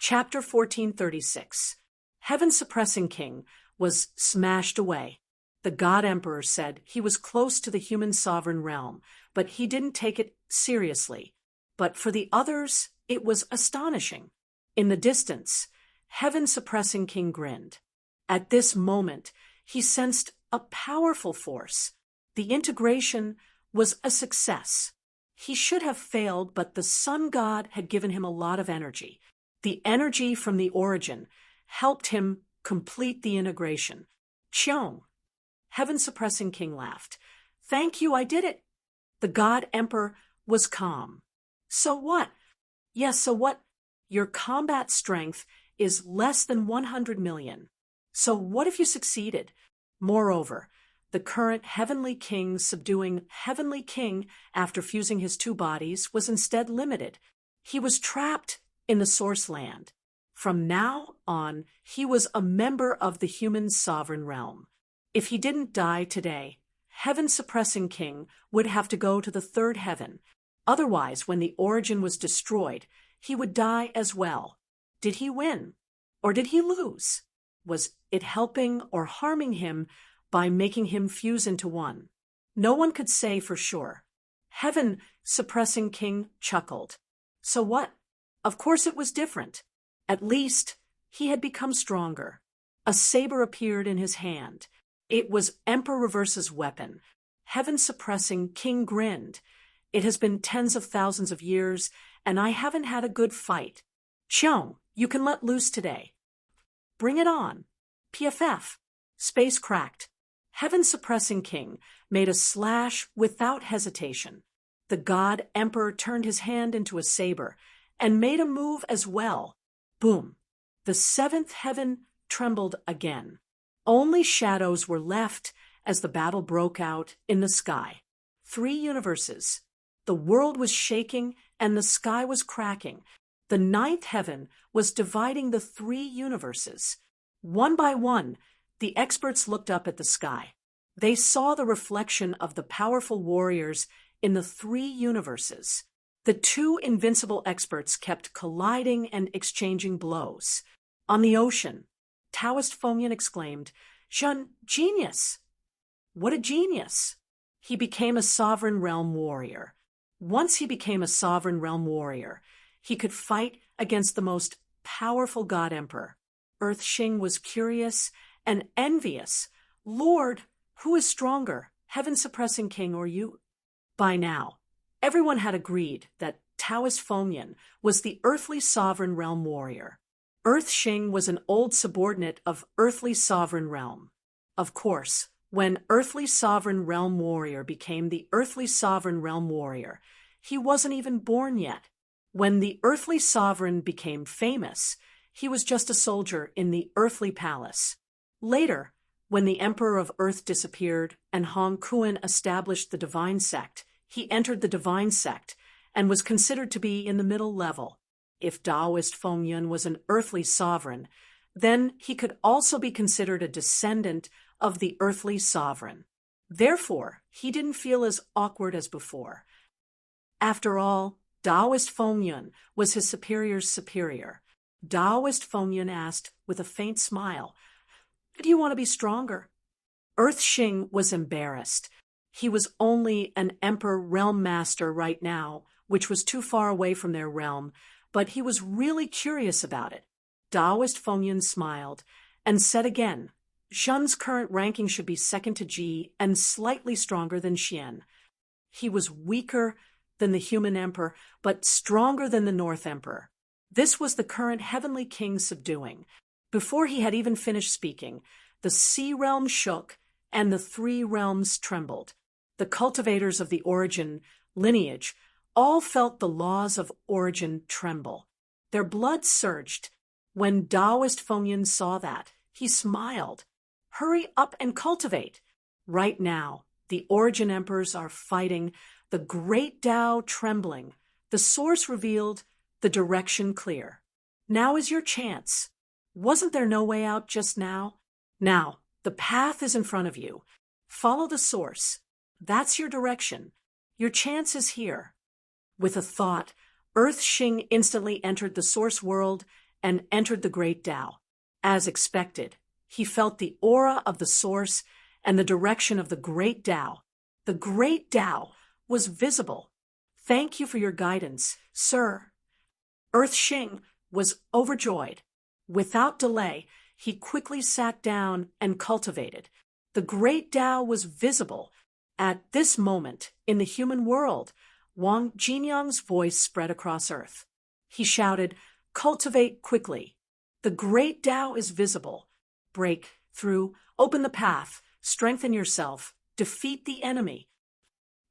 Chapter 1436. Heaven's suppressing king was smashed away. The God Emperor said he was close to the human sovereign realm, but he didn't take it seriously. But for the others, it was astonishing. In the distance, Heaven's suppressing king grinned. At this moment, he sensed a powerful force. The integration was a success. He should have failed, but the sun god had given him a lot of energy. The energy from the origin helped him complete the integration. Cheong. Heaven's suppressing king laughed. Thank you, I did it. The god emperor was calm. So what? Yes, so what? Your combat strength is less than 100 million. So what if you succeeded? Moreover, the current heavenly king subduing heavenly king after fusing his two bodies was instead limited. He was trapped in the source land. From now on, he was a member of the human sovereign realm. If he didn't die today, Heaven's suppressing king would have to go to the third heaven. Otherwise, when the origin was destroyed, he would die as well. Did he win? Or did he lose? Was it helping or harming him by making him fuse into one? No one could say for sure. Heaven suppressing king chuckled. So what? Of course it was different. At least he had become stronger. A saber appeared in his hand. It was Emperor Reverse's weapon. Heaven suppressing king grinned. It has been tens of thousands of years, and I haven't had a good fight. Cheong, you can let loose today. Bring it on. PFF. Space cracked. Heaven suppressing king made a slash without hesitation. The god emperor turned his hand into a saber and made a move as well. Boom. The seventh heaven trembled again. Only shadows were left as the battle broke out in the sky. 3 universes. The world was shaking and the sky was cracking. The 9th heaven was dividing the 3 universes. One by one, the experts looked up at the sky. They saw the reflection of the powerful warriors in the 3 universes. The 2 invincible experts kept colliding and exchanging blows. On the ocean, Taoist Fengyan exclaimed, "Shun, genius!" What a genius! He became a sovereign realm warrior. Once he became a sovereign realm warrior, he could fight against the most powerful god emperor. Earth Xing was curious and envious. Lord, who is stronger, Heaven suppressing king or you? By now, everyone had agreed that Taoist Fengyan was the earthly sovereign realm warrior. Earth Xing was an old subordinate of earthly sovereign realm. Of course, when earthly sovereign realm warrior became the earthly sovereign realm warrior, he wasn't even born yet. When the earthly sovereign became famous, he was just a soldier in the earthly palace. Later, when the Emperor of Earth disappeared and Hong Kuan established the Divine Sect, he entered the Divine Sect and was considered to be in the middle level. If Taoist Fengyan was an earthly sovereign, then he could also be considered a descendant of the earthly sovereign. Therefore, he didn't feel as awkward as before. After all, Taoist Fengyan was his superior's superior. Taoist Fengyan asked with a faint smile, "Do you want to be stronger?" Earth Xing was embarrassed. He was only an Emperor Realm Master right now, which was too far away from their realm, but he was really curious about it. Taoist Fengyan smiled and said again, "Shun's current ranking should be second to Ji and slightly stronger than Xian." He was weaker than the human emperor, but stronger than the North Emperor. This was the current heavenly king subduing. Before he had even finished speaking, the sea realm shook and the 3 realms trembled. The cultivators of the origin lineage all felt the laws of origin tremble. Their blood surged. When Taoist Fengyan saw that, he smiled. "Hurry up and cultivate." Right now, the origin emperors are fighting, the great Tao trembling, the source revealed, the direction clear. Now is your chance. Wasn't there no way out just now? Now, the path is in front of you. Follow the source. That's your direction. Your chance is here. With a thought, Earth Xing instantly entered the source world and entered the great Tao. As expected, he felt the aura of the source and the direction of the great Tao. The great Tao was visible. "Thank you for your guidance, sir." Earth Xing was overjoyed. Without delay, he quickly sat down and cultivated. The great Tao was visible. At this moment, in the human world, Wang Jinyang's voice spread across Earth. He shouted, "Cultivate quickly. The great Tao is visible. Break through, open the path, strengthen yourself, defeat the enemy."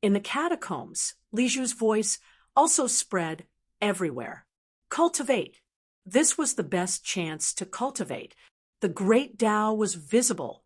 In the catacombs, Li Zhu's voice also spread everywhere. Cultivate. This was the best chance to cultivate. The great Tao was visible.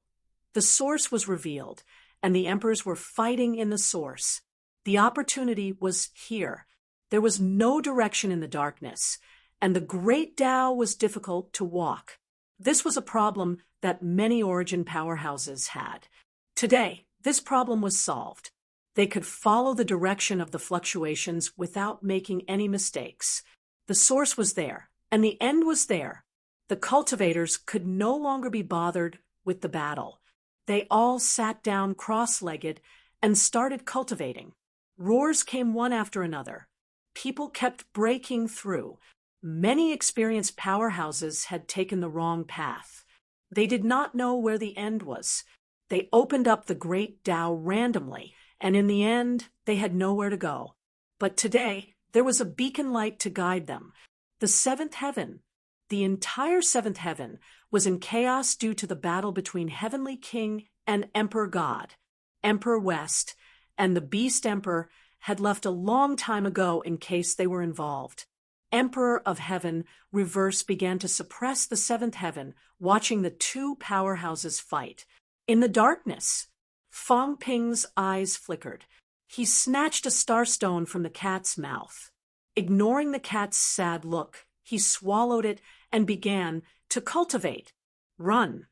The source was revealed, and the emperors were fighting in the source. The opportunity was here. There was no direction in the darkness, and the great Tao was difficult to walk. This was a problem that many origin powerhouses had. Today, this problem was solved. They could follow the direction of the fluctuations without making any mistakes. The source was there, and the end was there. The cultivators could no longer be bothered with the battle. They all sat down cross-legged and started cultivating. Roars came one after another. People kept breaking through. Many experienced powerhouses had taken the wrong path. They did not know where the end was. They opened up the great Tao randomly, and in the end, they had nowhere to go. But today, there was a beacon light to guide them. The seventh heaven. The entire seventh heaven was in chaos due to the battle between Heavenly King and Emperor God. Emperor West and the Beast Emperor had left a long time ago in case they were involved. Emperor of Heaven, Reverse, began to suppress the seventh heaven, watching the two powerhouses fight. In the darkness, Fang Ping's eyes flickered. He snatched a starstone from the cat's mouth. Ignoring the cat's sad look, he swallowed it and began to cultivate. Run.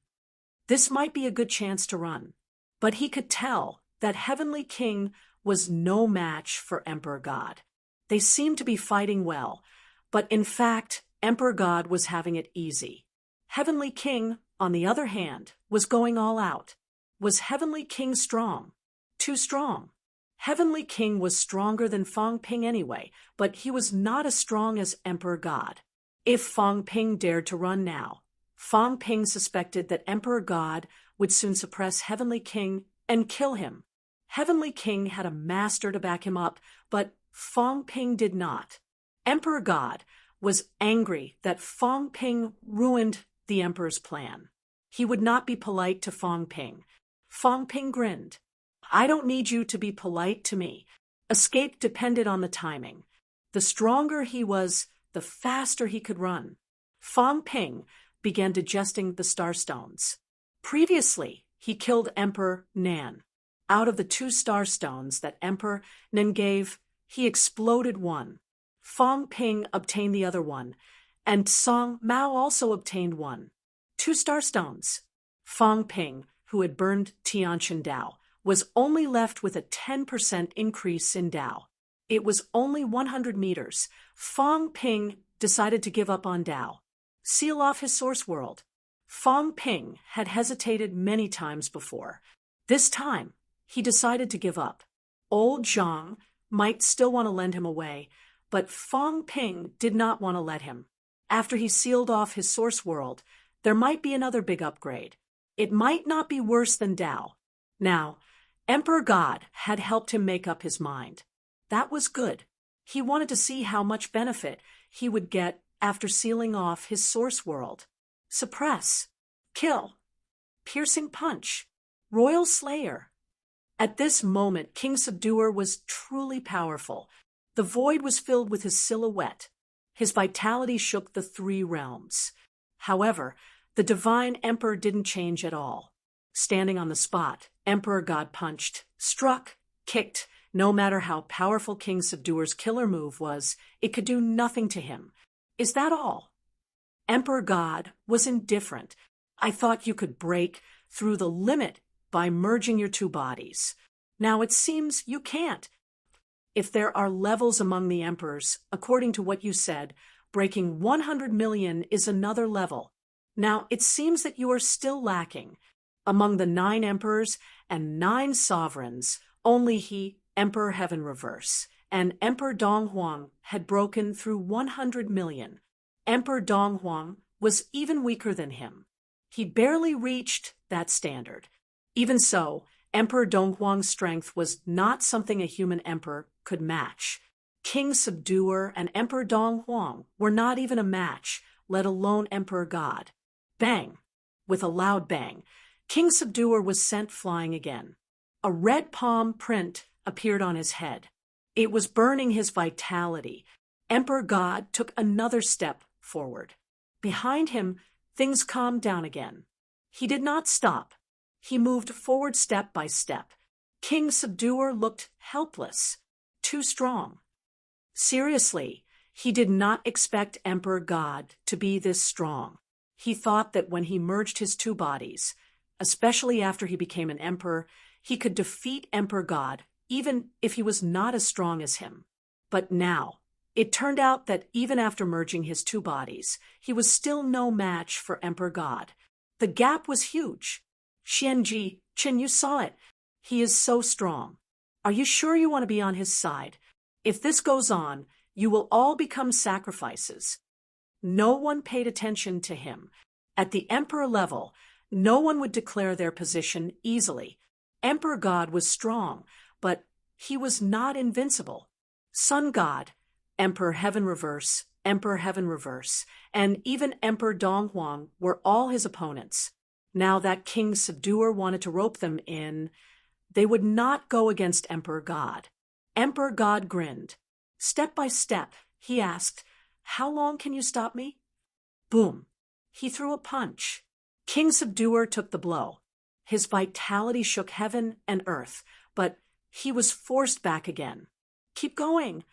This might be a good chance to run. But he could tell that Heavenly King was no match for Emperor God. They seemed to be fighting well, but in fact, Emperor God was having it easy. Heavenly King, on the other hand, was going all out. Was Heavenly King strong? Too strong. Heavenly King was stronger than Fang Ping anyway, but he was not as strong as Emperor God. If Fang Ping dared to run now, Fang Ping suspected that Emperor God would soon suppress Heavenly King and kill him. Heavenly King had a master to back him up, but Fang Ping did not. Emperor God was angry that Fang Ping ruined the emperor's plan. He would not be polite to Fang Ping. Fang Ping grinned. "I don't need you to be polite to me." Escape depended on the timing. The stronger he was, the faster he could run. Fang Ping began digesting the starstones. Previously, he killed Emperor Nan. Out of the 2 starstones that Emperor Nan gave, he exploded one. Fang Ping obtained the other one, and Song Mao also obtained one. 2 starstones. Fang Ping, who had burned Tianshan Dao, was only left with a 10% increase in Dao. It was only 100 meters. Fang Ping decided to give up on Dao. Seal off his source world. Fang Ping had hesitated many times before. This time, he decided to give up. Old Zhang might still want to lend him away, but Fang Ping did not want to let him. After he sealed off his source world, there might be another big upgrade. It might not be worse than Dao. Now, Emperor God had helped him make up his mind. That was good. He wanted to see how much benefit he would get after sealing off his source world. Suppress. Kill. Piercing punch. Royal Slayer. At this moment, King Subduer was truly powerful. The void was filled with his silhouette. His vitality shook the 3 realms. However, the divine emperor didn't change at all. Standing on the spot, Emperor God punched, struck, kicked. No matter how powerful King Subduer's killer move was, it could do nothing to him. Is that all? Emperor God was indifferent. "I thought you could break through the limit by merging your 2 bodies. Now it seems you can't. If there are levels among the emperors, according to what you said, breaking 100 million is another level. Now, it seems that you are still lacking. Among the 9 emperors and 9 sovereigns, only he, Emperor Heaven Reverse, and Emperor Dong Huang had broken through 100 million. Emperor Dong Huang was even weaker than him. He barely reached that standard. Even so, Emperor Dong Huang's strength was not something a human emperor could match. King Subduer and Emperor Dong Huang were not even a match, let alone Emperor God. Bang! With a loud bang, King Subduer was sent flying again. A red palm print appeared on his head. It was burning his vitality. Emperor God took another step forward. Behind him, things calmed down again. He did not stop. He moved forward step by step. King Subduer looked helpless, too strong. Seriously, he did not expect Emperor God to be this strong. He thought that when he merged his 2 bodies, especially after he became an emperor, he could defeat Emperor God, even if he was not as strong as him. But now, it turned out that even after merging his 2 bodies, he was still no match for Emperor God. The gap was huge. Xianji, Qin, you saw it. He is so strong. Are you sure you want to be on his side? If this goes on, you will all become sacrifices. No one paid attention to him. At the emperor level, no one would declare their position easily. Emperor God was strong, but he was not invincible. Sun God, Emperor Heaven Reverse, and even Emperor Dong Huang were all his opponents. Now that King Subduer wanted to rope them in, they would not go against Emperor God. Emperor God grinned. Step by step, he asked, "How long can you stop me?" Boom! He threw a punch. King Subduer took the blow. His vitality shook heaven and earth, but he was forced back again. Keep going.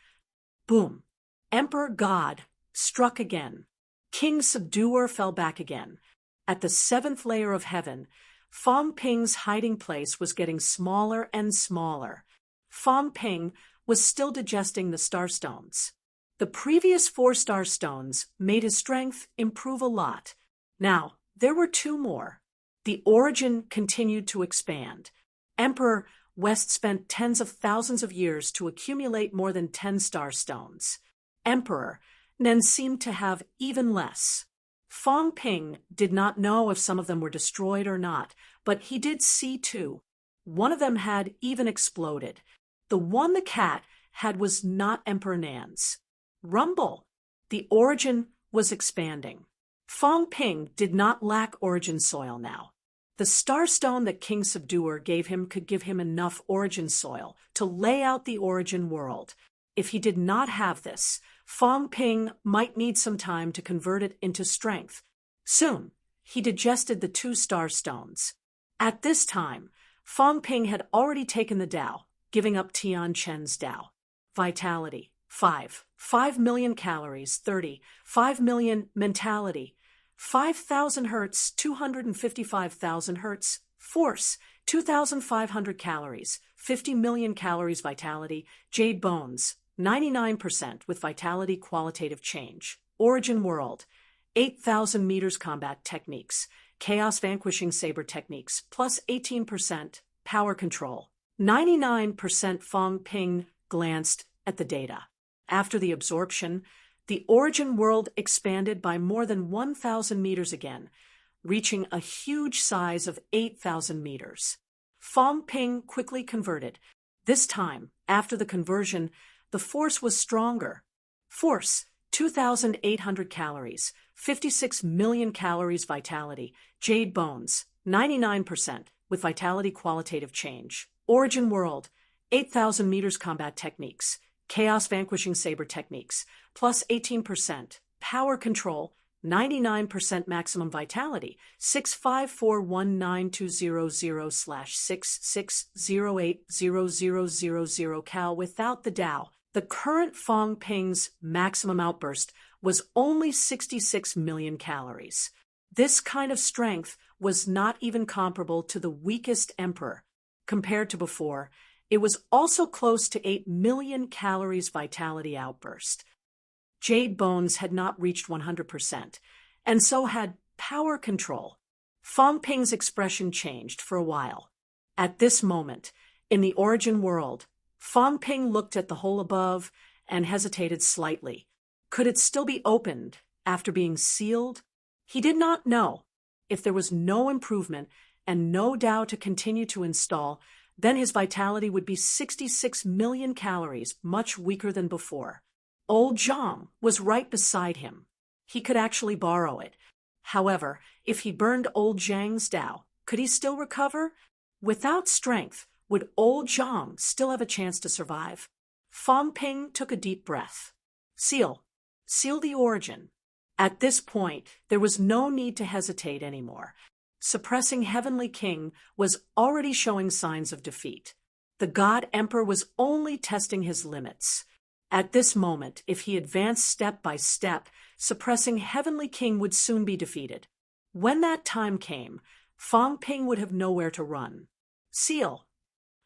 Boom! Emperor God struck again. King Subduer fell back again. At the 7th layer of heaven, Fang Ping's hiding place was getting smaller and smaller. Fang Ping was still digesting the starstones. The previous 4 star stones made his strength improve a lot. Now, there were 2 more. The origin continued to expand. Emperor West spent tens of thousands of years to accumulate more than 10 star stones. Emperor Nen seemed to have even less. Fang Ping did not know if some of them were destroyed or not, but he did see 2. One of them had even exploded. The one the cat had was not Emperor Nan's. Rumble! The origin was expanding. Fang Ping did not lack origin soil now. The starstone that King Subduer gave him could give him enough origin soil to lay out the origin world. If he did not have this, Fang Ping might need some time to convert it into strength. Soon, he digested the 2 star stones. At this time, Fang Ping had already taken the Tao, giving up Tian Chen's Tao. Vitality, 5. 5 million calories, 30. 5 million mentality. 5,000 hertz, 255,000 hertz. Force, 2,500 calories. 50 million calories vitality. Jade bones, 99% with vitality qualitative change. Origin world, 8,000 meters combat techniques. Chaos vanquishing saber techniques, plus 18%. Power control. 99% Fang Ping glanced at the data. After the absorption, the origin world expanded by more than 1,000 meters again, reaching a huge size of 8,000 meters. Fang Ping quickly converted. This time, after the conversion, the force was stronger. Force, 2,800 calories, 56 million calories vitality. Jade bones, 99% with vitality qualitative change. Origin world, 8,000 meters combat techniques. Chaos vanquishing saber techniques, plus 18%. Power control, 99% maximum vitality. 6541920/66080000 cal without the Tao. The current Fang Ping's maximum outburst was only 66 million calories. This kind of strength was not even comparable to the weakest emperor. Compared to before, it was also close to 8 million calories vitality outburst. Jade bones had not reached 100%, and so had power control. Fong Ping's expression changed for a while. At this moment, in the origin world, Fong Ping looked at the hole above and hesitated slightly. Could it still be opened after being sealed? He did not know. If there was no improvement and no Tao to continue to install, then his vitality would be 66 million calories, much weaker than before. Old Zhang was right beside him. He could actually borrow it. However, if he burned old Zhang's Tao, could he still recover? Without strength, would old Zhang still have a chance to survive? Fong Ping took a deep breath. Seal the origin. At this point, there was no need to hesitate anymore. Suppressing Heavenly King was already showing signs of defeat. The God Emperor was only testing his limits. At this moment, if he advanced step by step, suppressing Heavenly King would soon be defeated. When that time came, Fong Ping would have nowhere to run. Seal!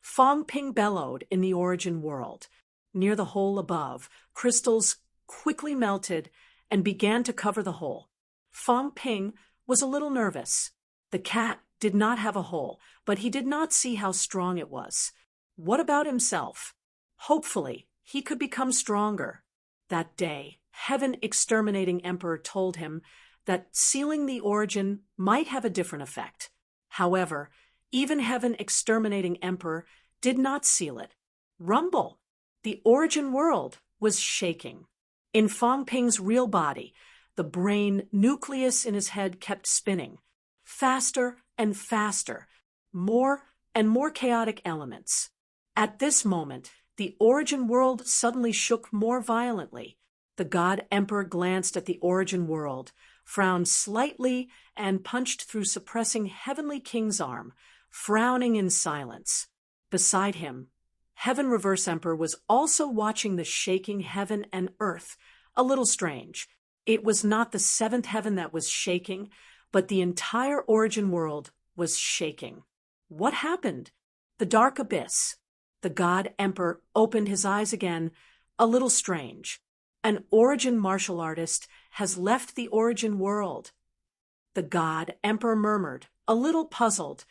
Fong Ping bellowed in the origin world. Near the hole above, crystals quickly melted and began to cover the hole. Fong Ping was a little nervous. The cat did not have a hole, but he did not see how strong it was. What about himself? Hopefully, he could become stronger. That day, Heaven Exterminating Emperor told him that sealing the origin might have a different effect. However, even Heaven Exterminating Emperor did not seal it. Rumble! The origin world was shaking. In Fong Ping's real body, the brain nucleus in his head kept spinning. Faster and faster, more and more chaotic elements. At this moment, the origin world suddenly shook more violently. The God Emperor glanced at the origin world, frowned slightly, and punched through suppressing Heavenly King's arm, frowning in silence. Beside him, Heaven Reverse Emperor was also watching the shaking heaven and earth. A little strange. It was not the seventh heaven that was shaking, but the entire origin world was shaking. What happened? The dark abyss. The God Emperor opened his eyes again, a little strange. An origin martial artist has left the origin world. The God Emperor murmured, a little puzzled.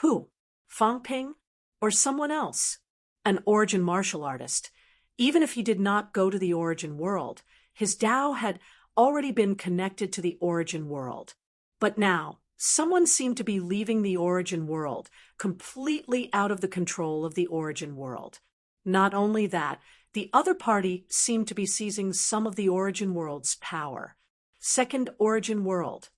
Who? Fong Ping? Or someone else? An origin martial artist. Even if he did not go to the origin world, his Tao had already been connected to the origin world. But now, someone seemed to be leaving the origin world, completely out of the control of the origin world. Not only that, the other party seemed to be seizing some of the origin world's power. Second origin world.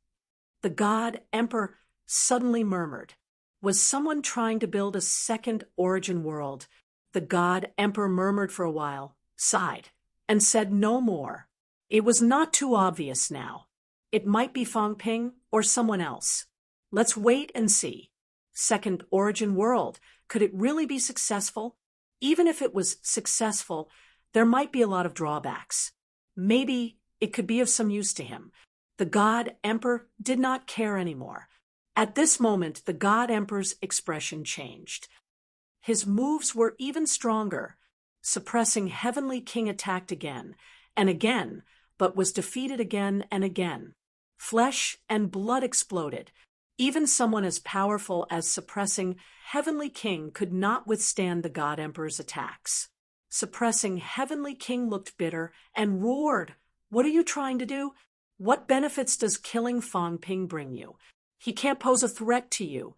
The God Emperor suddenly murmured. Was someone trying to build a second origin world? The God Emperor murmured for a while, sighed, and said no more. It was not too obvious now. It might be Fong Ping or someone else. Let's wait and see. Second origin world. Could it really be successful? Even if it was successful, there might be a lot of drawbacks. Maybe it could be of some use to him. The God Emperor did not care anymore. At this moment, the God Emperor's expression changed. His moves were even stronger. Suppressing Heavenly King attacked again and again, but was defeated again and again. Flesh and blood exploded. Even someone as powerful as suppressing Heavenly King could not withstand the God Emperor's attacks. Suppressing Heavenly King looked bitter and roared. What are you trying to do? What benefits does killing Fong Ping bring you? He can't pose a threat to you.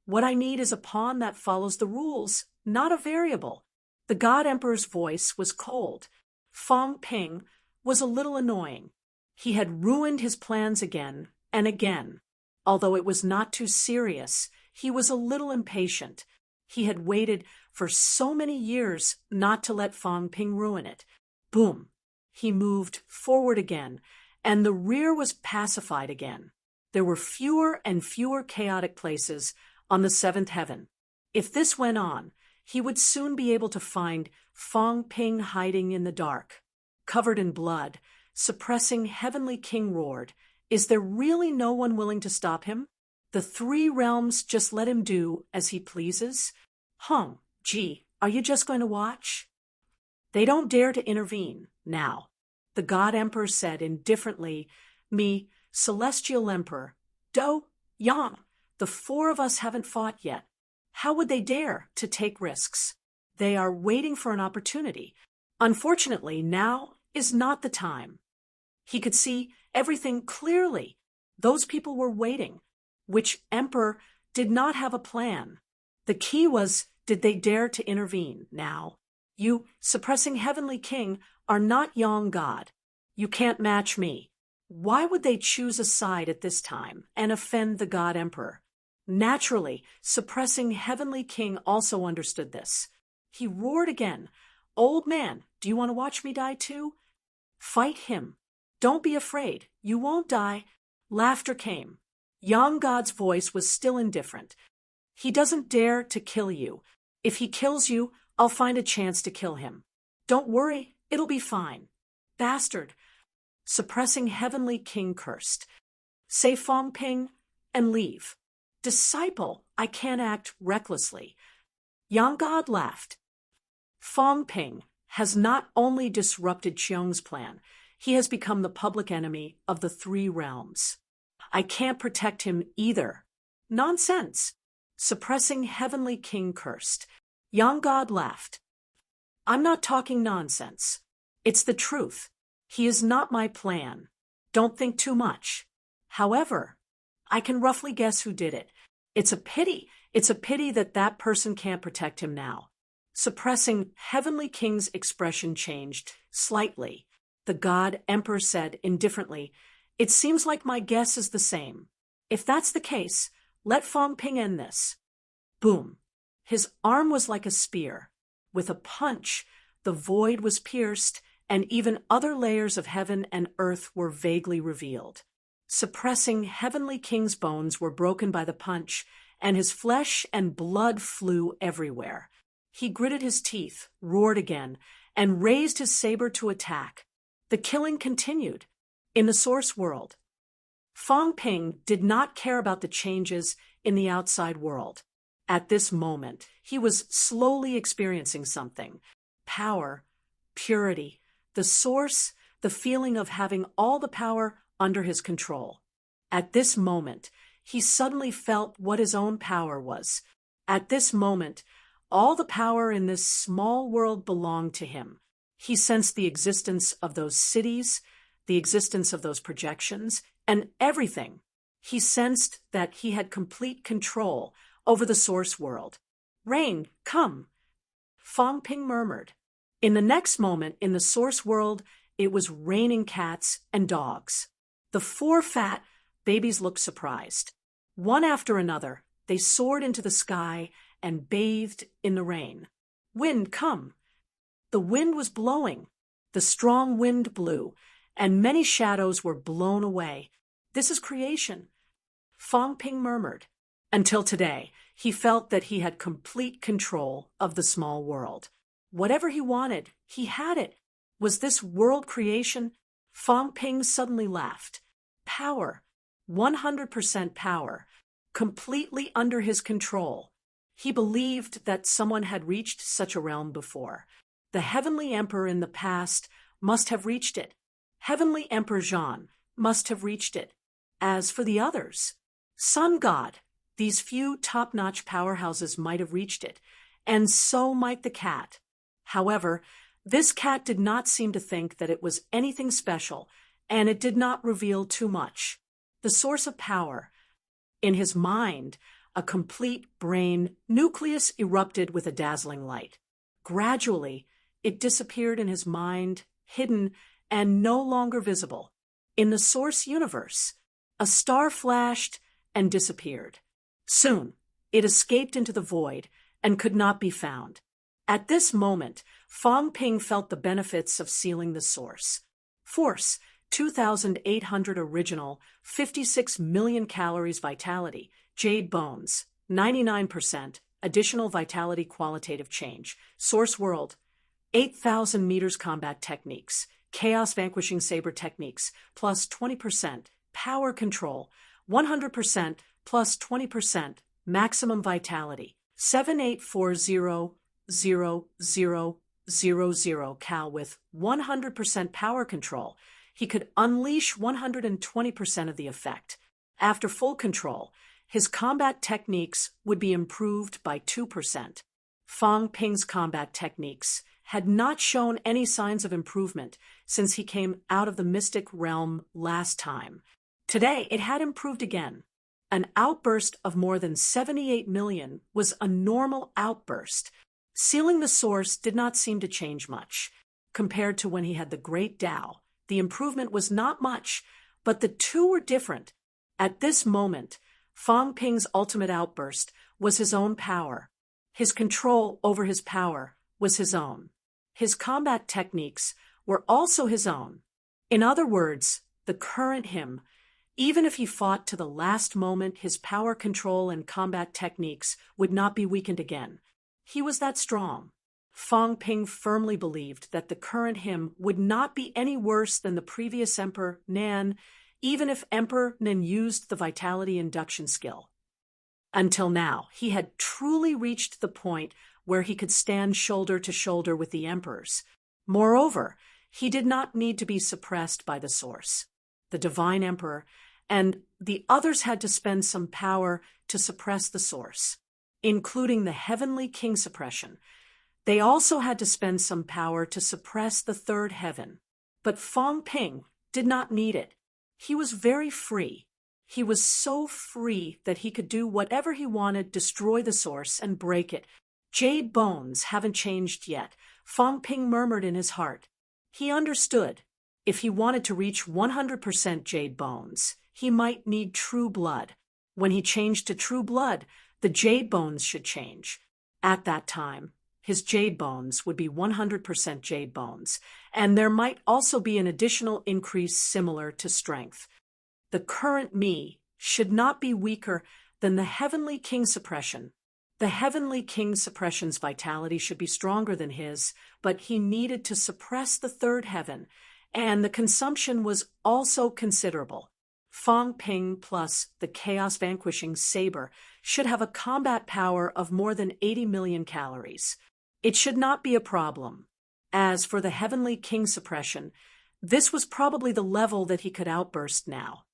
What I need is a pawn that follows the rules, not a variable. The God Emperor's voice was cold. Fong Ping was a little annoying. He had ruined his plans again and again. Although it was not too serious, he was a little impatient. He had waited for so many years not to let Fong Ping ruin it. Boom! He moved forward again, and the rear was pacified again. There were fewer and fewer chaotic places on the seventh heaven. If this went on, he would soon be able to find Fong Ping hiding in the dark, covered in blood. Suppressing Heavenly King roared, "Is there really no one willing to stop him? The three realms just let him do as he pleases? Gee, are you just going to watch?" They don't dare to intervene now. The God Emperor said indifferently, "Me, Celestial Emperor, Do, Yang, the four of us haven't fought yet. How would they dare to take risks? They are waiting for an opportunity. Unfortunately, now is not the time." He could see everything clearly. Those people were waiting. Which emperor did not have a plan? The key was, did they dare to intervene now? You, suppressing heavenly king, are not Yang God. You can't match me. Why would they choose a side at this time and offend the God Emperor? Naturally, suppressing heavenly king also understood this. He roared again, "Old man, do you want to watch me die too? Fight him. Don't be afraid. You won't die." Laughter came. Young God's voice was still indifferent. "He doesn't dare to kill you. If he kills you, I'll find a chance to kill him. Don't worry, it'll be fine." Bastard. Suppressing heavenly king cursed. "Say Fong Ping and leave." Disciple, I can't act recklessly. Yang God laughed. Fong Ping has not only disrupted Qiong's plan, he has become the public enemy of the three realms. I can't protect him either. Nonsense. Suppressing heavenly king cursed. Yang God laughed. I'm not talking nonsense. It's the truth. He is not my plan. Don't think too much. However, I can roughly guess who did it. It's a pity. It's a pity that that person can't protect him now. Suppressing heavenly king's expression changed slightly. The God Emperor said indifferently, "It seems like my guess is the same. If that's the case, let Fong Ping end this." Boom. His arm was like a spear. With a punch, the void was pierced, and even other layers of heaven and earth were vaguely revealed. Suppressing heavenly king's bones were broken by the punch, and his flesh and blood flew everywhere. He gritted his teeth, roared again, and raised his saber to attack. The killing continued. In the source world, Fong Ping did not care about the changes in the outside world. At this moment, he was slowly experiencing something. Power, purity, the source, the feeling of having all the power under his control. At this moment, he suddenly felt what his own power was. At this moment, all the power in this small world belonged to him. He sensed the existence of those cities, the existence of those projections, and everything. He sensed that he had complete control over the source world. "Rain, come," Fong Ping murmured. In the next moment, in the source world, it was raining cats and dogs. The four fat babies looked surprised. One after another, they soared into the sky and bathed in the rain. "Wind, come." The wind was blowing. The strong wind blew, and many shadows were blown away. "This is creation," Fong Ping murmured. Until today, he felt that he had complete control of the small world. Whatever he wanted, he had it. Was this world creation? Fong Ping suddenly laughed. Power, 100% power, completely under his control. He believed that someone had reached such a realm before. The Heavenly Emperor in the past must have reached it. Heavenly Emperor Zhan must have reached it. As for the others, Sun God, these few top-notch powerhouses might have reached it, and so might the cat. However, this cat did not seem to think that it was anything special, and it did not reveal too much. The source of power. In his mind, a complete brain nucleus erupted with a dazzling light. Gradually, it disappeared in his mind, hidden and no longer visible. In the source universe, a star flashed and disappeared. Soon, it escaped into the void and could not be found. At this moment, Fong Ping felt the benefits of sealing the source. Force, 2,800 original, 56 million calories vitality, jade bones, 99%, additional vitality qualitative change, source world, 8,000 meters combat techniques, chaos vanquishing saber techniques, plus 20%, power control, 100% plus 20%, maximum vitality, 7840000 Cal with 100% power control, he could unleash 120% of the effect. After full control, his combat techniques would be improved by 2%. Fang Ping's combat techniques had not shown any signs of improvement since he came out of the mystic realm last time. Today, it had improved again. An outburst of more than 78 million was a normal outburst. Sealing the source did not seem to change much. Compared to when he had the Great Tao, the improvement was not much, but the two were different. At this moment, Fang Ping's ultimate outburst was his own power. His control over his power was his own. His combat techniques were also his own. In other words, the current him, even if he fought to the last moment, his power control and combat techniques would not be weakened again. He was that strong. Fang Ping firmly believed that the current him would not be any worse than the previous Emperor Nan, even if Emperor Nan used the vitality induction skill. Until now, he had truly reached the point where he could stand shoulder to shoulder with the emperors. Moreover, he did not need to be suppressed by the source. The divine emperor and the others had to spend some power to suppress the source, including the heavenly king suppression. They also had to spend some power to suppress the third heaven. But Fang Ping did not need it. He was very free. He was so free that he could do whatever he wanted, destroy the source, and break it. Jade bones haven't changed yet, Fang Ping murmured in his heart. He understood. If he wanted to reach 100% jade bones, he might need true blood. When he changed to true blood, the jade bones should change. At that time, his jade bones would be 100% jade bones, and there might also be an additional increase similar to strength. The current me should not be weaker than the heavenly king suppression. The heavenly king suppression's vitality should be stronger than his, but he needed to suppress the third heaven, and the consumption was also considerable. Fang Ping plus the chaos vanquishing saber should have a combat power of more than 80 million calories. It should not be a problem. As for the heavenly king suppression, this was probably the level that he could outburst now.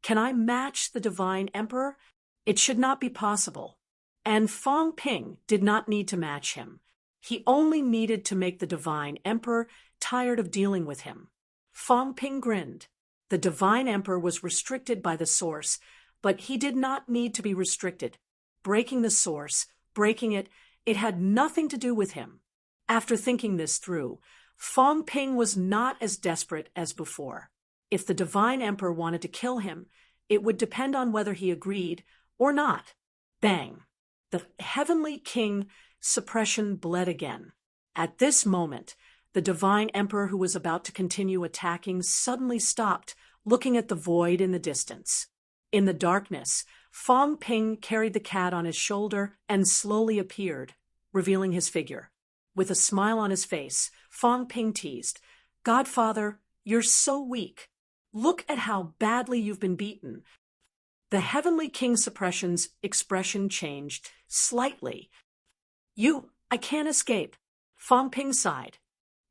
Can I match the divine emperor? It should not be possible. And Fang Ping did not need to match him. He only needed to make the divine emperor tired of dealing with him. Fang Ping grinned. The divine emperor was restricted by the source, but he did not need to be restricted. Breaking the source, breaking it had nothing to do with him. After thinking this through, Fang Ping was not as desperate as before. If the divine emperor wanted to kill him, it would depend on whether he agreed or not. Bang! The heavenly king suppression bled again. At this moment, the divine emperor who was about to continue attacking suddenly stopped, looking at the void in the distance. In the darkness, Fang Ping carried the cat on his shoulder and slowly appeared, revealing his figure. With a smile on his face, Fang Ping teased, "Godfather, you're so weak. Look at how badly you've been beaten." The heavenly king suppression's expression changed slightly. I can't escape." Fang Ping sighed.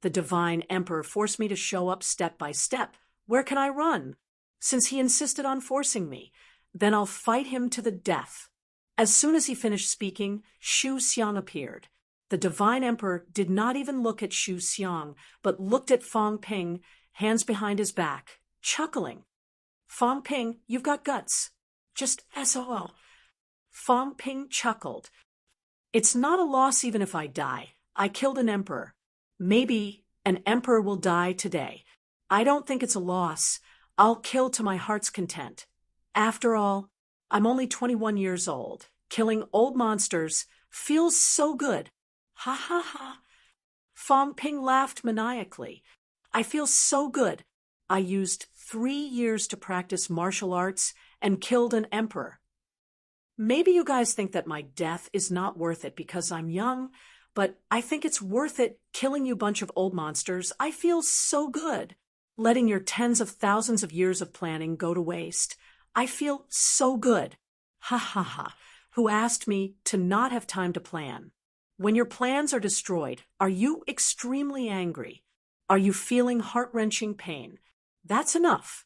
"The divine emperor forced me to show up step by step. Where can I run? Since he insisted on forcing me, then I'll fight him to the death." As soon as he finished speaking, Xu Xiang appeared. The divine emperor did not even look at Xu Xiang, but looked at Fang Ping, hands behind his back, chuckling. "Fang Ping, you've got guts. Just SOL." Fang Ping chuckled. "It's not a loss even if I die. I killed an emperor. Maybe an emperor will die today. I don't think it's a loss. I'll kill to my heart's content. After all, I'm only 21 years old. Killing old monsters feels so good. Ha ha ha." Fang Ping laughed maniacally. "I feel so good. I used 3 years to practice martial arts and killed an emperor. Maybe you guys think that my death is not worth it because I'm young, but I think it's worth it killing you bunch of old monsters. I feel so good. Letting your tens of thousands of years of planning go to waste. I feel so good. Ha ha ha. Who asked me to not have time to plan? When your plans are destroyed, are you extremely angry? Are you feeling heart-wrenching pain? That's enough.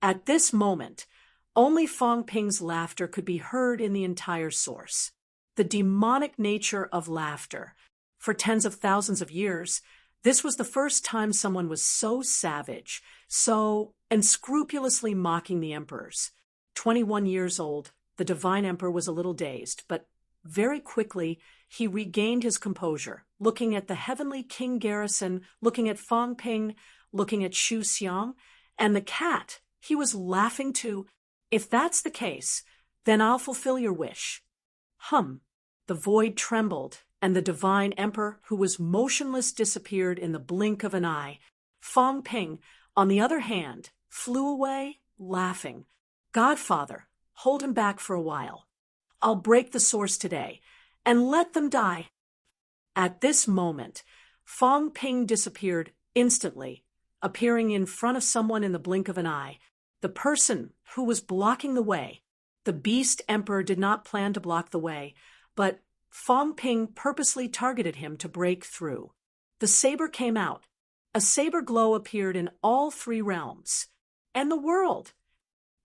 At this moment, only Fong Ping's laughter could be heard in the entire source. The demonic nature of laughter. For tens of thousands of years, this was the first time someone was so savage, so unscrupulously mocking the emperors. 21 years old, the divine emperor was a little dazed, but very quickly he regained his composure, looking at the heavenly king garrison, looking at Fong Ping, looking at Xu Xiang, and the cat. He was laughing too. If that's the case, then I'll fulfill your wish. Hum. The void trembled, and the divine emperor, who was motionless, disappeared in the blink of an eye. Fong Ping, on the other hand, flew away, laughing. Godfather, hold him back for a while. I'll break the source today, and let them die. At this moment, Fong Ping disappeared instantly, appearing in front of someone in the blink of an eye. The person who was blocking the way. The beast emperor did not plan to block the way, but Fong Ping purposely targeted him to break through. The saber came out. A saber glow appeared in all three realms. And the world.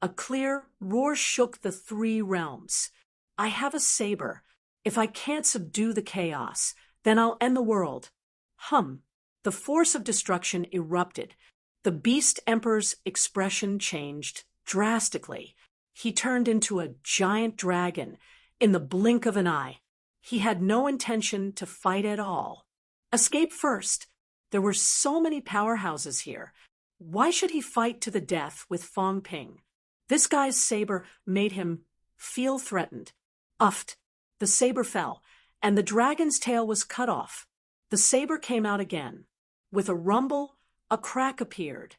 A clear roar shook the three realms. I have a saber. If I can't subdue the chaos, then I'll end the world. Hum. The force of destruction erupted. The beast emperor's expression changed drastically. He turned into a giant dragon in the blink of an eye. He had no intention to fight at all. Escape first. There were so many powerhouses here. Why should he fight to the death with Fong Ping? This guy's saber made him feel threatened. Uffed. The saber fell, and the dragon's tail was cut off. The saber came out again. With a rumble, a crack appeared.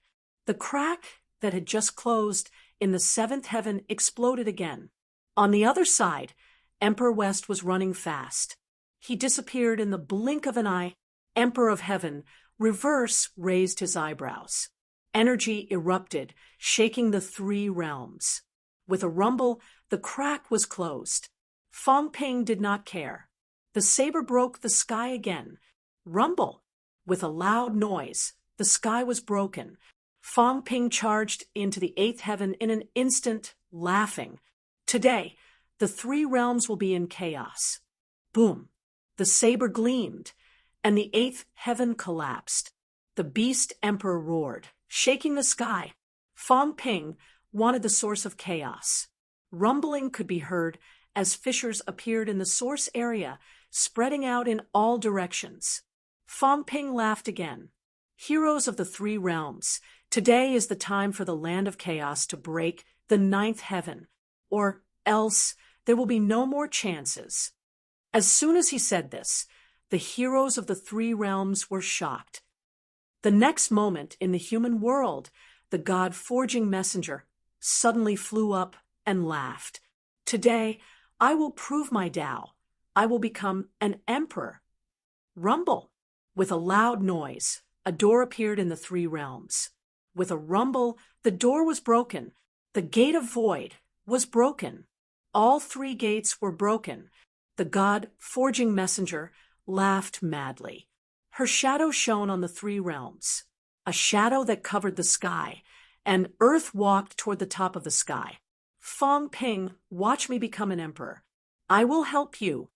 The crack that had just closed in the seventh heaven exploded again. On the other side, Emperor West was running fast. He disappeared in the blink of an eye. Emperor of Heaven, reverse, raised his eyebrows. Energy erupted, shaking the three realms. With a rumble, the crack was closed. Fong Ping did not care. The saber broke the sky again. Rumble. With a loud noise, the sky was broken. Fong Ping charged into the eighth heaven in an instant, laughing. Today, the three realms will be in chaos. Boom. The saber gleamed, and the eighth heaven collapsed. The beast emperor roared, shaking the sky. Fong Ping wanted the source of chaos. Rumbling could be heard as fissures appeared in the source area, spreading out in all directions. Fong Ping laughed again. Heroes of the three realms, today is the time for the land of chaos to break the ninth heaven, or else there will be no more chances. As soon as he said this, the heroes of the three realms were shocked. The next moment in the human world, the God-forging messenger suddenly flew up and laughed. Today, I will prove my Tao. I will become an emperor. Rumble. With a loud noise, a door appeared in the three realms. With a rumble, the door was broken. The gate of void was broken. All three gates were broken. The God-forging messenger laughed madly. Her shadow shone on the three realms, a shadow that covered the sky, and earth walked toward the top of the sky. Fong Ping, watch me become an emperor. I will help you.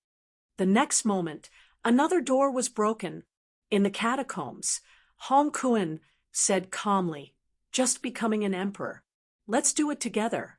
The next moment, another door was broken. In the catacombs, Hong Kuan said calmly, just becoming an emperor. Let's do it together.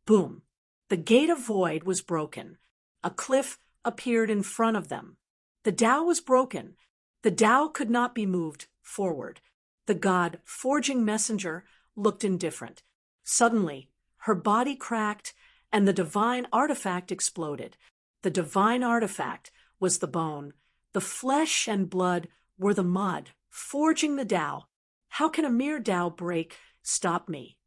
Boom. The gate of void was broken. A cliff appeared in front of them. The Tao was broken. The Tao could not be moved forward. The God-forging messenger looked indifferent. Suddenly, her body cracked, and the divine artifact exploded. The divine artifact was the bone. The flesh and blood were the mud, forging the Tao. How can a mere Tao break? Stop me.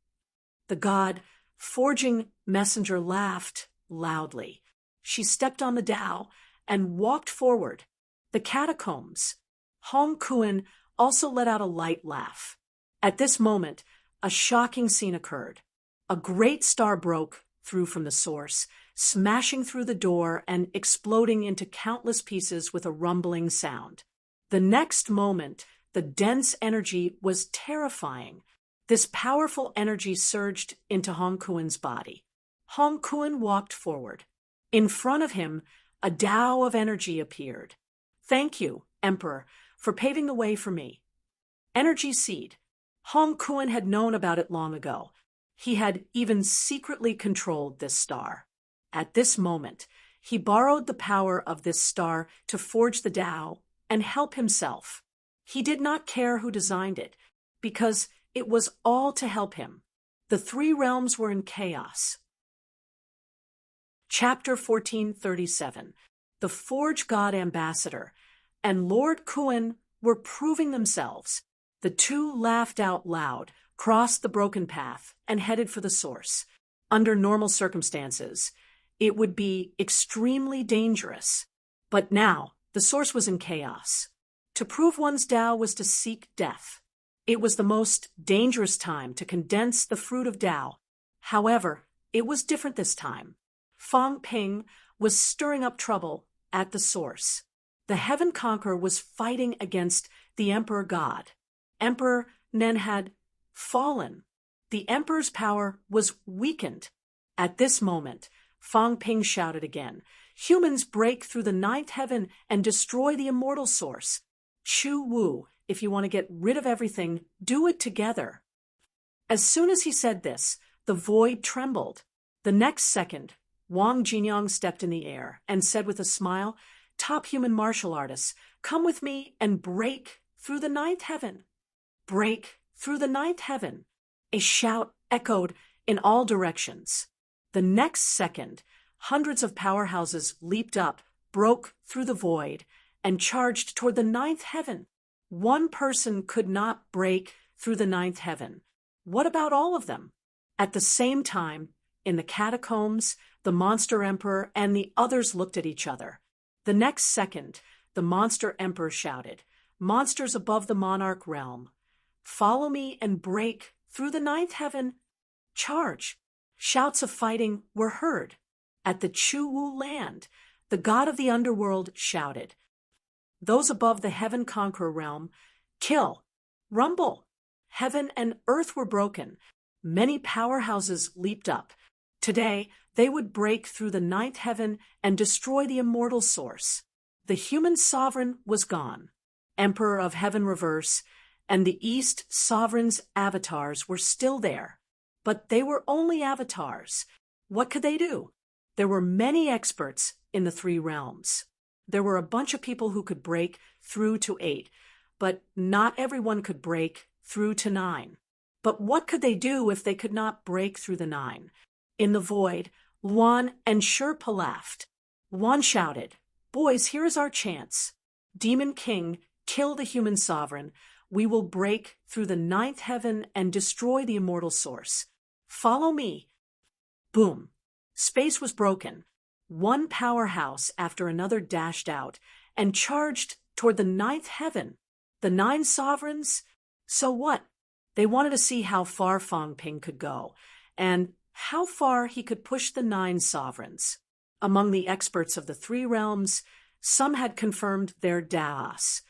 The God-forging messenger laughed loudly. She stepped on the Tao and walked forward. The catacombs. Hong Kuan also let out a light laugh. At this moment, a shocking scene occurred. A great star broke through from the source, smashing through the door and exploding into countless pieces with a rumbling sound. The next moment, the dense energy was terrifying. This powerful energy surged into Hong Kuan's body. Hong Kuan walked forward. In front of him, a Tao of energy appeared. "Thank you, Emperor, for paving the way for me." Energy seed. Hong Kuan had known about it long ago. He had even secretly controlled this star. At this moment, he borrowed the power of this star to forge the Tao and help himself. He did not care who designed it, because it was all to help him. The three realms were in chaos. Chapter 1437. The Forge God Ambassador and Lord Kuan were proving themselves. The two laughed out loud, crossed the broken path, and headed for the source. Under normal circumstances, it would be extremely dangerous. But now, the source was in chaos. To prove one's Tao was to seek death. It was the most dangerous time to condense the fruit of Tao. However, it was different this time. Fang Ping was stirring up trouble at the source. The Heaven Conqueror was fighting against the Emperor God. Emperor Nen had fallen. The Emperor's power was weakened. At this moment, Fang Ping shouted again, "Humans break through the ninth heaven and destroy the immortal source. Chu Wu, if you want to get rid of everything, do it together." As soon as he said this, the void trembled. The next second, Wang Jinyang stepped in the air and said with a smile, "Top human martial artists, come with me and break through the ninth heaven." Break through the ninth heaven. A shout echoed in all directions. The next second, hundreds of powerhouses leaped up, broke through the void, and charged toward the ninth heaven. One person could not break through the ninth heaven. What about all of them? At the same time, in the catacombs, the Monster Emperor and the others looked at each other. The next second, the Monster Emperor shouted, "Monsters above the monarch realm, follow me and break through the ninth heaven. Charge!" Shouts of fighting were heard. At the Chu Wu land, the god of the underworld shouted. Those above the Heaven Conqueror realm, "Kill! Rumble!" Heaven and earth were broken. Many powerhouses leaped up. Today, they would break through the ninth heaven and destroy the immortal source. The human sovereign was gone. Emperor of Heaven Reverse and the East Sovereign's avatars were still there. But they were only avatars. What could they do? There were many experts in the three realms. There were a bunch of people who could break through to 8, but not everyone could break through to 9. But what could they do if they could not break through the 9? In the void, Luan and Sherpa laughed. Luan shouted, "Boys, here is our chance. Demon King, kill the human sovereign. We will break through the ninth heaven and destroy the immortal source. Follow me." Boom. Space was broken. One powerhouse after another dashed out and charged toward the ninth heaven. The 9 sovereigns? So what? They wanted to see how far Fang Ping could go, and how far he could push the 9 sovereigns. Among the experts of the 3 realms, some had confirmed their Daos,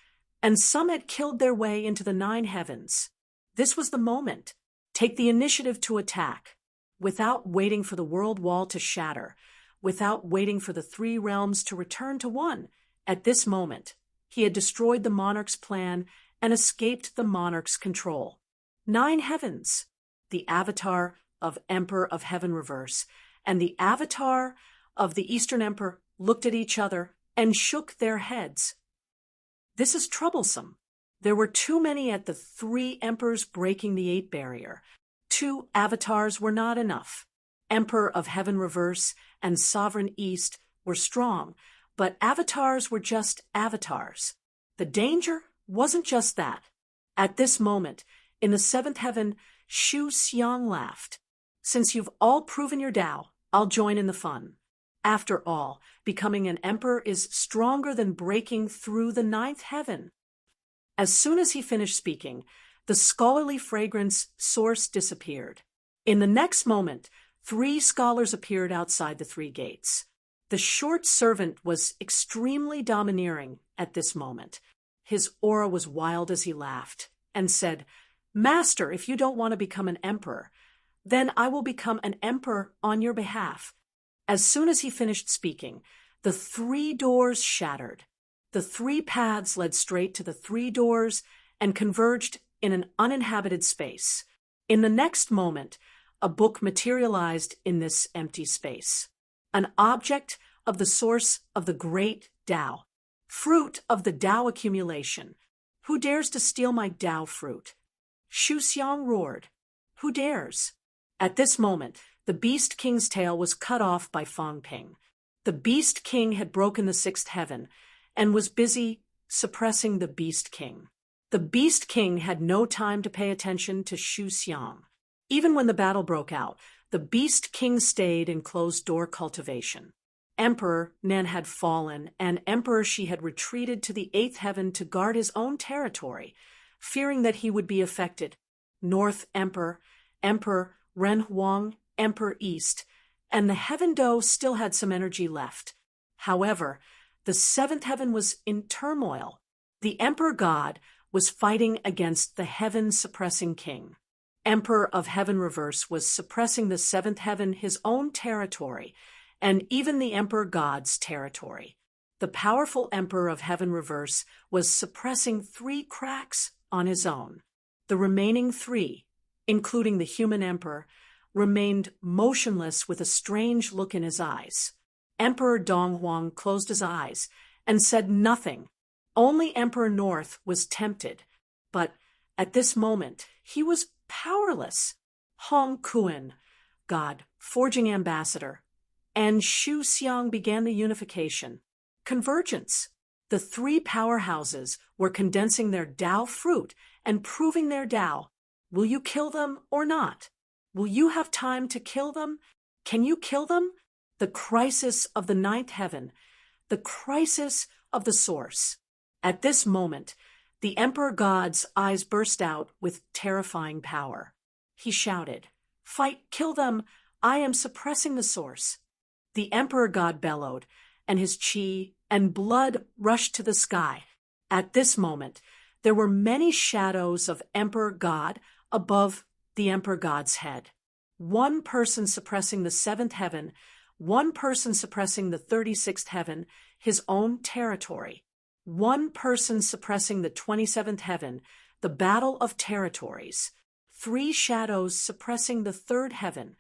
and some had killed their way into the 9 heavens. This was the moment. Take the initiative to attack, without waiting for the world wall to shatter, without waiting for the 3 realms to return to 1. At this moment, he had destroyed the monarch's plan and escaped the monarch's control. 9 heavens, the avatar of Emperor of Heaven Reverse and the avatar of the Eastern Emperor looked at each other and shook their heads. This is troublesome. There were too many at the 3 emperors breaking the 8 barrier. 2 avatars were not enough. Emperor of Heaven Reverse and Sovereign East were strong, but avatars were just avatars. The danger wasn't just that. At this moment, in the 7th heaven, Shu Xiang laughed. "Since you've all proven your Tao, I'll join in the fun. After all, becoming an emperor is stronger than breaking through the 9th heaven." As soon as he finished speaking, the scholarly fragrance source disappeared. In the next moment, 3 scholars appeared outside the 3 gates. The short servant was extremely domineering at this moment. His aura was wild as he laughed and said, "Master, if you don't want to become an emperor, then I will become an emperor on your behalf." As soon as he finished speaking, the 3 doors shattered. The 3 paths led straight to the 3 doors and converged in an uninhabited space. In the next moment, a book materialized in this empty space. An object of the source of the great Tao. Fruit of the Tao accumulation. Who dares to steal my Tao fruit? Shu Xiang roared. Who dares? At this moment, the Beast King's tail was cut off by Fang Ping. The Beast King had broken the 6th heaven and was busy suppressing the Beast King. The Beast King had no time to pay attention to Shu Xiang. Even when the battle broke out, the Beast King stayed in closed-door cultivation. Emperor Nen had fallen, and Emperor Shi had retreated to the 8th heaven to guard his own territory, fearing that he would be affected. North Emperor, Emperor Ren Huang, Emperor East, and the Heaven Do still had some energy left. However, the 7th heaven was in turmoil. The Emperor God was fighting against the heaven-suppressing king. Emperor of Heaven Reverse was suppressing the 7th heaven, his own territory, and even the Emperor God's territory. The powerful Emperor of Heaven Reverse was suppressing 3 cracks on his own. The remaining 3, including the human emperor, remained motionless with a strange look in his eyes. Emperor Dong Huang closed his eyes and said nothing. Only Emperor North was tempted, but at this moment he was powerless. Hong Kuan, God, forging ambassador, and Shu Xiang began the unification. Convergence. The 3 powerhouses were condensing their Tao fruit and proving their Tao. Will you kill them or not? Will you have time to kill them? Can you kill them? The crisis of the 9th heaven. The crisis of the source. At this moment, the Emperor God's eyes burst out with terrifying power. He shouted, "Fight, kill them! I am suppressing the source." The Emperor God bellowed, and his chi and blood rushed to the sky. At this moment, there were many shadows of Emperor God above the Emperor God's head. 1 person suppressing the 7th heaven, 1 person suppressing the 36th heaven, his own territory. 1 person suppressing the 27th heaven, the battle of territories. 3 shadows suppressing the 3rd heaven.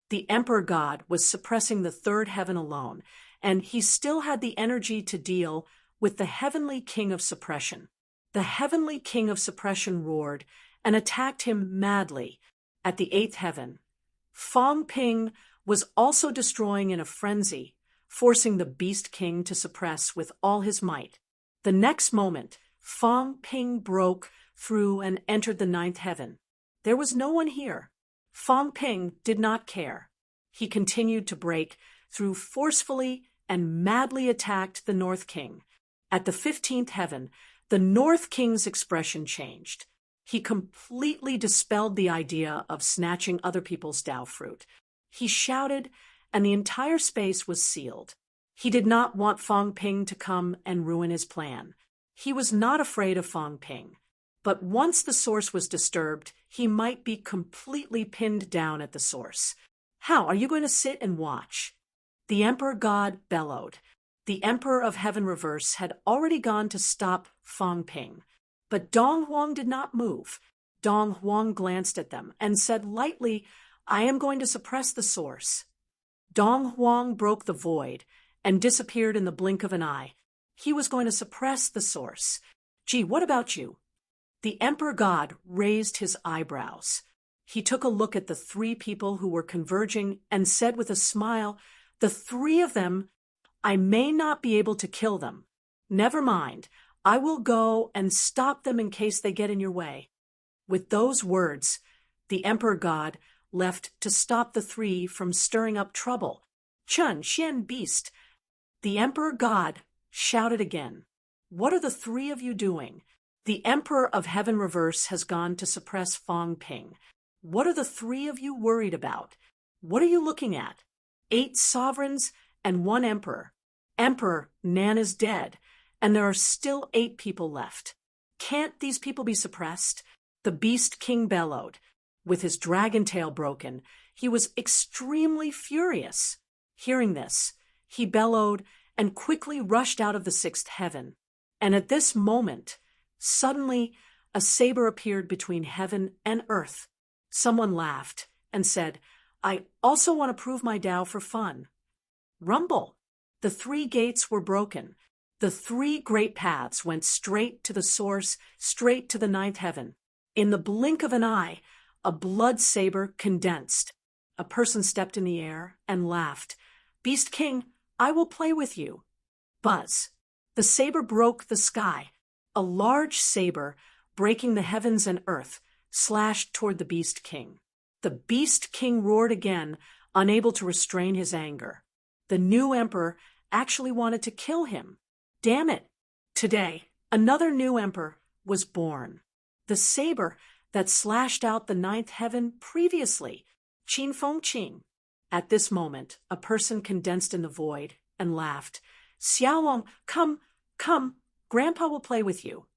The Emperor God was suppressing the 3rd heaven alone, and he still had the energy to deal with the heavenly king of suppression. The heavenly king of suppression roared and attacked him madly at the 8th heaven. Fang Ping was also destroying in a frenzy, forcing the Beast King to suppress with all his might. The next moment, Fang Ping broke through and entered the 9th heaven. There was no one here. Fang Ping did not care. He continued to break through forcefully and madly attacked the North King. At the 15th heaven, the North King's expression changed. He completely dispelled the idea of snatching other people's Tao fruit. He shouted, and the entire space was sealed. He did not want Fang Ping to come and ruin his plan. He was not afraid of Fang Ping. But once the source was disturbed, he might be completely pinned down at the source. How? Are you going to sit and watch? The Emperor God bellowed. The Emperor of Heaven Reverse had already gone to stop Fang Ping. But Dong Huang did not move. Dong Huang glanced at them and said lightly, "I am going to suppress the source." Dong Huang broke the void and disappeared in the blink of an eye. He was going to suppress the source. Gee, what about you? The Emperor God raised his eyebrows. He took a look at the 3 people who were converging and said with a smile, "The 3 of them, I may not be able to kill them. Never mind. I will go and stop them in case they get in your way." With those words, the Emperor God left to stop the 3 from stirring up trouble. "Chun, Xian, Beast." The Emperor God shouted again, "What are the 3 of you doing? The Emperor of Heaven Reverse has gone to suppress Fang Ping. What are the 3 of you worried about? What are you looking at? 8 sovereigns and 1 emperor. Emperor Nan is dead, and there are still 8 people left. Can't these people be suppressed? The Beast King bellowed. With his dragon tail broken, he was extremely furious. Hearing this, he bellowed and quickly rushed out of the 6th heaven. And at this moment, suddenly, a saber appeared between heaven and earth. Someone laughed and said, "I also want to prove my Tao for fun." Rumble! The 3 gates were broken. The 3 great paths went straight to the source, straight to the 9th heaven. In the blink of an eye, a blood saber condensed. A person stepped in the air and laughed. "Beast King, I will play with you." Buzz! The saber broke the sky. A large saber, breaking the heavens and earth, slashed toward the Beast King. The Beast King roared again, unable to restrain his anger. The new emperor actually wanted to kill him. Damn it! Today, another new emperor was born. The saber that slashed out the 9th heaven previously, Qin Feng Qing. At this moment, a person condensed in the void and laughed. "Xiaolong, come, Grandpa will play with you."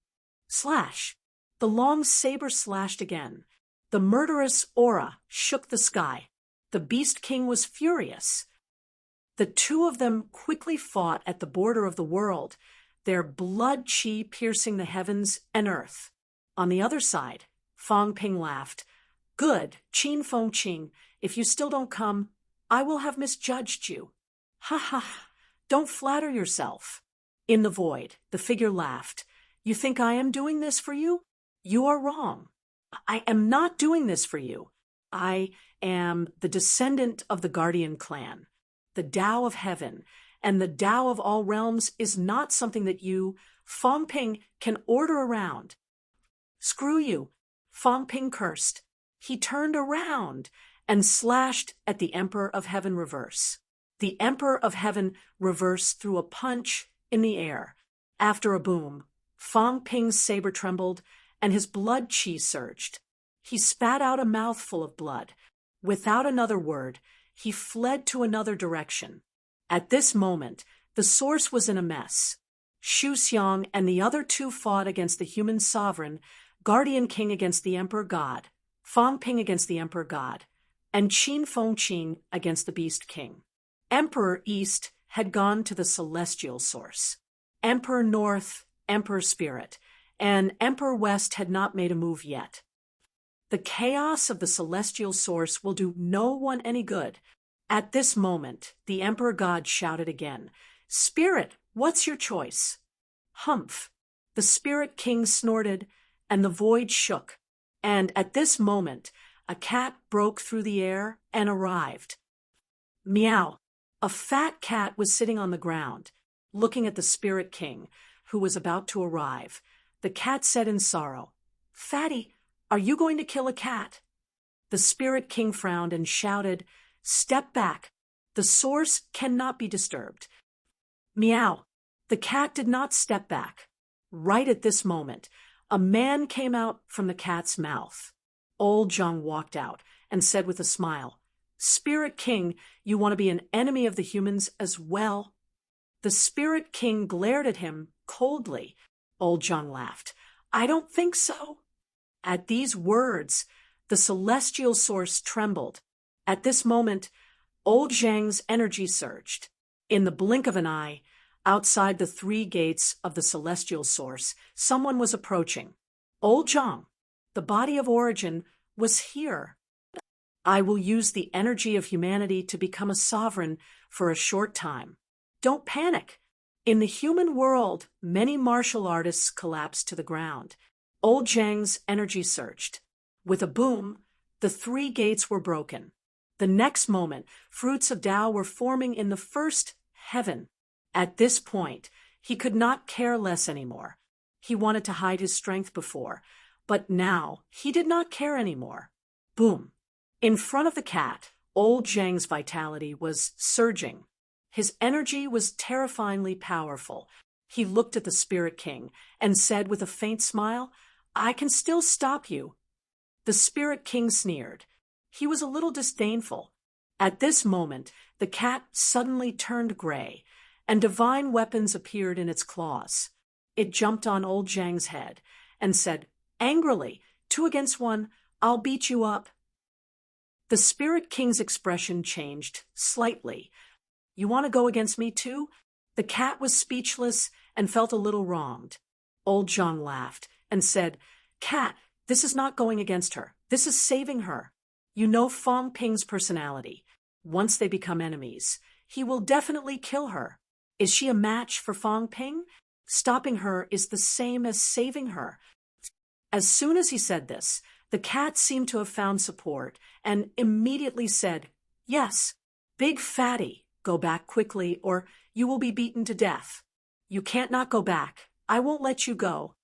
Slash! The long saber slashed again. The murderous aura shook the sky. The Beast King was furious. The 2 of them quickly fought at the border of the world, their blood chi piercing the heavens and earth. On the other side, Fang Ping laughed. "Good, Qin Feng Qing, if you still don't come, I will have misjudged you." "Ha ha, don't flatter yourself." In the void, the figure laughed. "You think I am doing this for you? You are wrong. I am not doing this for you. I am the descendant of the Guardian clan. The Tao of Heaven and the Tao of all realms is not something that you, Fang Ping, can order around." "Screw you," Fang Ping cursed. He turned around and slashed at the Emperor of Heaven reverse. The Emperor of Heaven reverse threw a punch in the air. After a boom, Fang Ping's saber trembled and his blood chi surged. He spat out a mouthful of blood. Without another word, he fled to another direction. At this moment, the source was in a mess. Xu Xiang and the other 2 fought against the human sovereign, Guardian King against the Emperor God, Fang Ping against the Emperor God, and Qin Feng Qing against the Beast King. Emperor East had gone to the celestial source. Emperor North, Emperor Spirit, and Emperor West had not made a move yet. The chaos of the celestial source will do no one any good. At this moment, the Emperor God shouted again, "Spirit, what's your choice?" Humph! The Spirit King snorted, and the void shook. And at this moment, a cat broke through the air and arrived. Meow! A fat cat was sitting on the ground, looking at the Spirit King, who was about to arrive. The cat said in sorrow, "Fatty, are you going to kill a cat?" The Spirit King frowned and shouted, "Step back. The source cannot be disturbed." Meow! The cat did not step back. Right at this moment, a man came out from the cat's mouth. Old Zhang walked out and said with a smile, "Spirit King, you want to be an enemy of the humans as well?" The Spirit King glared at him coldly. Old Zhang laughed. "I don't think so." At these words, the celestial source trembled. At this moment, Old Zhang's energy surged. In the blink of an eye, outside the 3 gates of the celestial source, someone was approaching. Old Zhang, the body of origin, was here. "I will use the energy of humanity to become a sovereign for a short time. Don't panic." In the human world, many martial artists collapsed to the ground. Old Zhang's energy surged. With a boom, the 3 gates were broken. The next moment, fruits of Tao were forming in the 1st heaven. At this point, he could not care less anymore. He wanted to hide his strength before, but now he did not care anymore. Boom! In front of the cat, Old Zhang's vitality was surging. His energy was terrifyingly powerful. He looked at the Spirit King and said with a faint smile, "I can still stop you." The Spirit King sneered. He was a little disdainful. At this moment, the cat suddenly turned gray, and divine weapons appeared in its claws. It jumped on old Zhang's head and said, angrily, 2 against 1, I'll beat you up. The Spirit King's expression changed slightly. You want to go against me too? The cat was speechless and felt a little wronged. Old Zhang laughed and said, Cat, this is not going against her. This is saving her. You know Fong Ping's personality. Once they become enemies, he will definitely kill her. Is she a match for Fong Ping? Stopping her is the same as saving her. As soon as he said this, the cat seemed to have found support and immediately said, Yes, big fatty, go back quickly or you will be beaten to death. You can't not go back. I won't let you go.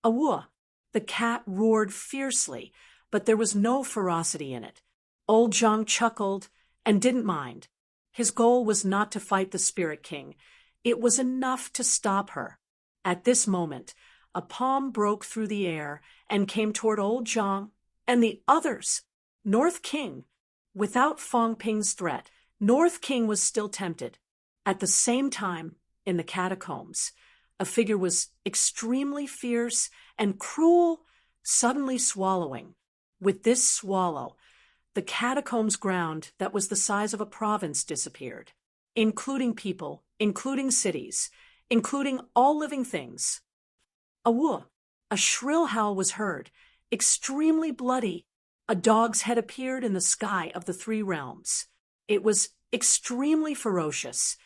Awua! The cat roared fiercely, but there was no ferocity in it. Old Zhang chuckled and didn't mind. His goal was not to fight the Spirit King. It was enough to stop her. At this moment, a palm broke through the air and came toward old Zhang and the others. North King. Without Fong Ping's threat, North King was still tempted. At the same time, in the catacombs, a figure was extremely fierce and cruel, suddenly swallowing. With this swallow, the catacombs ground that was the size of a province disappeared, including people, including cities, including all living things. Awoo! A shrill howl was heard, extremely bloody. A dog's head appeared in the sky of the 3 realms. It was extremely ferocious.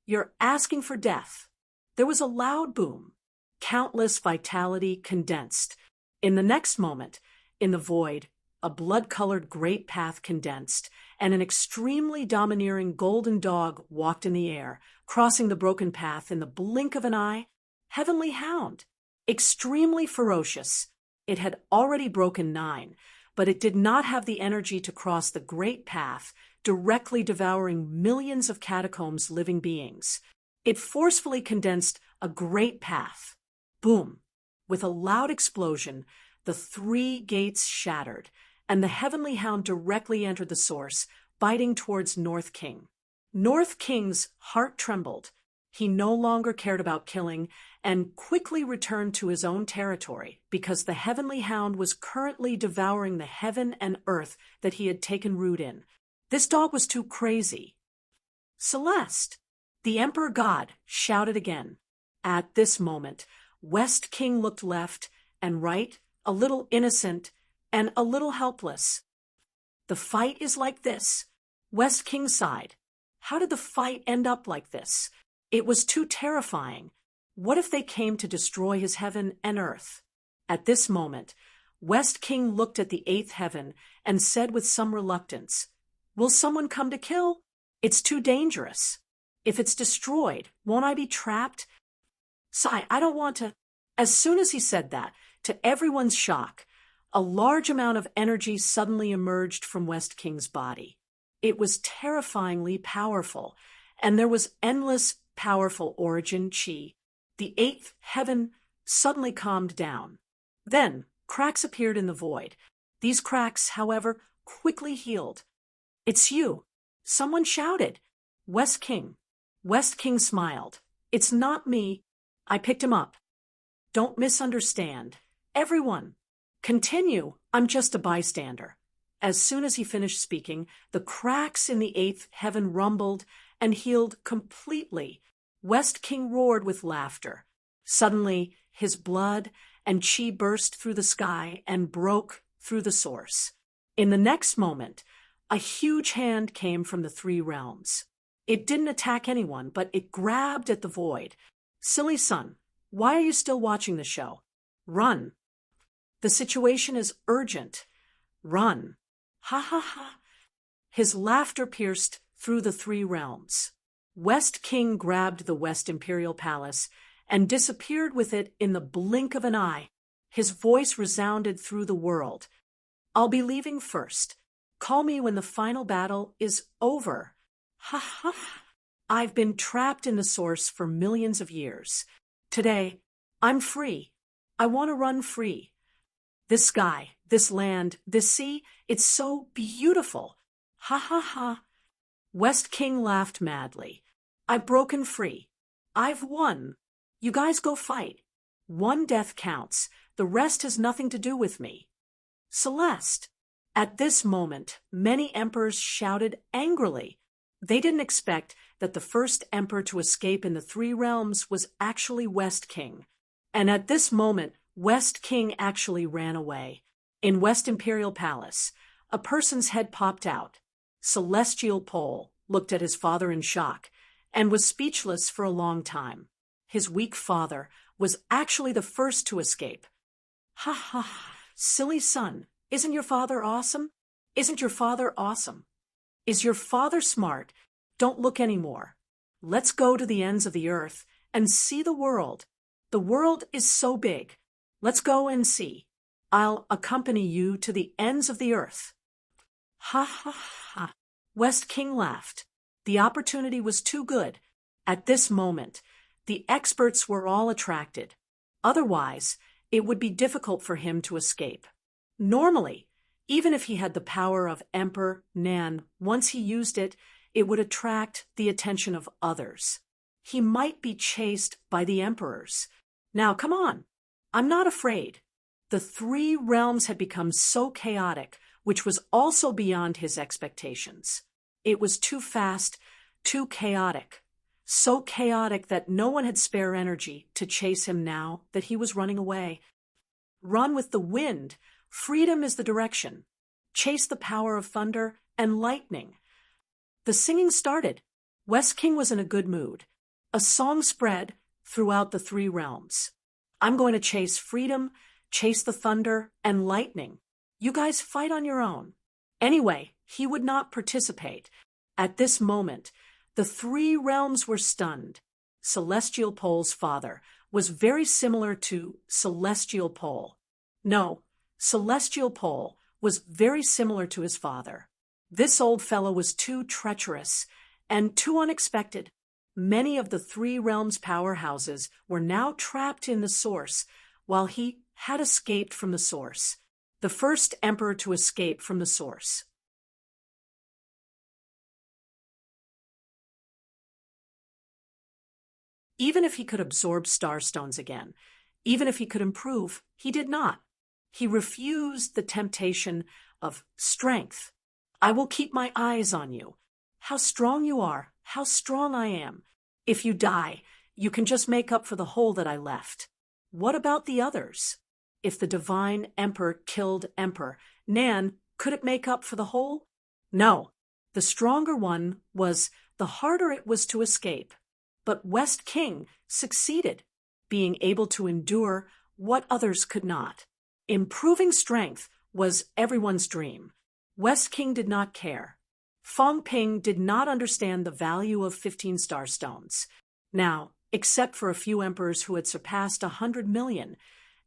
You're asking for death. There was a loud boom. Countless vitality condensed. In the next moment, in the void, a blood-colored great path condensed, and an extremely domineering golden dog walked in the air, crossing the broken path in the blink of an eye. Heavenly Hound. Extremely ferocious. It had already broken 9, but it did not have the energy to cross the great path, directly devouring millions of catacombs' living beings. It forcefully condensed a great path. Boom! With a loud explosion, the 3 gates shattered, and the Heavenly Hound directly entered the source, biting towards North King. North King's heart trembled. He no longer cared about killing and quickly returned to his own territory because the Heavenly Hound was currently devouring the heaven and earth that he had taken root in. This dog was too crazy. Celeste! The Emperor God shouted again. At this moment, West King looked left and right, a little innocent and a little helpless. The fight is like this. West King sighed. How did the fight end up like this? It was too terrifying. What if they came to destroy his heaven and earth? At this moment, West King looked at the 8th heaven and said with some reluctance, Will someone come to kill? It's too dangerous. If it's destroyed, won't I be trapped? Sigh, I don't want to. As soon as he said that, to everyone's shock, a large amount of energy suddenly emerged from West King's body. It was terrifyingly powerful, and there was endless, powerful origin chi. The 8th heaven suddenly calmed down. Then, cracks appeared in the void. These cracks, however, quickly healed. It's you. Someone shouted. West King. West King smiled. It's not me. I picked him up. Don't misunderstand. Everyone. Continue. I'm just a bystander. As soon as he finished speaking, the cracks in the 8th heaven rumbled and healed completely. West King roared with laughter. Suddenly, his blood and chi burst through the sky and broke through the source. In the next moment, a huge hand came from the 3 realms. It didn't attack anyone, but it grabbed at the void. Silly son, why are you still watching the show? Run. The situation is urgent. Run. Ha ha ha. His laughter pierced through the 3 realms. West King grabbed the West Imperial Palace and disappeared with it in the blink of an eye. His voice resounded through the world. I'll be leaving first. Call me when the final battle is over. Ha ha. I've been trapped in the source for millions of years. Today, I'm free. I want to run free. This sky, this land, this sea, it's so beautiful. Ha ha ha. West King laughed madly. I've broken free. I've won. You guys go fight. One death counts. The rest has nothing to do with me. Celeste. At this moment, many emperors shouted angrily. They didn't expect that the first emperor to escape in the three realms was actually West King. And at this moment, West King actually ran away. In West Imperial Palace, a person's head popped out. Celestial Pole looked at his father in shock and was speechless for a long time. His weak father was actually the first to escape. Ha ha ha, silly son, isn't your father awesome? Isn't your father awesome? Is your father smart? Don't look anymore. Let's go to the ends of the earth and see the world. The world is so big. Let's go and see. I'll accompany you to the ends of the earth. Ha ha ha. West King laughed. The opportunity was too good. At this moment, the experts were all attracted. Otherwise, it would be difficult for him to escape. Normally, even if he had the power of Emperor Nan, once he used it, it would attract the attention of others. He might be chased by the emperors. Now, come on. I'm not afraid. The three realms had become so chaotic, which was also beyond his expectations. It was too fast, too chaotic. So chaotic that no one had spare energy to chase him now that he was running away. Run with the wind. Freedom is the direction. Chase the power of thunder and lightning. The singing started. West King was in a good mood. A song spread throughout the three realms. I'm going to chase freedom, chase the thunder, and lightning. You guys fight on your own. Anyway, he would not participate. At this moment, the three realms were stunned. Celestial Pole's father was very similar to Celestial Pole. No, Celestial Pole was very similar to his father. This old fellow was too treacherous and too unexpected. Many of the three realms' powerhouses were now trapped in the source, while he had escaped from the source. The first emperor to escape from the source. Even if he could absorb starstones again, even if he could improve, he did not. He refused the temptation of strength. I will keep my eyes on you. How strong you are, how strong I am. If you die, you can just make up for the hole that I left. What about the others? If the divine emperor killed Emperor Nan, could it make up for the hole? No. The stronger one was, the harder it was to escape. But West King succeeded, being able to endure what others could not. Improving strength was everyone's dream. West King did not care. Fong Ping did not understand the value of 15 starstones. Now, except for a few emperors who had surpassed 100 million,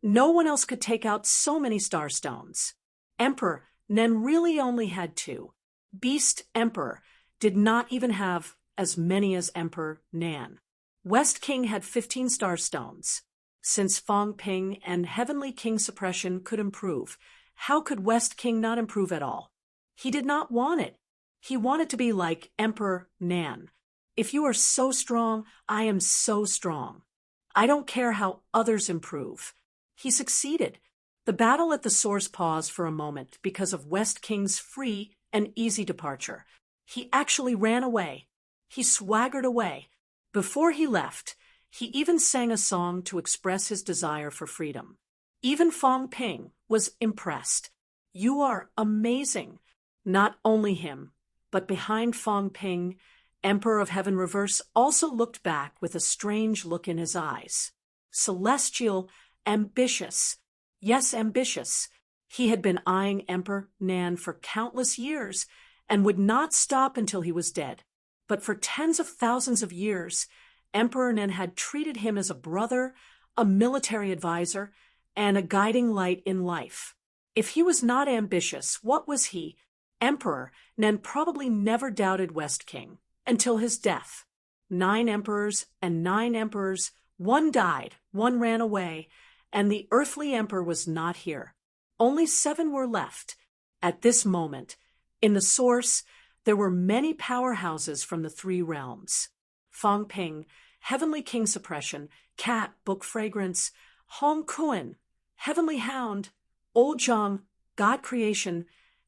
no one else could take out so many starstones. Emperor Nen really only had 2. Beast Emperor did not even have as many as Emperor Nan. West King had 15 starstones. Since Fong Ping and Heavenly King suppression could improve, how could West King not improve at all? He did not want it. He wanted to be like Emperor Nan. If you are so strong, I am so strong. I don't care how others improve. He succeeded. The battle at the source paused for a moment because of West King's free and easy departure. He actually ran away. He swaggered away. Before he left, he even sang a song to express his desire for freedom. Even Fong Ping was impressed. You are amazing. Not only him, but behind Fong Ping, Emperor of Heaven Reverse also looked back with a strange look in his eyes. Celestial, ambitious. Yes, ambitious. He had been eyeing Emperor Nan for countless years and would not stop until he was dead. But for tens of thousands of years, Emperor Nan had treated him as a brother, a military advisor, and a guiding light in life. If he was not ambitious, what was he? Emperor Nan probably never doubted West King until his death. 9 emperors and 9 emperors, 1 died, 1 ran away, and the earthly emperor was not here. Only 7 were left. At this moment, in the source, There were many powerhouses from the three realms. Fang Ping, Heavenly King Suppression, Cat, Book Fragrance, Hong Kuan, Heavenly Hound, Old Zhang, God Creation,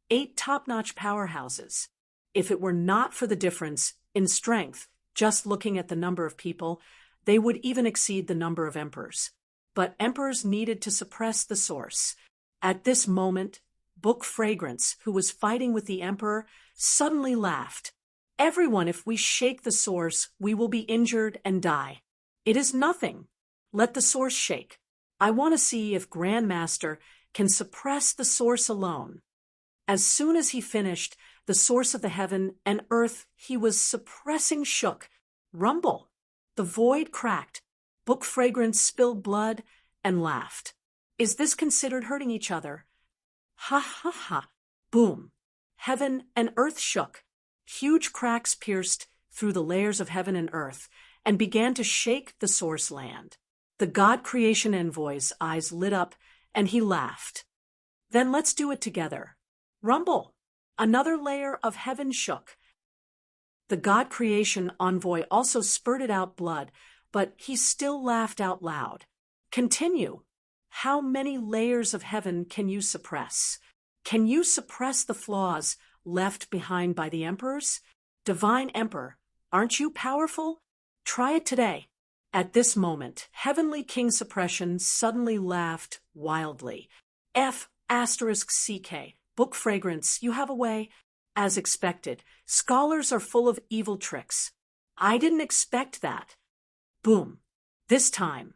8 top-notch powerhouses. If it were not for the difference in strength, just looking at the number of people, they would even exceed the number of emperors. But emperors needed to suppress the source. At this moment, Book Fragrance, who was fighting with the emperor, suddenly laughed. Everyone, if we shake the source, we will be injured and die. It is nothing. Let the source shake. I want to see if Grandmaster can suppress the source alone. As soon as he finished, the source of the heaven and earth he was suppressing shook. Rumble. The void cracked. Book Fragrance spilled blood and laughed. Is this considered hurting each other? Ha ha ha. Boom. Heaven and earth shook. Huge cracks pierced through the layers of heaven and earth and began to shake the source land. The God Creation envoy's eyes lit up and he laughed. Then let's do it together. Rumble. Another layer of heaven shook. The God Creation envoy also spurted out blood, but he still laughed out loud. Continue. How many layers of heaven can you suppress? Can you suppress the flaws left behind by the emperors? Divine Emperor, aren't you powerful? Try it today. At this moment, Heavenly King Suppression suddenly laughed wildly. F***CK, Book Fragrance, you have a way. As expected, scholars are full of evil tricks. I didn't expect that. Boom. This time,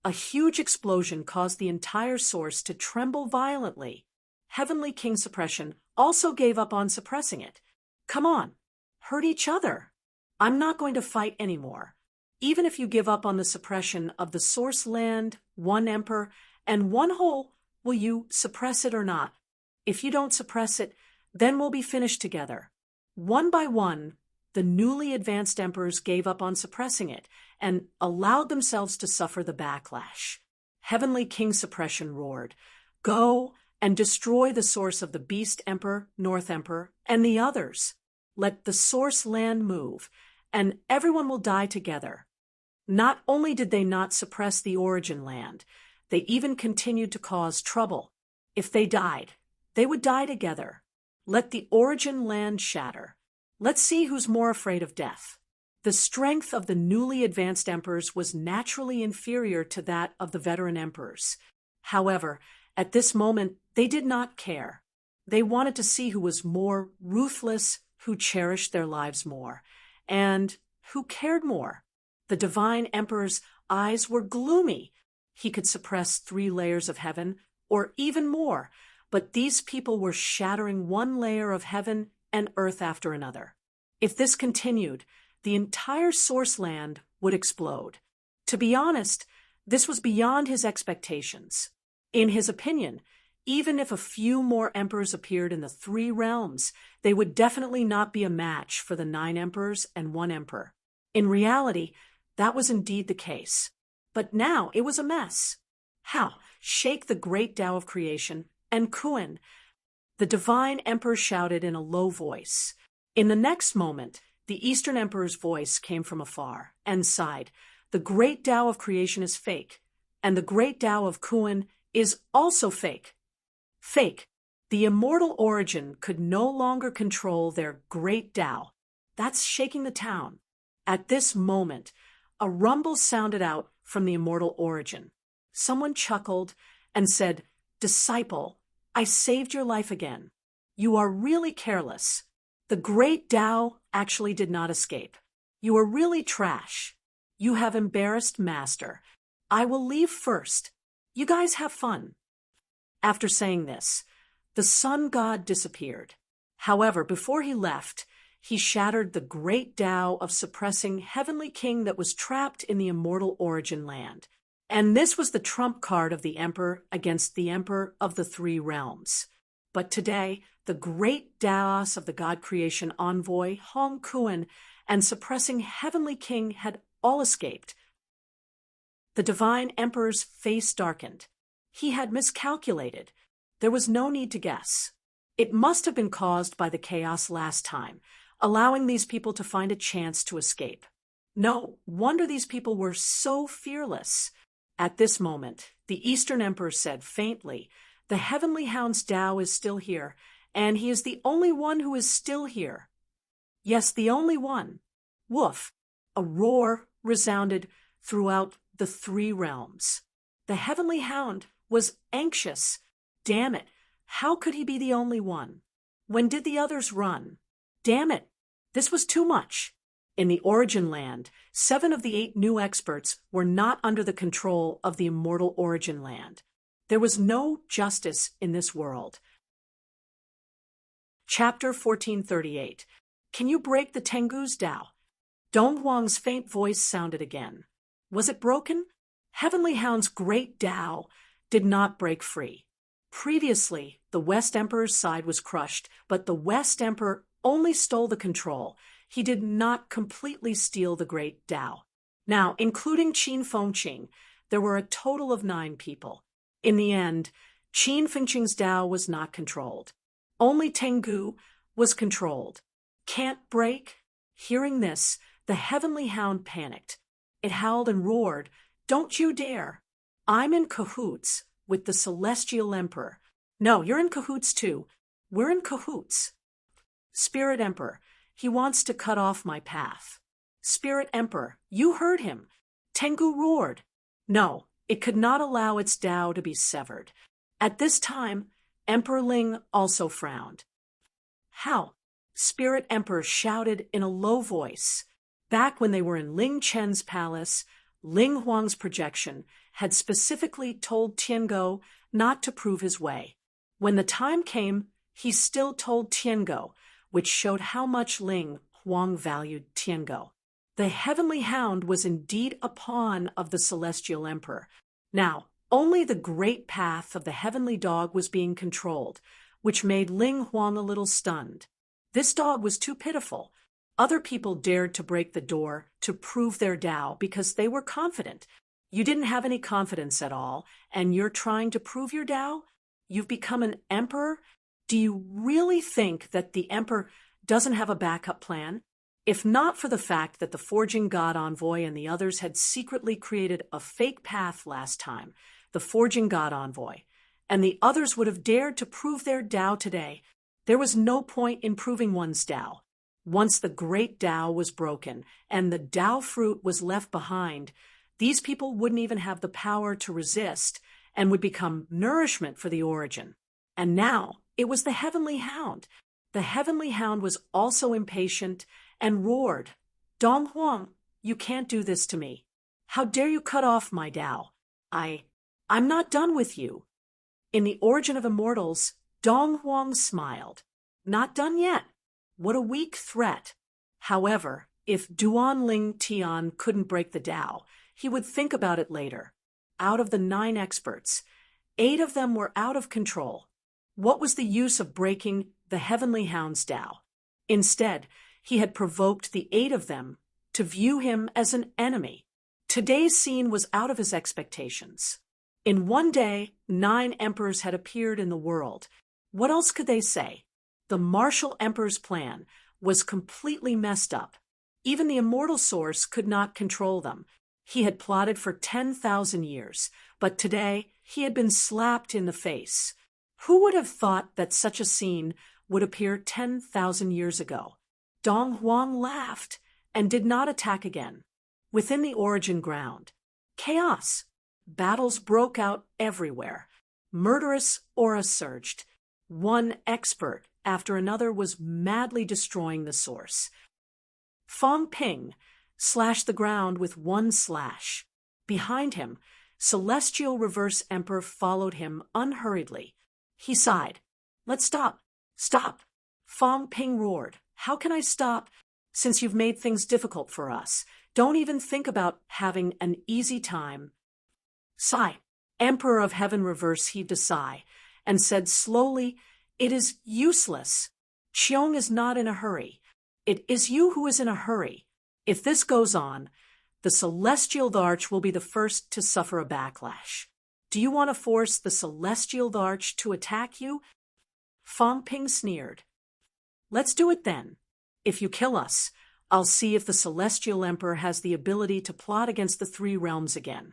a huge explosion caused the entire source to tremble violently. Heavenly King Suppression also gave up on suppressing it. Come on, hurt each other. I'm not going to fight anymore. Even if you give up on the suppression of the source land, one emperor, and one whole, will you suppress it or not? If you don't suppress it, then we'll be finished together. One by one, the newly advanced emperors gave up on suppressing it and allowed themselves to suffer the backlash. Heavenly King Suppression roared, "Go and destroy the source of the Beast Emperor, North Emperor, and the others. Let the source land move, and everyone will die together." Not only did they not suppress the origin land, they even continued to cause trouble. If they died, they would die together. Let the origin land shatter. Let's see who's more afraid of death. The strength of the newly advanced emperors was naturally inferior to that of the veteran emperors. However, at this moment, they did not care. They wanted to see who was more ruthless, who cherished their lives more, and who cared more. The divine emperor's eyes were gloomy. He could suppress 3 layers of heaven, or even more, but these people were shattering one layer of heaven and earth after another. If this continued, the entire source land would explode. To be honest, this was beyond his expectations. In his opinion, even if a few more emperors appeared in the 3 realms, they would definitely not be a match for the 9 emperors and 1 emperor. In reality, that was indeed the case. But now it was a mess. How? Shake the great Tao of creation and Kuan. The divine emperor shouted in a low voice. In the next moment, the Eastern Emperor's voice came from afar and sighed. The great Tao of creation is fake, and the great Tao of Kuan is also fake. Fake. The immortal origin could no longer control their great Tao. That's shaking the town. At this moment, a rumble sounded out from the immortal origin. Someone chuckled and said, "Disciple, I saved your life again. You are really careless. The great Tao actually did not escape. You are really trash. You have embarrassed Master. I will leave first. You guys have fun." After saying this, the sun god disappeared. However, before he left, he shattered the great Tao of suppressing Heavenly King that was trapped in the immortal origin land. And this was the trump card of the Emperor against the Emperor of the 3 realms. But today, the great Taos of the God Creation envoy, Hong Kuan, and suppressing Heavenly King had all escaped. The divine Emperor's face darkened. He had miscalculated. There was no need to guess. It must have been caused by the chaos last time, allowing these people to find a chance to escape. No wonder these people were so fearless. At this moment, the Eastern Emperor said faintly, "The Heavenly Hound's Tao is still here, and he is the only one who is still here." Yes, the only one. Woof! A roar resounded throughout the three realms. The Heavenly Hound was anxious. Damn it, how could he be the only one? When did the others run? Damn it, this was too much. In the Origin Land, 7 of the 8 new experts were not under the control of the immortal Origin Land. There was no justice in this world. Chapter 1438. Can you break the Tengu's Tao? Dong Huang's faint voice sounded again. Was it broken? Heavenly Hound's great Tao did not break free. Previously, the West Emperor's side was crushed, but the West Emperor only stole the control. He did not completely steal the great Tao. Now, including Qin Fengqing, there were a total of 9 people. In the end, Qin Fengqing's Tao was not controlled. Only Tengu was controlled. Can't break? Hearing this, the Heavenly Hound panicked. It howled and roared, "Don't you dare! I'm in cahoots with the Celestial Emperor." "No, you're in cahoots too. We're in cahoots." "Spirit Emperor, he wants to cut off my path." "Spirit Emperor, you heard him." Tengu roared. No, it could not allow its Tao to be severed. At this time, Emperor Ling also frowned. "How?" Spirit Emperor shouted in a low voice. Back when they were in Ling Chen's palace, Ling Huang's projection had specifically told Tiango not to prove his way. When the time came, he still told Tiango, which showed how much Ling Huang valued Tiango. The Heavenly Hound was indeed a pawn of the Celestial Emperor. Now, only the great path of the Heavenly Dog was being controlled, which made Ling Huang a little stunned. This dog was too pitiful. Other people dared to break the door to prove their Tao because they were confident. You didn't have any confidence at all, and you're trying to prove your Tao? You've become an emperor? Do you really think that the emperor doesn't have a backup plan? If not for the fact that the Forging God Envoy and the others had secretly created a fake path last time, the Forging God Envoy, and the others would have dared to prove their Tao today, there was no point in proving one's Tao. Once the great Tao was broken and the Tao fruit was left behind, these people wouldn't even have the power to resist and would become nourishment for the Origin. And now it was the Heavenly Hound. The Heavenly Hound was also impatient and roared, "Dong Huang, you can't do this to me. How dare you cut off my Tao? I'm not done with you." In the Origin of Immortals, Dong Huang smiled. Not done yet. What a weak threat. However, if Duan Ling Tian couldn't break the Tao, he would think about it later. Out of the 9 experts, 8 of them were out of control. What was the use of breaking the Heavenly Hound's Tao? Instead, he had provoked the 8 of them to view him as an enemy. Today's scene was out of his expectations. In one day, 9 emperors had appeared in the world. What else could they say? The Martial Emperor's plan was completely messed up. Even the immortal source could not control them. He had plotted for 10,000 years, but today he had been slapped in the face. Who would have thought that such a scene would appear 10,000 years ago? Dong Huang laughed and did not attack again. Within the Origin ground, chaos. Battles broke out everywhere. Murderous aura surged. One expert after another was madly destroying the source. Fong Ping slashed the ground with one slash. Behind him, Celestial Reverse Emperor followed him unhurriedly. He sighed. "Let's stop. Stop." Fong Ping roared. "How can I stop since you've made things difficult for us? Don't even think about having an easy time." Sigh. Emperor of Heaven Reverse heaved a sigh and said slowly, "It is useless. Qiong is not in a hurry. It is you who is in a hurry. If this goes on, the Celestial Arch will be the first to suffer a backlash. Do you want to force the Celestial Arch to attack you?" Fang Ping sneered. Let's do it then. If you kill us, I'll see if the Celestial Emperor has the ability to plot against the three realms again.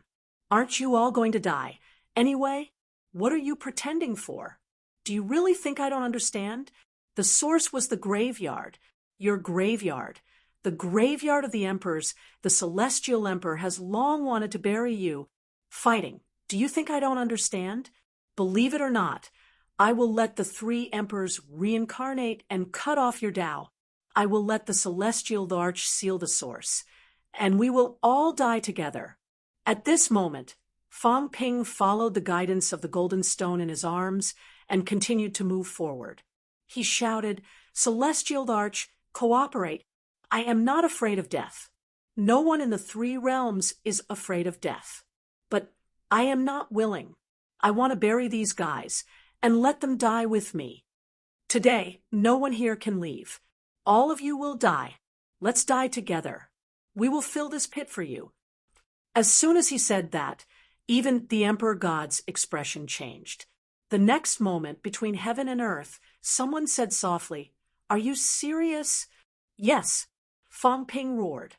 Aren't you all going to die? Anyway, what are you pretending for? Do you really think I don't understand? The source was the graveyard. Your graveyard. The graveyard of the emperors. The Celestial Emperor has long wanted to bury you. Fighting. Do you think I don't understand? Believe it or not, I will let the three emperors reincarnate and cut off your Tao. I will let the Celestial Arch seal the source, and we will all die together. At this moment, Fang Ping followed the guidance of the golden stone in his arms and continued to move forward. He shouted, Celestial Arch, cooperate. I am not afraid of death. No one in the three realms is afraid of death. But I am not willing. I want to bury these guys and let them die with me. Today, no one here can leave. All of you will die. Let's die together. We will fill this pit for you. As soon as he said that, even the Emperor God's expression changed. The next moment, between heaven and earth, someone said softly, Are you serious? Yes, Fang Ping roared.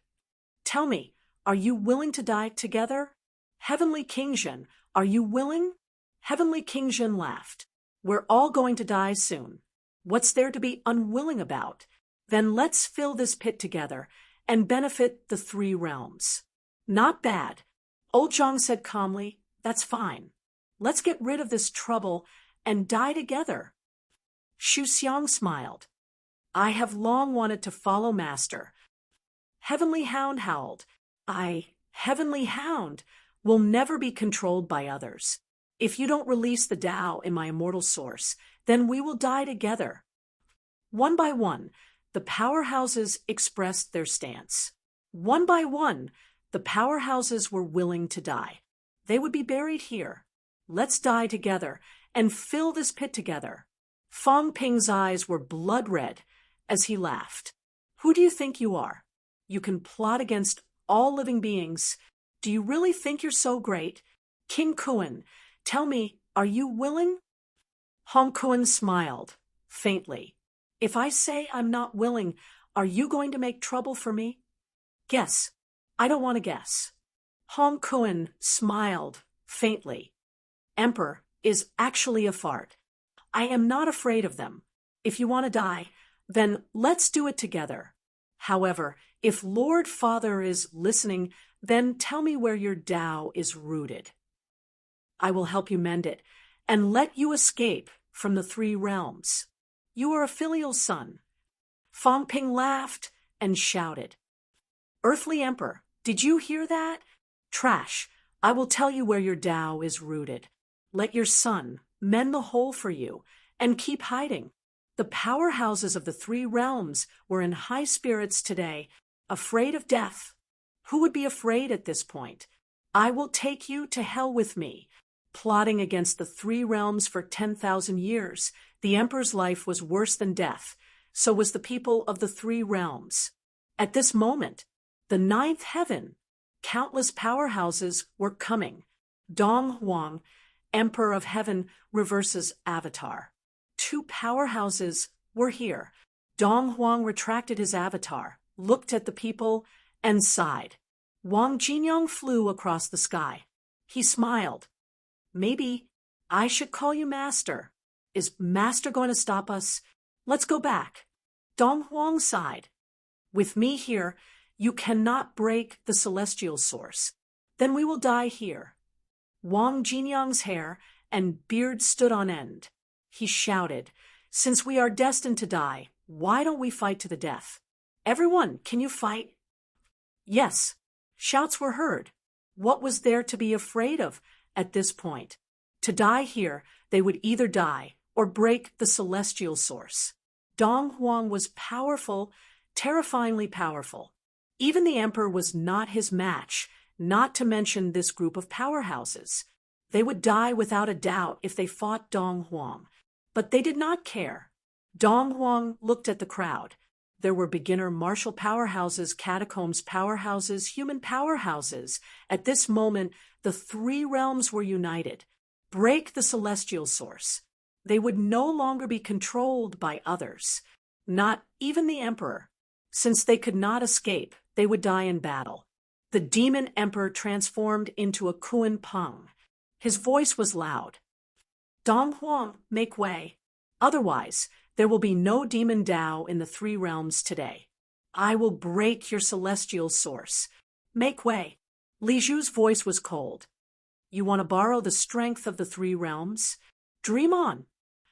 Tell me, are you willing to die together? Heavenly King Zhen, are you willing? Heavenly King Zhen laughed. We're all going to die soon. What's there to be unwilling about? Then let's fill this pit together and benefit the three realms. Not bad. Old Zhang said calmly, That's fine. Let's get rid of this trouble and die together. Xu Xiang smiled. I have long wanted to follow Master. Heavenly Hound howled. Heavenly Hound, will never be controlled by others. If you don't release the Tao in my immortal source, then we will die together. One by one, the powerhouses expressed their stance. One by one, the powerhouses were willing to die. They would be buried here. Let's die together and fill this pit together. Fang Ping's eyes were blood red as he laughed. Who do you think you are? You can plot against all living beings. Do you really think you're so great? King Kuan, tell me, are you willing? Hong Kuan smiled, faintly. If I say I'm not willing, are you going to make trouble for me? Guess. I don't want to guess. Hong Kuan smiled, faintly. Emperor is actually a fart. I am not afraid of them. If you want to die, then let's do it together. However, if Lord Father is listening, then tell me where your Tao is rooted. I will help you mend it and let you escape from the three realms. You are a filial son. Fang Ping laughed and shouted. Earthly Emperor, did you hear that? Trash, I will tell you where your Tao is rooted. Let your son mend the hole for you and keep hiding. The powerhouses of the three realms were in high spirits today, afraid of death. Who would be afraid at this point? I will take you to hell with me. Plotting against the three realms for 10,000 years, the Emperor's life was worse than death. So was the people of the three realms. At this moment, the ninth heaven, countless powerhouses were coming. Dong Huang, Emperor of Heaven, reverses avatar. Two powerhouses were here. Dong Huang retracted his avatar, looked at the people, and sighed. Wang Jinyang flew across the sky. He smiled. Maybe I should call you Master. Is Master going to stop us? Let's go back. Dong Huang sighed. With me here, you cannot break the celestial source. Then we will die here. Wang Jinyang's hair and beard stood on end. He shouted, Since we are destined to die, why don't we fight to the death? Everyone, can you fight? Yes. Shouts were heard. What was there to be afraid of at this point? To die here, they would either die or break the celestial source. Dong Huang was powerful, terrifyingly powerful. Even the emperor was not his match, not to mention this group of powerhouses. They would die without a doubt if they fought Dong Huang. But they did not care. Dong Huang looked at the crowd. There were beginner martial powerhouses, catacombs powerhouses, human powerhouses. At this moment, the three realms were united. Break the celestial source. They would no longer be controlled by others, not even the emperor. Since they could not escape, they would die in battle. The demon emperor transformed into a Kuan Peng. His voice was loud. Dong Huang, make way. Otherwise, there will be no demon Dao in the three realms today. I will break your celestial source. Make way. Li Zhu's voice was cold. You want to borrow the strength of the three realms? Dream on.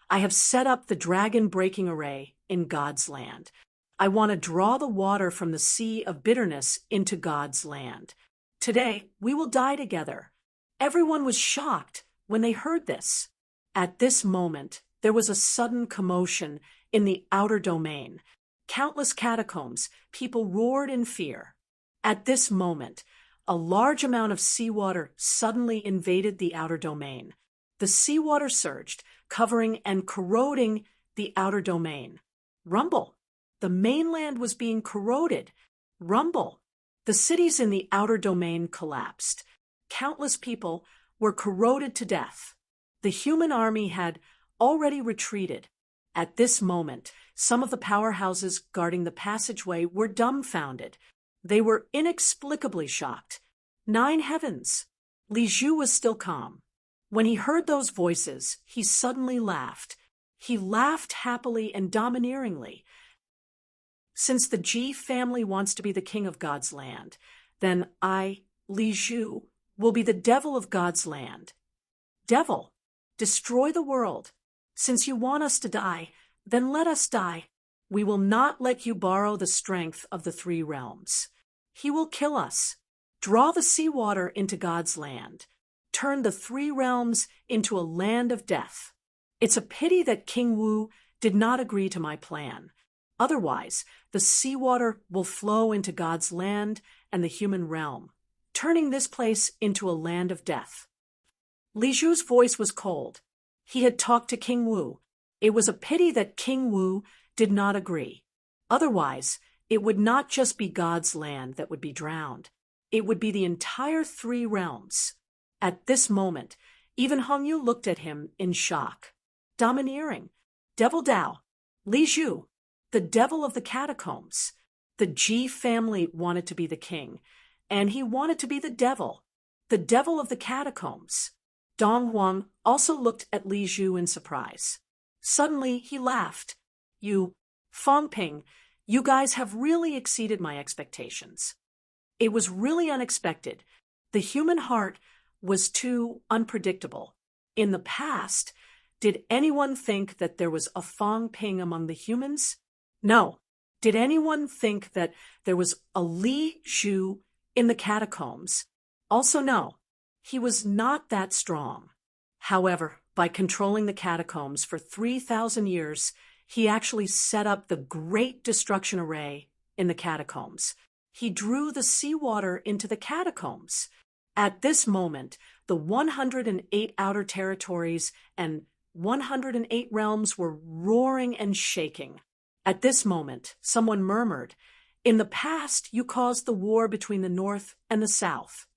I have set up the dragon-breaking array in God's land. I want to draw the water from the sea of bitterness into God's land. Today, we will die together. Everyone was shocked when they heard this. At this moment, there was a sudden commotion in the outer domain. Countless catacombs, people roared in fear. At this moment, a large amount of seawater suddenly invaded the outer domain. The seawater surged, covering and corroding the outer domain. Rumble. The mainland was being corroded. Rumble. The cities in the outer domain collapsed. Countless people were corroded to death. The human army had already retreated. At this moment, some of the powerhouses guarding the passageway were dumbfounded. They were inexplicably shocked. 9 heavens! Li Zhu was still calm. When he heard those voices, he suddenly laughed. He laughed happily and domineeringly. Since the Ji family wants to be the king of God's land, then I, Li Zhu, will be the devil of God's land. Devil, destroy the world. Since you want us to die, then let us die. We will not let you borrow the strength of the three realms. He will kill us. Draw the seawater into God's land. Turn the three realms into a land of death. It's a pity that King Wu did not agree to my plan. Otherwise, the seawater will flow into God's land and the human realm, turning this place into a land of death. Li Zhu's voice was cold. He had talked to King Wu. It was a pity that King Wu did not agree. Otherwise, it would not just be God's land that would be drowned. It would be the entire three realms. At this moment, even Hong Yu looked at him in shock. Domineering. Devil Dao. Li Zhu. The devil of the catacombs. The Ji family wanted to be the king, and he wanted to be the devil of the catacombs. Dong Huang also looked at Li Zhu in surprise. Suddenly, he laughed. You, Fong Ping, you guys have really exceeded my expectations. It was really unexpected. The human heart was too unpredictable. In the past, did anyone think that there was a Fong Ping among the humans? No. Did anyone think that there was a Li Zhu in the catacombs? Also no. He was not that strong. However, by controlling the catacombs for 3,000 years, he actually set up the Great Destruction Array in the catacombs. He drew the seawater into the catacombs. At this moment, the 108 outer territories and 108 realms were roaring and shaking. At this moment, someone murmured, "In the past, you caused the war between the North and the South."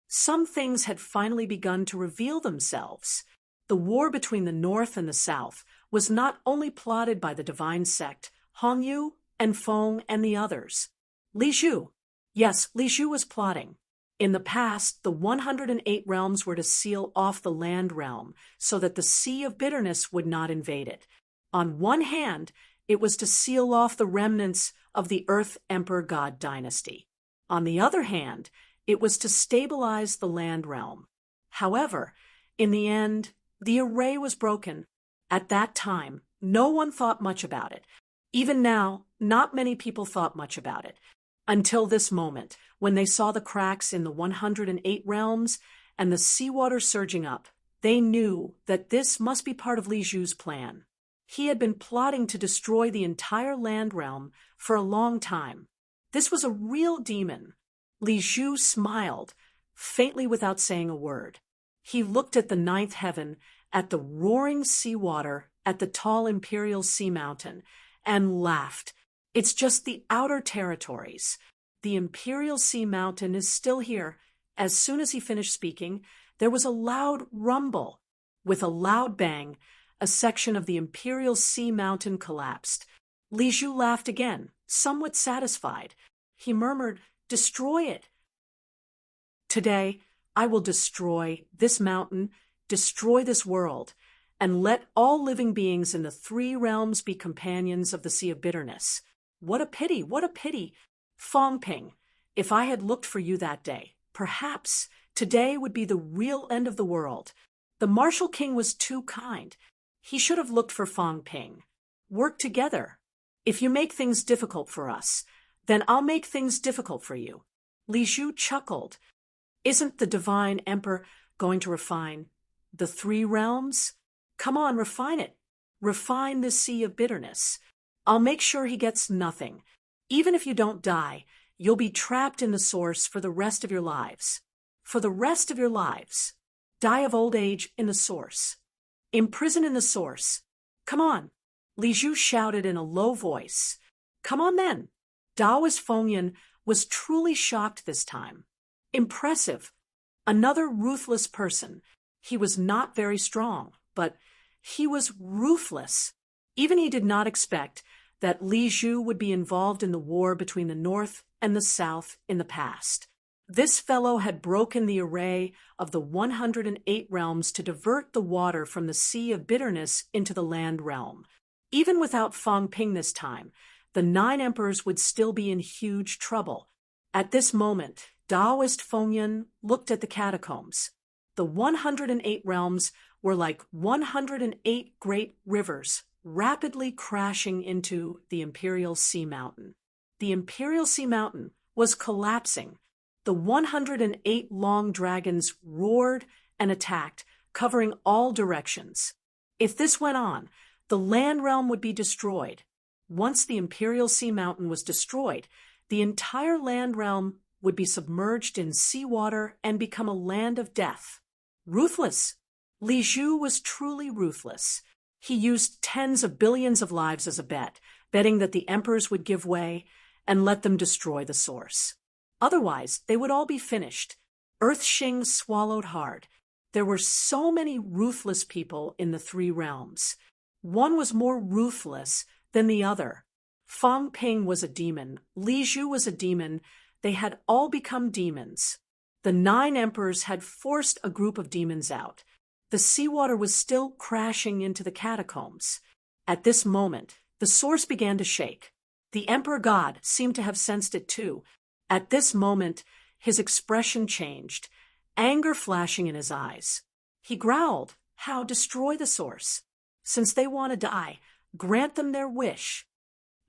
Some things had finally begun to reveal themselves. The war between the North and the South was not only plotted by the divine sect, Hong Yu and Feng and the others. Li Zhu. Yes, Li Zhu was plotting. In the past, the 108 realms were to seal off the land realm so that the Sea of Bitterness would not invade it. On one hand, it was to seal off the remnants of the Earth Emperor God dynasty. On the other hand, it was to stabilize the land realm. However, in the end, the array was broken. At that time, no one thought much about it. Even now, not many people thought much about it. Until this moment, when they saw the cracks in the 108 realms and the seawater surging up, they knew that this must be part of Li Zhu's plan. He had been plotting to destroy the entire land realm for a long time. This was a real demon. Li Zhu smiled, faintly without saying a word. He looked at the 9th heaven, at the roaring seawater, at the tall imperial sea mountain, and laughed. It's just the outer territories. The imperial sea mountain is still here. As soon as he finished speaking, there was a loud rumble. With a loud bang, a section of the imperial sea mountain collapsed. Li Zhu laughed again, somewhat satisfied. He murmured, "Destroy it." "Today, I will destroy this mountain, destroy this world, and let all living beings in the three realms be companions of the Sea of Bitterness. What a pity, what a pity! Fangping, if I had looked for you that day, perhaps today would be the real end of the world. The martial king was too kind. He should have looked for Fangping. Work together. If you make things difficult for us, then I'll make things difficult for you." Li Zhu chuckled. "Isn't the divine emperor going to refine the three realms? Come on, refine it. Refine the Sea of Bitterness. I'll make sure he gets nothing. Even if you don't die, you'll be trapped in the source for the rest of your lives. For the rest of your lives. Die of old age in the source. Imprison in the source. Come on." Li Zhu shouted in a low voice. "Come on then." Daoist Fengyan was truly shocked this time. Impressive. Another ruthless person. He was not very strong, but he was ruthless. Even he did not expect that Li Zhu would be involved in the war between the North and the South in the past. This fellow had broken the array of the 108 realms to divert the water from the Sea of Bitterness into the land realm. Even without Fangping this time, the 9 emperors would still be in huge trouble. At this moment, Daoist Fengyan looked at the catacombs. The 108 realms were like 108 great rivers rapidly crashing into the Imperial Sea Mountain. The Imperial Sea Mountain was collapsing. The 108 long dragons roared and attacked, covering all directions. If this went on, the land realm would be destroyed. Once the Imperial Sea Mountain was destroyed, the entire land realm would be submerged in seawater and become a land of death. Ruthless. Li Zhu was truly ruthless. He used tens of billions of lives as a bet, betting that the emperors would give way and let them destroy the source. Otherwise, they would all be finished. Earthshing swallowed hard. There were so many ruthless people in the three realms. One was more ruthless than the other. Fangping was a demon. Li Zhu was a demon. They had all become demons. The 9 emperors had forced a group of demons out. The seawater was still crashing into the catacombs. At this moment, the source began to shake. The emperor god seemed to have sensed it too. At this moment, his expression changed, anger flashing in his eyes. He growled, "How destroy the source? Since they want to die, grant them their wish."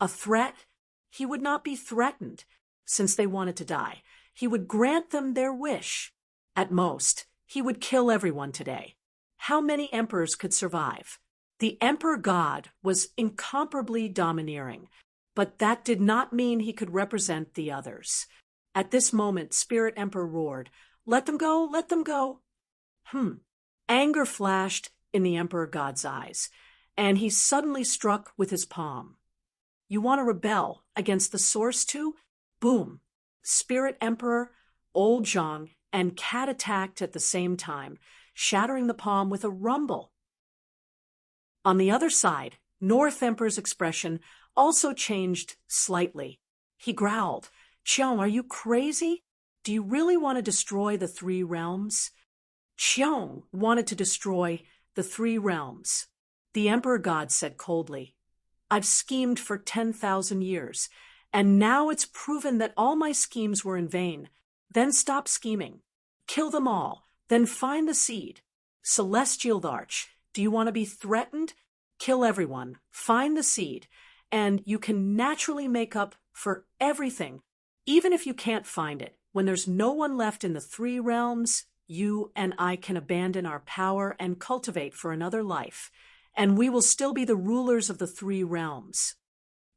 A threat? He would not be threatened. Since they wanted to die, he would grant them their wish. At most, he would kill everyone today. How many emperors could survive? The emperor god was incomparably domineering, but that did not mean he could represent the others. At this moment, Spirit Emperor roared, "Let them go, let them go." Anger flashed in the emperor god's eyes, and he suddenly struck with his palm. "You want to rebel against the source too?" Boom! Spirit Emperor, Old Zhang, and Cat attacked at the same time, shattering the palm with a rumble. On the other side, North Emperor's expression also changed slightly. He growled, "Qiong, are you crazy? Do you really want to destroy the three realms?" Qiong wanted to destroy the three realms. The Emperor God said coldly, "I've schemed for 10,000 years, and now it's proven that all my schemes were in vain. Then stop scheming. Kill them all, then find the seed. Celestial Arch, do you want to be threatened? Kill everyone, find the seed, and you can naturally make up for everything. Even if you can't find it, when there's no one left in the three realms, you and I can abandon our power and cultivate for another life, and we will still be the rulers of the three realms."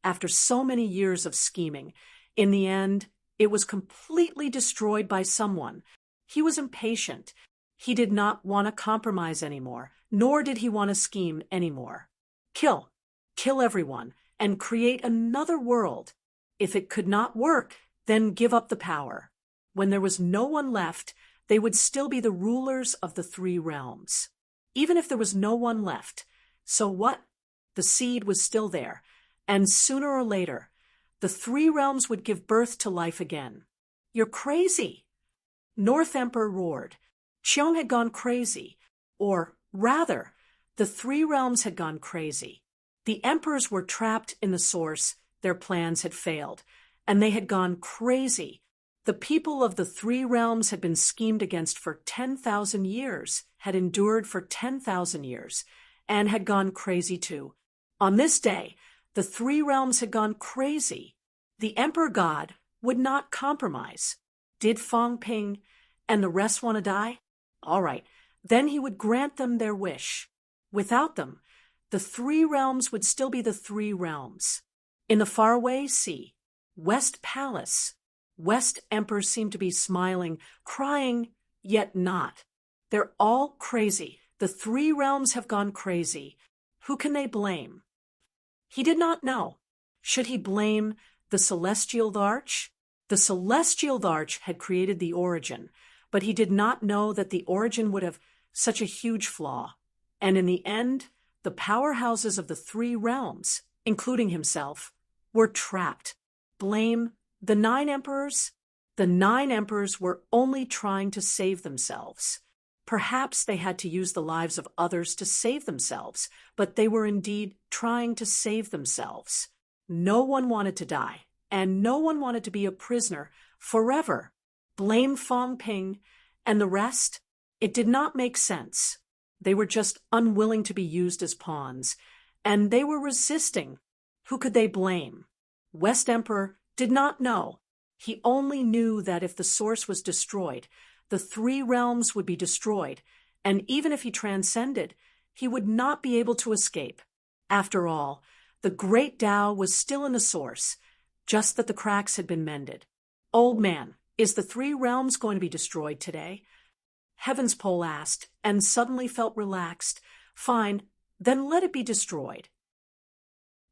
After so many years of scheming, in the end, it was completely destroyed by someone. He was impatient. He did not want to compromise anymore, nor did he want to scheme anymore. Kill everyone, and create another world. If it could not work, then give up the power. When there was no one left, they would still be the rulers of the three realms. Even if there was no one left, So what? The seed was still there, and sooner or later, the three realms would give birth to life again. You're crazy! North Emperor roared. Cheong had gone crazy. Or, rather, the three realms had gone crazy. The emperors were trapped in the source, their plans had failed, and they had gone crazy. The people of the three realms had been schemed against for 10,000 years, had endured for 10,000 years, and had gone crazy too. On this day, the three realms had gone crazy. The Emperor God would not compromise. Did Fong Ping and the rest want to die? All right, then he would grant them their wish. Without them, the three realms would still be the three realms. In the faraway sea, West Palace, West Emperor seemed to be smiling, crying, yet not. They're all crazy. The three realms have gone crazy. Who can they blame? He did not know. Should he blame the Celestial Arch? The Celestial Arch had created the origin, but he did not know that the origin would have such a huge flaw. And in the end, the powerhouses of the three realms, including himself, were trapped. Blame the 9 emperors? The 9 emperors were only trying to save themselves. Perhaps they had to use the lives of others to save themselves, but they were indeed trying to save themselves. No one wanted to die, and no one wanted to be a prisoner forever. Blame Fong Ping and the rest? It did not make sense. They were just unwilling to be used as pawns, and they were resisting. Who could they blame? West Emperor did not know. He only knew that if the source was destroyed, the three realms would be destroyed, and even if he transcended, he would not be able to escape. After all, the great Tao was still in the source, just that the cracks had been mended. Old man, is the three realms going to be destroyed today? Heaven's Pole asked, and suddenly felt relaxed. Fine, then let it be destroyed.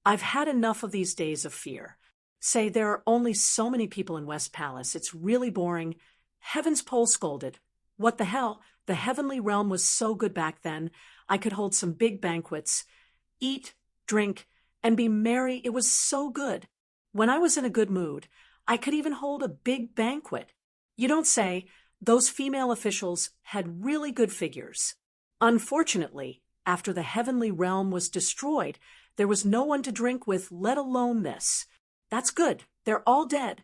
I've had enough of these days of fear. Say, there are only so many people in West Palace. It's really boring. Heaven's Pole scolded. What the hell? The heavenly realm was so good back then. I could hold some big banquets, eat, drink, and be merry. It was so good. When I was in a good mood, I could even hold a big banquet. You don't say. Those female officials had really good figures. Unfortunately, after the heavenly realm was destroyed, there was no one to drink with, let alone this. That's good. They're all dead.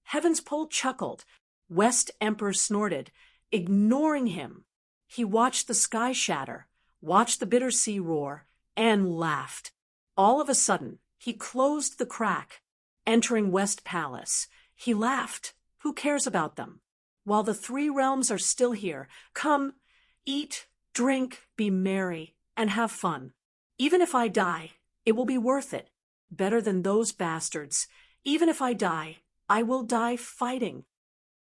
Heaven's Pole chuckled. West Emperor snorted, ignoring him. He watched the sky shatter, watched the bitter sea roar, and laughed. All of a sudden, he closed the crack. Entering West Palace, he laughed. Who cares about them? While the three realms are still here, come, eat, drink, be merry, and have fun. Even if I die, it will be worth it. Better than those bastards. Even if I die, I will die fighting.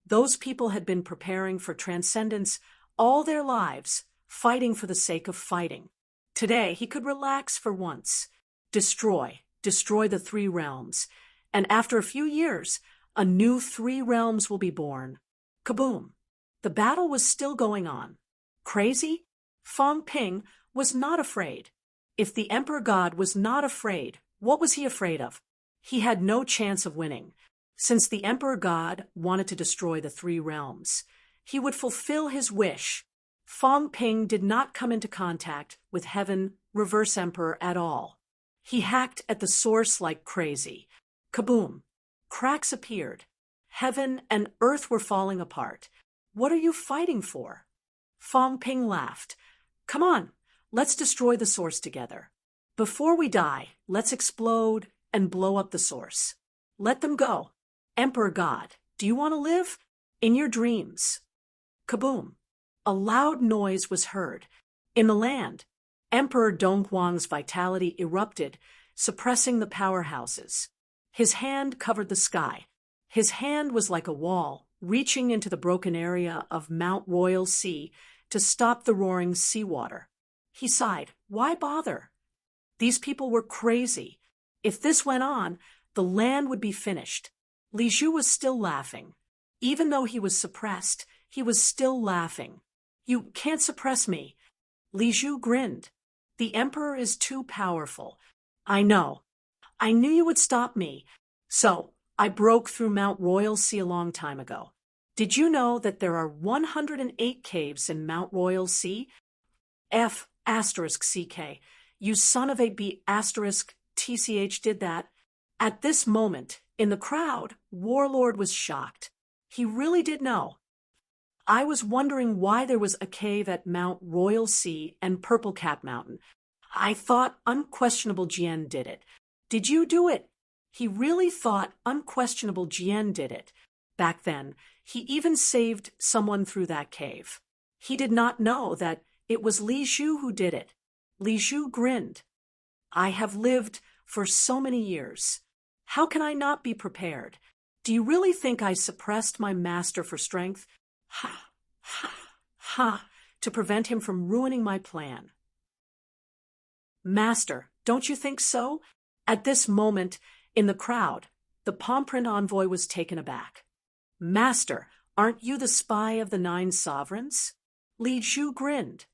Those people had been preparing for transcendence all their lives, fighting for the sake of fighting. Today, he could relax for once. Destroy the three realms. And after a few years, a new three realms will be born. Kaboom! The battle was still going on. Crazy? Fong Ping was not afraid. If the Emperor God was not afraid, what was he afraid of? He had no chance of winning. Since the Emperor God wanted to destroy the three realms, he would fulfill his wish. Fong Ping did not come into contact with Heaven Reverse Emperor at all. He hacked at the source like crazy. Kaboom! Cracks appeared. Heaven and earth were falling apart. What are you fighting for? Fong Ping laughed. Come on, let's destroy the source together. Before we die, let's explode and blow up the source. Let them go. Emperor God, do you want to live? In your dreams. Kaboom! A loud noise was heard. In the land, Emperor Donghuang's vitality erupted, suppressing the powerhouses. His hand covered the sky. His hand was like a wall, reaching into the broken area of Mount Royal Sea to stop the roaring seawater. He sighed. Why bother? These people were crazy. If this went on, the land would be finished. Li Zhu was still laughing. Even though he was suppressed, he was still laughing. You can't suppress me. Li Zhu grinned. The Emperor is too powerful. I know. I knew you would stop me. So, I broke through Mount Royal Sea a long time ago. Did you know that there are 108 caves in Mount Royal Sea? F asterisk CK. You son of a B asterisk TCH did that. At this moment, in the crowd, Warlord was shocked. He really did know. I was wondering why there was a cave at Mount Royal Sea and Purple Cap Mountain. I thought Unquestionable Jien did it. Did you do it? He really thought Unquestionable Jien did it. Back then, he even saved someone through that cave. He did not know that it was Li Zhu who did it. Li Zhu grinned. I have lived for so many years. How can I not be prepared? Do you really think I suppressed my master for strength? Ha, ha, ha, to prevent him from ruining my plan. Master, don't you think so? At this moment, in the crowd, the Pomprint envoy was taken aback. Master, aren't you the spy of the 9 sovereigns? Li Zhu grinned.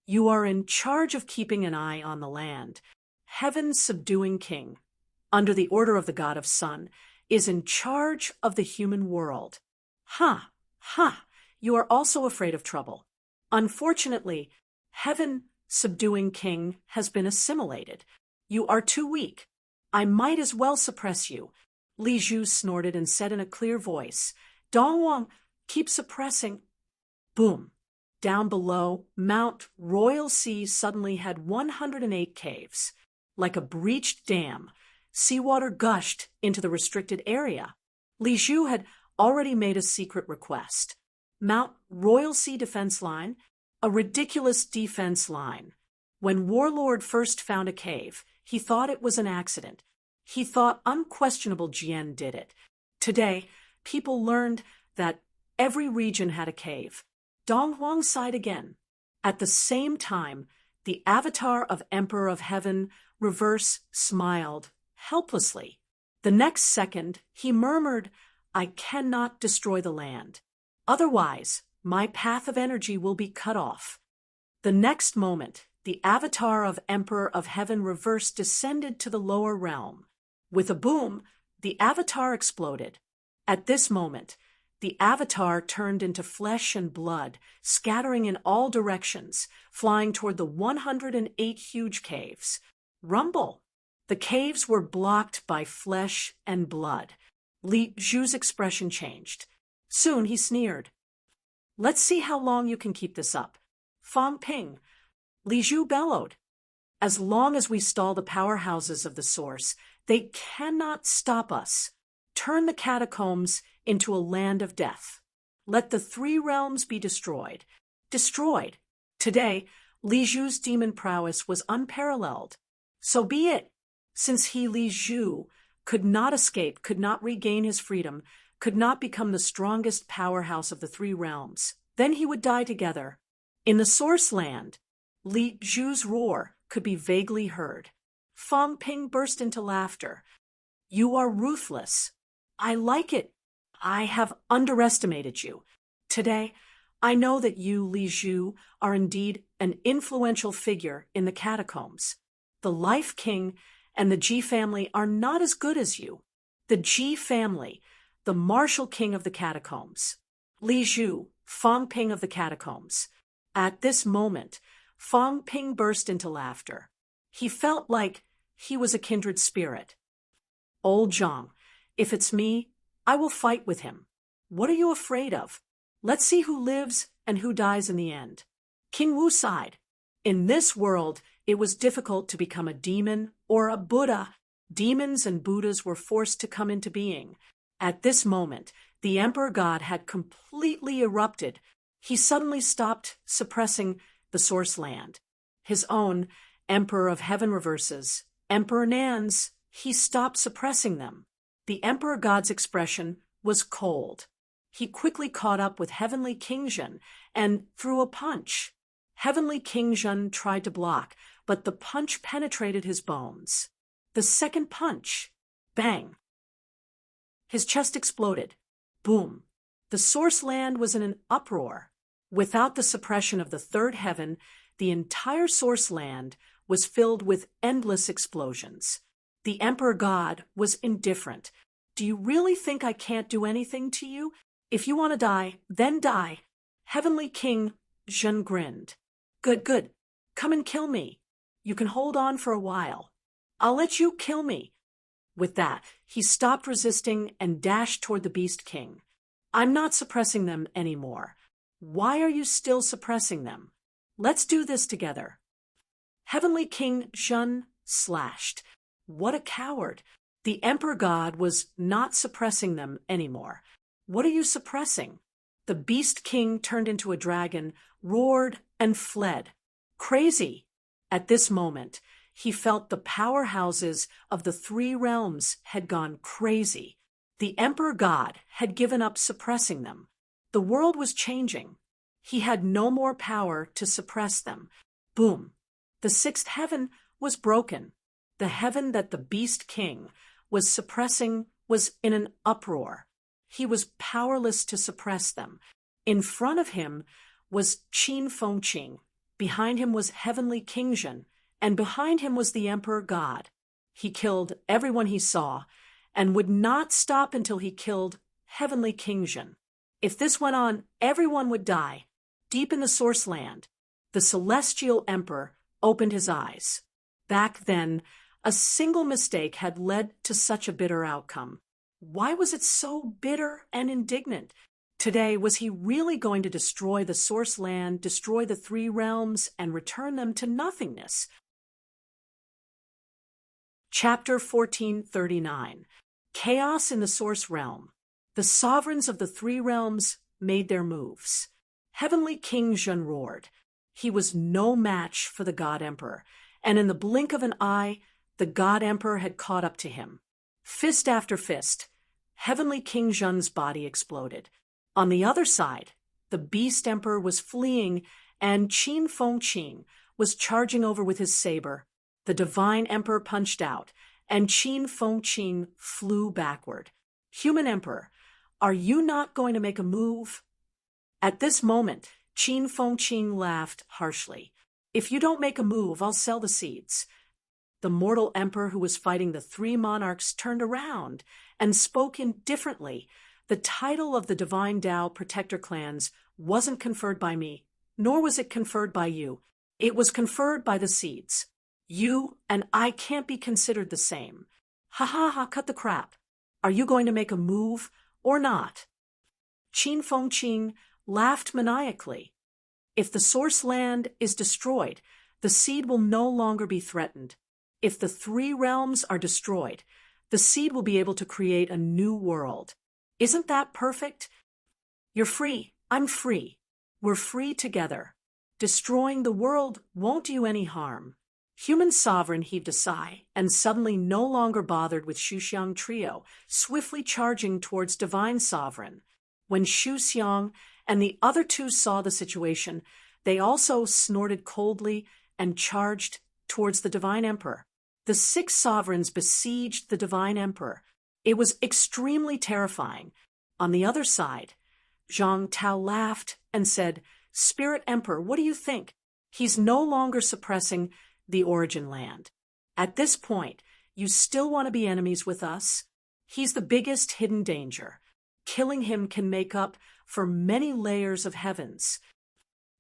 You are in charge of keeping an eye on the land. Heaven's subduing king, under the order of the god of sun, is in charge of the human world. Ha, ha, you are also afraid of trouble. Unfortunately, Heaven subduing king has been assimilated. You are too weak. I might as well suppress you. Li Zhu snorted and said in a clear voice, Dongwang, keep suppressing. Boom. Down below, Mount Royal Sea suddenly had 108 caves. Like a breached dam, seawater gushed into the restricted area. Li Zhu had already made a secret request. Mount Royal Sea defense line, a ridiculous defense line. When Warlord first found a cave, he thought it was an accident. He thought Unquestionable Jien did it. Today, people learned that every region had a cave. Donghuang sighed again. At the same time, the avatar of Emperor of Heaven, Reverse, smiled helplessly. The next second, he murmured, I cannot destroy the land. Otherwise, my path of energy will be cut off. The next moment, the avatar of Emperor of Heaven Reverse descended to the lower realm. With a boom, the avatar exploded. At this moment, the avatar turned into flesh and blood, scattering in all directions, flying toward the 108 huge caves. Rumble! The caves were blocked by flesh and blood. Li Zhu's expression changed. Soon he sneered. Let's see how long you can keep this up. Fang Ping. Li Zhu bellowed. As long as we stall the powerhouses of the source, they cannot stop us. Turn the catacombs into a land of death. Let the 3 realms be destroyed. Destroyed. Today, Li Zhu's demon prowess was unparalleled. So be it. Since he, Li Zhu, could not escape, could not regain his freedom, could not become the strongest powerhouse of the 3 realms, then he would die together. In the source land, Li Zhu's roar could be vaguely heard. Fang Ping burst into laughter. You are ruthless. I like it. I have underestimated you. Today, I know that you, Li Zhu, are indeed an influential figure in the catacombs. The Life King and the Ji family are not as good as you. The Ji family, the martial king of the catacombs. Li Zhu, Fang Ping of the catacombs. At this moment, Fang Ping burst into laughter. He felt like he was a kindred spirit. Old Zhang, if it's me, I will fight with him. What are you afraid of? Let's see who lives and who dies in the end. King Wu sighed. In this world, it was difficult to become a demon or a Buddha. Demons and Buddhas were forced to come into being. At this moment, the Emperor God had completely erupted. He suddenly stopped suppressing the source land. His own Emperor of Heaven reverses, Emperor Nan's, he stopped suppressing them. The Emperor God's expression was cold. He quickly caught up with Heavenly King Zhen and threw a punch. Heavenly King Zhen tried to block, but the punch penetrated his bones. The second punch. Bang. His chest exploded. Boom. The source land was in an uproar. Without the suppression of the 3rd heaven, the entire source land was filled with endless explosions. The Emperor God was indifferent. "Do you really think I can't do anything to you? If you want to die, then die." Heavenly King Zhen grinned. "Good, good. Come and kill me. You can hold on for a while. I'll let you kill me." With that, he stopped resisting and dashed toward the Beast King. "I'm not suppressing them anymore. Why are you still suppressing them? Let's do this together." Heavenly King Zhen slashed. What a coward! The Emperor God was not suppressing them anymore. "What are you suppressing?" The Beast King turned into a dragon, roared, and fled. Crazy! At this moment, he felt the powerhouses of the three realms had gone crazy. The Emperor God had given up suppressing them. The world was changing. He had no more power to suppress them. Boom! The sixth heaven was broken. The heaven that the Beast King was suppressing was in an uproar. He was powerless to suppress them. In front of him was Qin Fengqing. Behind him was Heavenly King Zhen, and behind him was the Emperor God. He killed everyone he saw, and would not stop until he killed Heavenly King Zhen. If this went on, everyone would die. Deep in the Source Land, the Celestial Emperor opened his eyes. Back then, a single mistake had led to such a bitter outcome. Why was it so bitter and indignant? Today, was he really going to destroy the Source Land, destroy the three realms, and return them to nothingness? Chapter 1439. Chaos in the Source Realm. The sovereigns of the three realms made their moves. Heavenly King Zhen roared. He was no match for the God Emperor, and in the blink of an eye, the God Emperor had caught up to him. Fist after fist, Heavenly King Zhen's body exploded. On the other side, the Beast Emperor was fleeing, and Qin Fengqing was charging over with his saber. The Divine Emperor punched out, and Qin Fengqing flew backward. "Human Emperor, are you not going to make a move?" At this moment, Qin Fengqing laughed harshly. "If you don't make a move, I'll sell the seeds." The mortal emperor who was fighting the three monarchs turned around and spoke indifferently. "The title of the Divine Tao Protector Clans wasn't conferred by me, nor was it conferred by you. It was conferred by the seeds. You and I can't be considered the same. Ha ha ha, cut the crap. Are you going to make a move or not?" Qin Fengqing laughed maniacally. "If the Source Land is destroyed, the seed will no longer be threatened. If the three realms are destroyed, the seed will be able to create a new world. Isn't that perfect? You're free, I'm free. We're free together. Destroying the world won't do you any harm." Human Sovereign heaved a sigh, and suddenly no longer bothered with Xu Xiang Trio, swiftly charging towards Divine Sovereign. When Xu Xiang and the other two saw the situation, they also snorted coldly and charged towards the Divine Emperor. The six sovereigns besieged the Divine Emperor. It was extremely terrifying. On the other side, Zhang Tao laughed and said, "Spirit Emperor, what do you think? He's no longer suppressing the Origin Land. At this point, you still want to be enemies with us? He's the biggest hidden danger. Killing him can make up for many layers of heavens."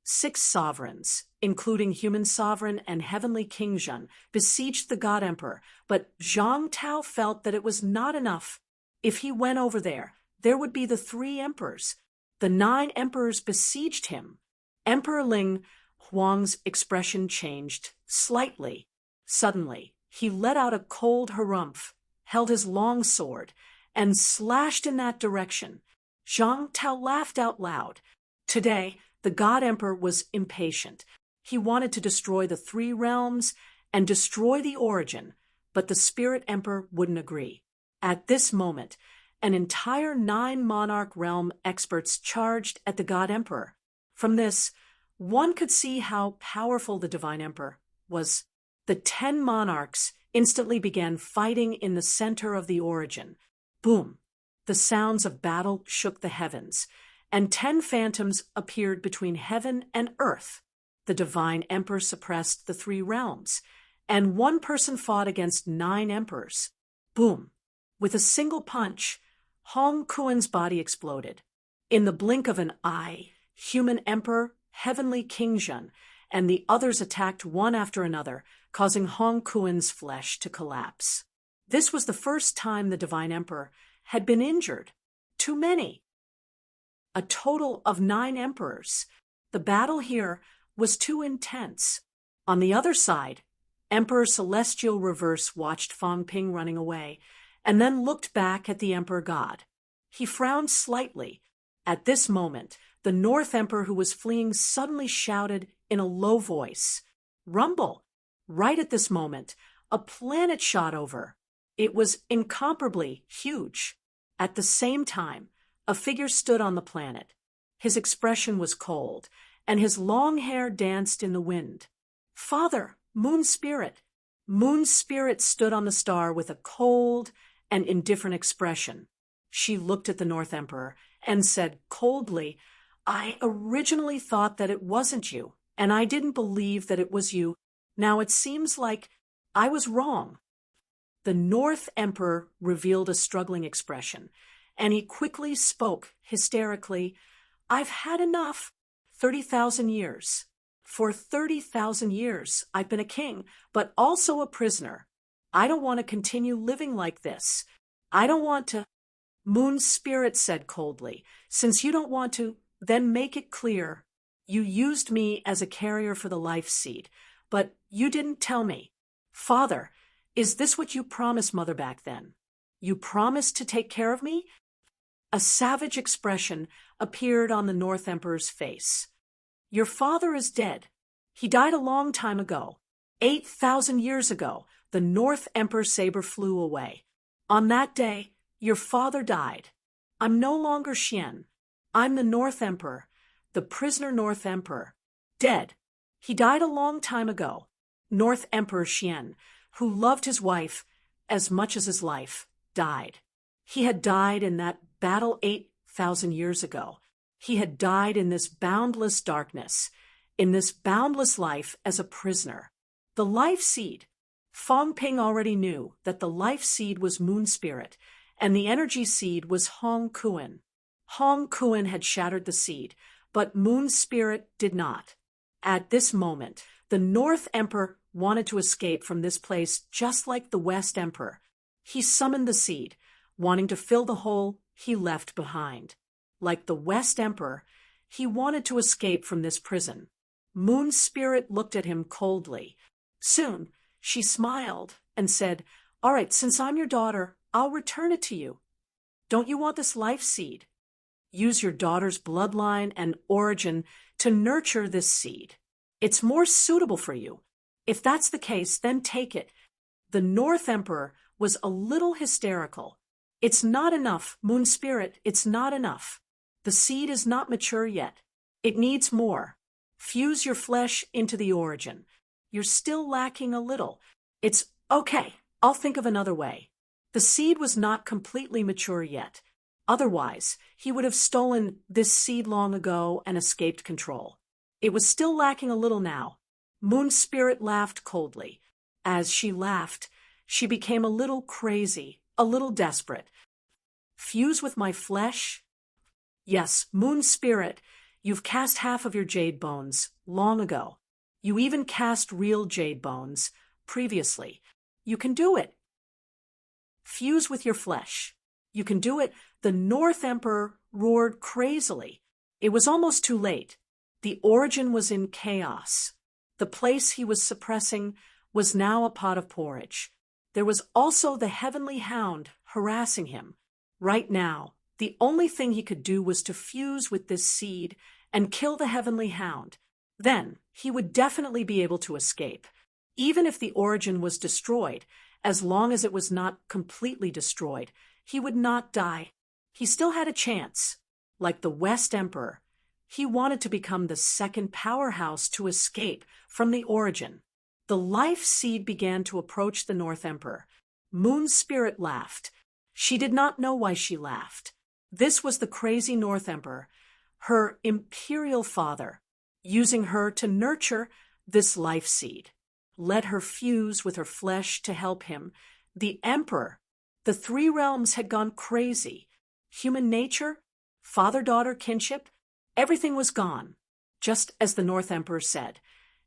Six sovereigns, including Human Sovereign and Heavenly King Zhen, besieged the God Emperor, but Zhang Tao felt that it was not enough. If he went over there, there would be the three emperors. The 9 emperors besieged him. Emperor Ling Huang's expression changed slightly. Suddenly, he let out a cold harumph, held his long sword, and slashed in that direction. Zhang Tao laughed out loud. Today, the God Emperor was impatient. He wanted to destroy the three realms and destroy the origin, but the Spirit Emperor wouldn't agree. At this moment, an entire 9 monarch realm experts charged at the God Emperor. From this, one could see how powerful the Divine Emperor was. The 10 monarchs instantly began fighting in the center of the origin. Boom! The sounds of battle shook the heavens, and 10 phantoms appeared between heaven and earth. The divine emperor suppressed the 3 realms, and one person fought against 9 emperors. Boom! With a single punch, Hong Kuen's body exploded. In the blink of an eye, human emperor, heavenly King Zhen, and the others attacked one after another, causing Hong Kuen's flesh to collapse. This was the first time the divine emperor had been injured. Too many. A total of 9 emperors. The battle here was too intense. On the other side, Emperor Celestial Reverse watched Fang Ping running away, and then looked back at the Emperor God. He frowned slightly. At this moment, the North Emperor who was fleeing suddenly shouted in a low voice, "Rumble!" Right at this moment, a planet shot over. It was incomparably huge. At the same time, a figure stood on the planet. His expression was cold, and his long hair danced in the wind. "Father, Moon Spirit!" Moon Spirit stood on the star with a cold and indifferent expression. She looked at the North Emperor and said coldly, "I originally thought that it wasn't you, and I didn't believe that it was you. Now it seems like I was wrong." The North Emperor revealed a struggling expression, and he quickly spoke hysterically, "I've had enough. 30,000 years. For 30,000 years, I've been a king, but also a prisoner. I don't want to continue living like this. I don't want to." Moon Spirit said coldly, "Since you don't want to, then make it clear. You used me as a carrier for the life seed, but you didn't tell me. Father, is this what you promised Mother back then? You promised to take care of me?" A savage expression appeared on the North Emperor's face. "Your father is dead. He died a long time ago. 8,000 years ago, the North Emperor's saber flew away. On that day, your father died. I'm no longer Xian. I'm the North Emperor, the prisoner North Emperor. Dead. He died a long time ago. North Emperor Xian, who loved his wife as much as his life, died. He had died in that battle 8,000 years ago. He had died in this boundless darkness, in this boundless life as a prisoner. The life seed. Fang Ping already knew that the life seed was Moon Spirit, and the energy seed was Hong Kuen. Hong Kuen had shattered the seed, but Moon Spirit did not. At this moment, the North Emperor wanted to escape from this place just like the West Emperor. He summoned the seed, wanting to fill the hole he left behind. Like the West Emperor, he wanted to escape from this prison. Moon Spirit looked at him coldly. Soon, she smiled and said, "All right, since I'm your daughter, I'll return it to you. Don't you want this life seed? Use your daughter's bloodline and origin to nurture this seed. It's more suitable for you. If that's the case, then take it." The North Emperor was a little hysterical. "It's not enough, Moon Spirit, it's not enough. The seed is not mature yet. It needs more. Fuse your flesh into the origin. You're still lacking a little. It's okay, I'll think of another way." The seed was not completely mature yet. Otherwise, he would have stolen this seed long ago and escaped control. It was still lacking a little now. Moon Spirit laughed coldly. As she laughed, she became a little crazy, a little desperate. "Fuse with my flesh?" "Yes, Moon Spirit, you've cast half of your jade bones long ago. You even cast real jade bones previously. You can do it. Fuse with your flesh. You can do it." The North Emperor roared crazily. It was almost too late. The origin was in chaos. The place he was suppressing was now a pot of porridge. There was also the heavenly hound harassing him. Right now, the only thing he could do was to fuse with this seed and kill the heavenly hound. Then he would definitely be able to escape. Even if the origin was destroyed, as long as it was not completely destroyed, he would not die. He still had a chance. Like the West Emperor, he wanted to become the second powerhouse to escape from the origin. The life seed began to approach the North Emperor. Moon Spirit laughed. She did not know why she laughed. This was the crazy North Emperor, her imperial father. using her to nurture this life seed. Let her fuse with her flesh to help him. The emperor, the three realms had gone crazy. Human nature, father-daughter kinship, everything was gone, just as the North Emperor said.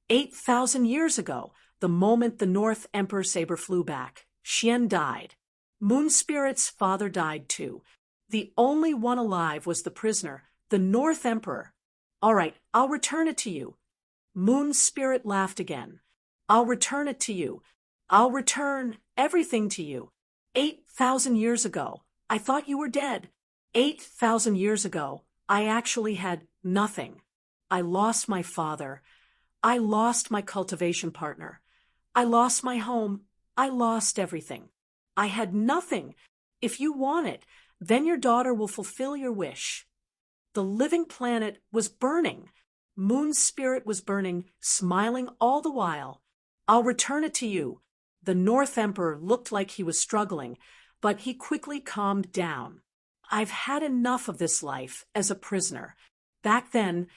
8,000 years ago, the moment the North Emperor saber flew back, Xian died. Moon Spirit's father died too. The only one alive was the prisoner, the North Emperor. All right, I'll return it to you. Moon Spirit laughed again. I'll return it to you. I'll return everything to you. 8,000 years ago, I thought you were dead. 8,000 years ago, I actually had nothing. I lost my father. I lost my cultivation partner. I lost my home. I lost everything. I had nothing. If you want it, then your daughter will fulfill your wish. The living planet was burning. Moon Spirit was burning, smiling all the while. I'll return it to you. The North Emperor looked like he was struggling, but he quickly calmed down. I've had enough of this life as a prisoner. Back then,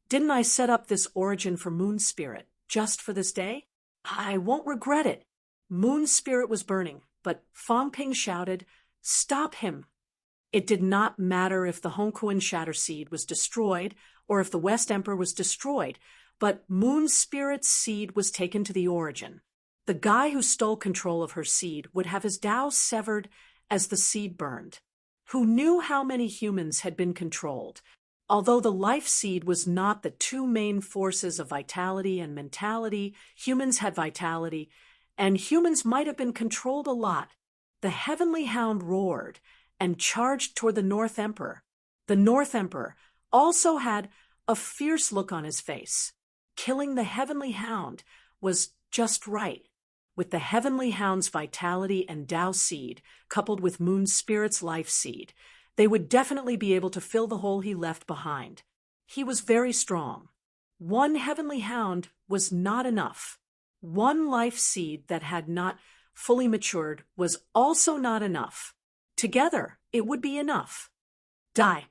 didn't I set up this origin for Moon Spirit just for this day? I won't regret it. Moon Spirit was burning, but Fang Ping shouted, "Stop him!" It did not matter if the Hongkuan Shatter Seed was destroyed or if the West Emperor was destroyed, but Moon Spirit's seed was taken to the origin. The guy who stole control of her seed would have his Tao severed as the seed burned. Who knew how many humans had been controlled? Although the life seed was not the two main forces of vitality and mentality, humans had vitality, and humans might have been controlled a lot. The Heavenly Hound roared and charged toward the North Emperor. The North Emperor also had a fierce look on his face. Killing the Heavenly Hound was just right. With the Heavenly Hound's vitality and Tao seed, coupled with Moon Spirit's life seed, they would definitely be able to fill the hole he left behind. He was very strong. One Heavenly Hound was not enough. One life seed that had not fully matured was also not enough. Together, it would be enough. Die.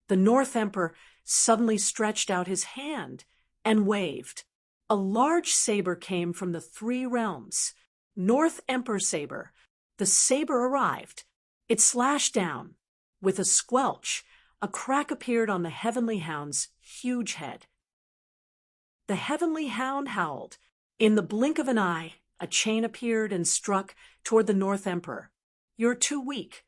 The North Emperor suddenly stretched out his hand and waved. A large saber came from the three realms. North Emperor saber. The saber arrived. It slashed down. With a squelch, a crack appeared on the Heavenly Hound's huge head. The Heavenly Hound howled. In the blink of an eye, a chain appeared and struck toward the North Emperor. You're too weak.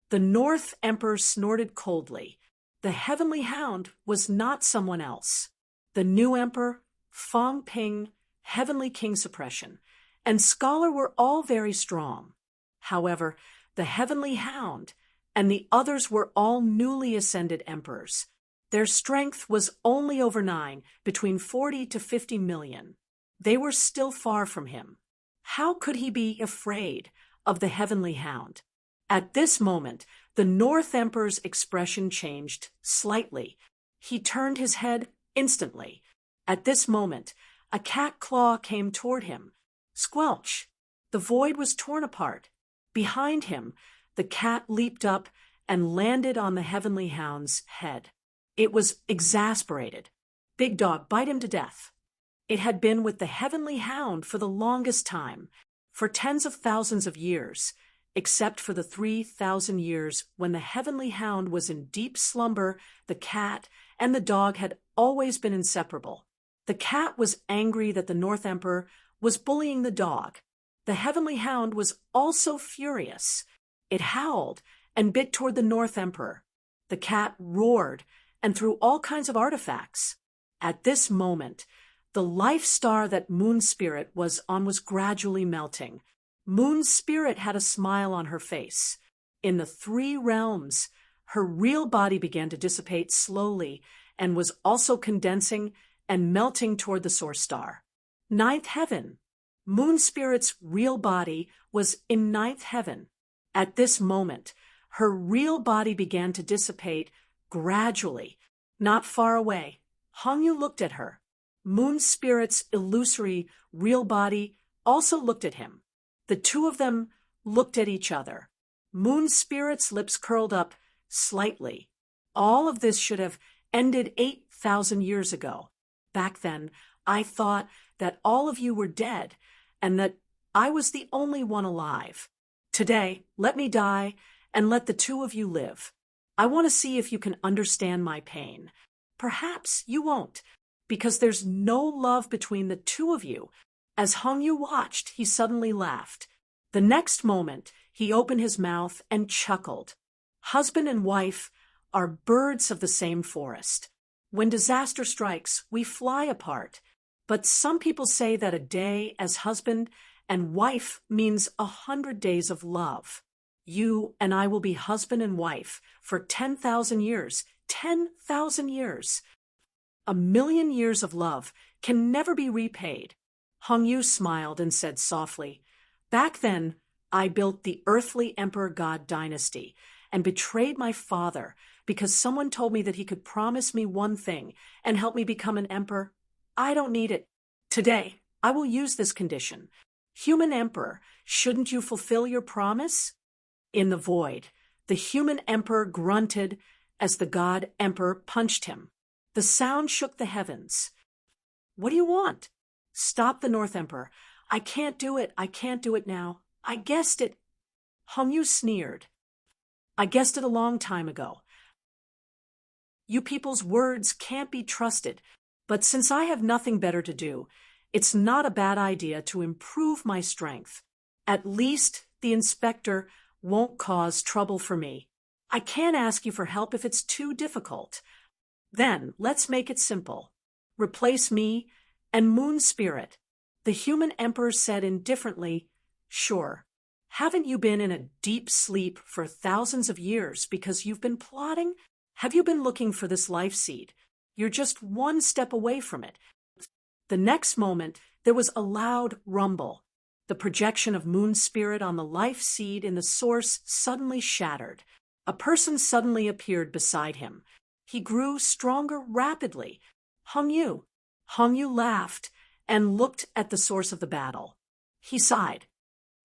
The North Emperor snorted coldly. The Heavenly Hound was not someone else. The new Emperor, Fang Ping, Heavenly King Suppression, and Scholar were all very strong. However, the Heavenly Hound and the others were all newly ascended emperors. Their strength was only over 9, between 40 to 50 million. They were still far from him. How could he be afraid of the Heavenly Hound? At this moment, the North Emperor's expression changed slightly. He turned his head instantly. At this moment, a cat claw came toward him. Squelch! The void was torn apart. Behind him, the cat leaped up and landed on the Heavenly Hound's head. It was exasperated. Big Dog, bite him to death. It had been with the Heavenly Hound for the longest time, for tens of thousands of years, except for the 3,000 years when the Heavenly Hound was in deep slumber. The cat and the dog had always been inseparable. The cat was angry that the North Emperor was bullying the dog. The Heavenly Hound was also furious. It howled and bit toward the North Emperor. The cat roared and threw all kinds of artifacts. At this moment, the life star that Moon Spirit was on was gradually melting. Moon Spirit had a smile on her face. In the three realms, her real body began to dissipate slowly and was also condensing and melting toward the source star. Ninth heaven. Moon Spirit's real body was in ninth heaven. At this moment, her real body began to dissipate gradually. Not far away, Hongyu looked at her. Moon Spirit's illusory real body also looked at him. The two of them looked at each other. Moon Spirit's lips curled up slightly. All of this should have ended 8,000 years ago. Back then, I thought that all of you were dead and that I was the only one alive. Today, let me die and let the two of you live. I want to see if you can understand my pain. Perhaps you won't, because there's no love between the two of you. As Hongyu watched, he suddenly laughed. The next moment, he opened his mouth and chuckled. Husband and wife are birds of the same forest. When disaster strikes, we fly apart. But some people say that a day as husband and wife means 100 days of love. You and I will be husband and wife for 10,000 years. 10,000 years. 1,000,000 years of love can never be repaid. Hongyu smiled and said softly, "Back then, I built the earthly emperor god dynasty and betrayed my father because someone told me that he could promise me one thing and help me become an emperor. I don't need it. Today, I will use this condition. Human emperor, shouldn't you fulfill your promise?" In the void, the human emperor grunted as the god emperor punched him. The sound shook the heavens. "What do you want?" "Stop the North Emperor. I can't do it. I can't do it now. I guessed it." Hongyu sneered. "I guessed it a long time ago. You people's words can't be trusted, but since I have nothing better to do, it's not a bad idea to improve my strength. At least the inspector won't cause trouble for me. I can't ask you for help if it's too difficult. Then let's make it simple. Replace me and Moon Spirit." The human emperor said indifferently, "Sure. Haven't you been in a deep sleep for thousands of years because you've been plotting? Have you been looking for this life seed? You're just one step away from it." The next moment, there was a loud rumble. The projection of Moon Spirit on the life seed in the source suddenly shattered. A person suddenly appeared beside him. He grew stronger rapidly. Hongyu. Hongyu laughed and looked at the source of the battle. He sighed.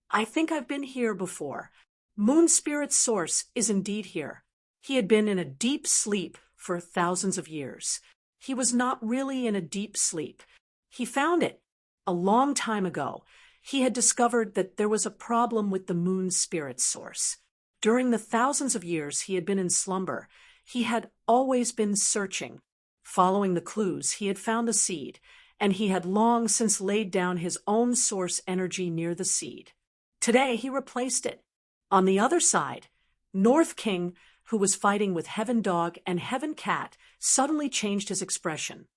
"I think I've been here before. Moon Spirit's source is indeed here." He had been in a deep sleep for thousands of years. He was not really in a deep sleep. He found it. A long time ago, he had discovered that there was a problem with the Moon Spirit's source. During the thousands of years he had been in slumber, he had always been searching. Following the clues, he had found the seed, and he had long since laid down his own source energy near the seed. Today he replaced it. On the other side, North King, who was fighting with Heaven Dog and Heaven Cat, suddenly changed his expression.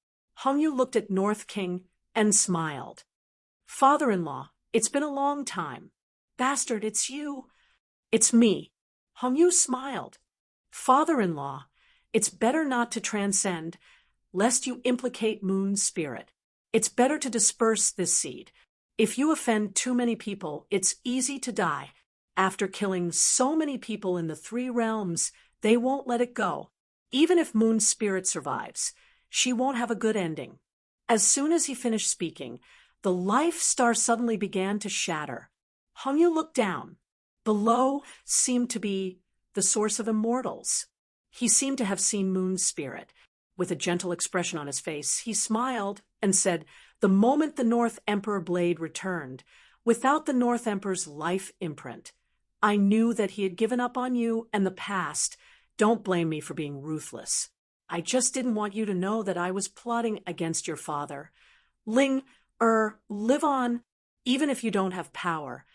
Hongyu looked at North King and smiled. "Father-in-law, it's been a long time." "Bastard, it's you." "It's me." Hongyu smiled. "Father-in-law, it's better not to transcend, lest you implicate Moon Spirit. It's better to disperse this seed. If you offend too many people, it's easy to die. After killing so many people in the 3 realms, they won't let it go. Even if Moon Spirit survives, she won't have a good ending." As soon as he finished speaking, the life star suddenly began to shatter. Hongyu looked down. Below seemed to be the source of immortals. He seemed to have seen Moon Spirit. With a gentle expression on his face, he smiled and said, "The moment the North Emperor blade returned, without the North Emperor's life imprint, I knew that he had given up on you and the past. Don't blame me for being ruthless. I just didn't want you to know that I was plotting against your father. Live on, even if you don't have power.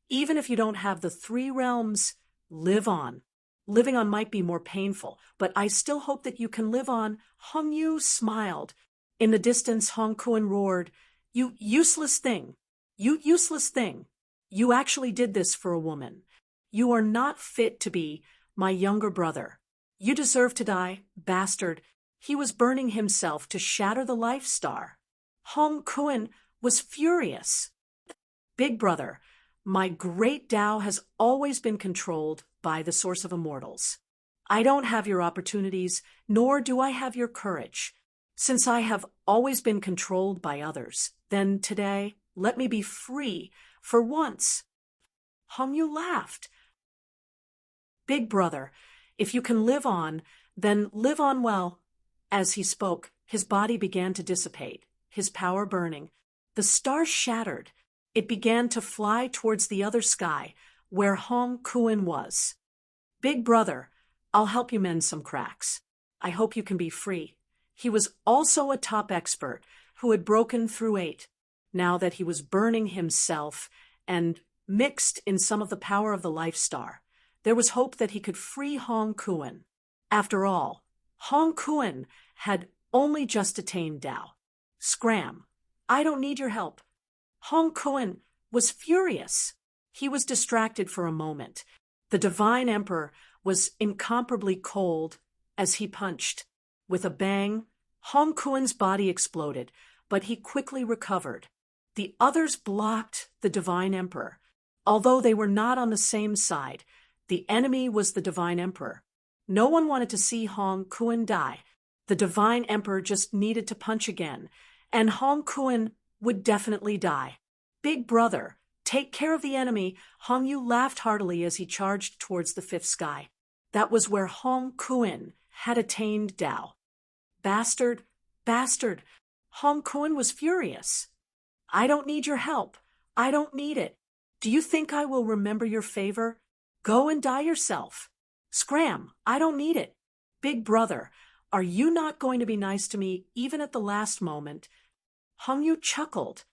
Even if you don't have the 3 realms, live on. Living on might be more painful, but I still hope that you can live on." Hongyu smiled. In the distance, Hong Kuan roared, "You useless thing! You useless thing! You actually did this for a woman. You are not fit to be my younger brother. You deserve to die, bastard." He was burning himself to shatter the life star. Hong Kuan was furious. "Big brother, my great Tao has always been controlled by the source of immortals. I don't have your opportunities, nor do I have your courage. Since I have always been controlled by others, then today let me be free for once." Hongyu laughed. "Big brother, if you can live on, then live on well." As he spoke, His body began to dissipate, his power burning. The star shattered. It began to fly towards the other sky, where Hong Kuan was. Big brother, I'll help you mend some cracks. I hope you can be free. He was also a top expert who had broken through 8. Now that he was burning himself and mixed in some of the power of the life star, there was hope that he could free Hong Kuan. After all, Hong Kuan had only just attained Tao. Scram, I don't need your help. Hong Kuan was furious. He was distracted for a moment. The divine emperor was incomparably cold as he punched. With a bang, Hong Kuan's body exploded, but he quickly recovered. The others blocked the divine emperor. Although they were not on the same side, the enemy was the divine emperor. No one wanted to see Hong Kuan die. The divine emperor just needed to punch again, and Hong Kuan would definitely die. Big brother, take care of the enemy. Hong Yu laughed heartily as he charged towards the 5th sky. That was where Hong Kuan had attained Tao. Bastard, bastard. Hong Kuan was furious. I don't need your help. I don't need it. Do you think I will remember your favor? Go and die yourself. Scram, I don't need it. Big brother, are you not going to be nice to me even at the last moment? Hong Yu chuckled.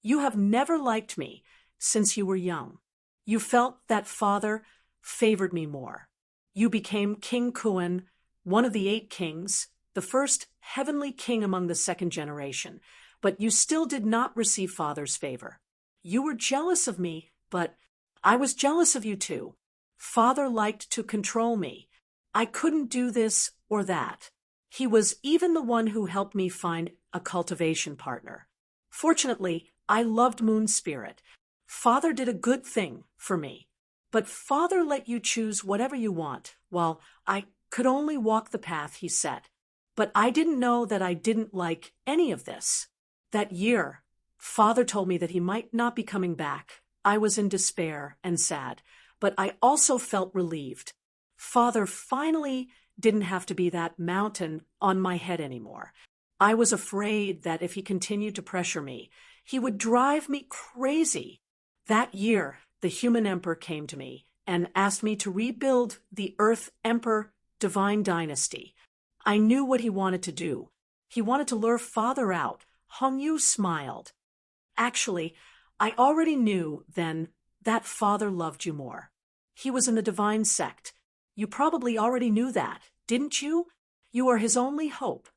You have never liked me since you were young. You felt that father favored me more. You became King Kuan, one of the 8 kings, the first heavenly king among the 2nd generation, but you still did not receive father's favor. You were jealous of me, but I was jealous of you too. Father liked to control me. I couldn't do this or that. He was even the one who helped me find a cultivation partner. Fortunately, I loved Moon Spirit. Father did a good thing for me. But Father let you choose whatever you want, while I could only walk the path he set. But I didn't know that I didn't like any of this. That year, Father told me that he might not be coming back. I was in despair and sad, but I also felt relieved. Father finally didn't have to be that mountain on my head anymore. I was afraid that if he continued to pressure me, he would drive me crazy. That year, the human emperor came to me and asked me to rebuild the Earth Emperor divine dynasty. I knew what he wanted to do. He wanted to lure Father out. Hong Yu smiled. Actually, I already knew then that Father loved you more. He was in the divine sect. You probably already knew that, didn't you? You are his only hope.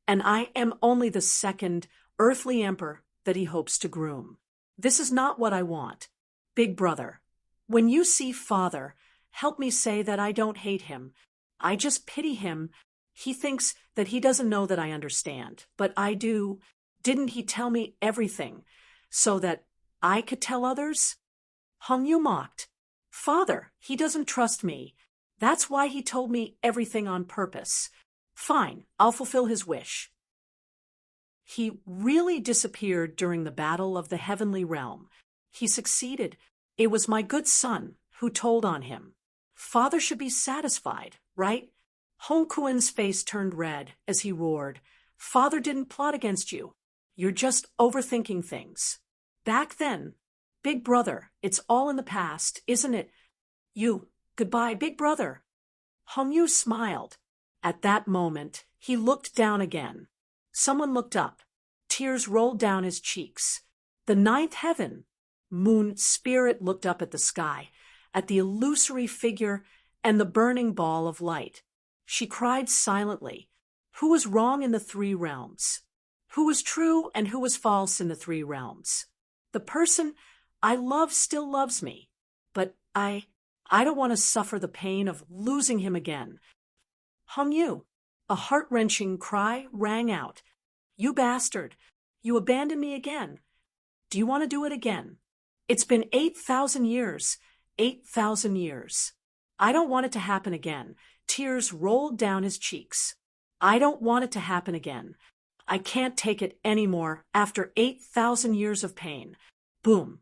And I am only the 2nd earthly emperor that he hopes to groom. This is not what I want. Big brother, when you see Father, help me say that I don't hate him. I just pity him. He thinks that he doesn't know that I understand, but I do. Didn't he tell me everything so that I could tell others? Hong Yu mocked. Father, he doesn't trust me. That's why he told me everything on purpose. Fine, I'll fulfill his wish. He really disappeared during the battle of the heavenly realm. He succeeded. It was my good son who told on him. Father should be satisfied, right? Hong Kuan's face turned red as he roared. Father didn't plot against you. You're just overthinking things. Back then, big brother, it's all in the past, isn't it? Goodbye, big brother. Hong Yu smiled. At that moment, he looked down again. Someone looked up. Tears rolled down his cheeks. The 9th heaven. Moon Spirit looked up at the sky, at the illusory figure and the burning ball of light. She cried silently. Who was wrong in the 3 realms? Who was true and who was false in the 3 realms? The person I love still loves me, but I don't want to suffer the pain of losing him again. Hong Yu, a heart-wrenching cry rang out. You bastard, you abandoned me again. Do you want to do it again? It's been 8,000 years, 8,000 years. I don't want it to happen again. Tears rolled down his cheeks. I don't want it to happen again. I can't take it anymore after 8,000 years of pain. Boom.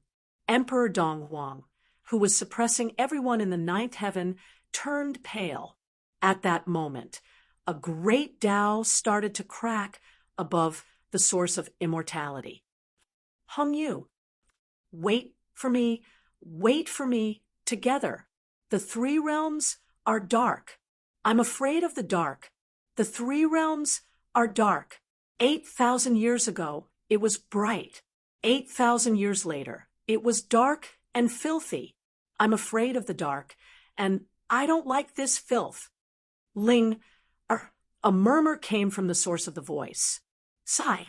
Emperor Dong Huang, who was suppressing everyone in the 9th heaven, turned pale. At that moment, a great Tao started to crack above the source of immortality. Hong Yu, wait for me, together. The three realms are dark. I'm afraid of the dark. The three realms are dark. 8,000 years ago, it was bright. 8,000 years later, it was dark and filthy. I'm afraid of the dark, and I don't like this filth. Ling, a murmur came from the source of the voice. Sigh.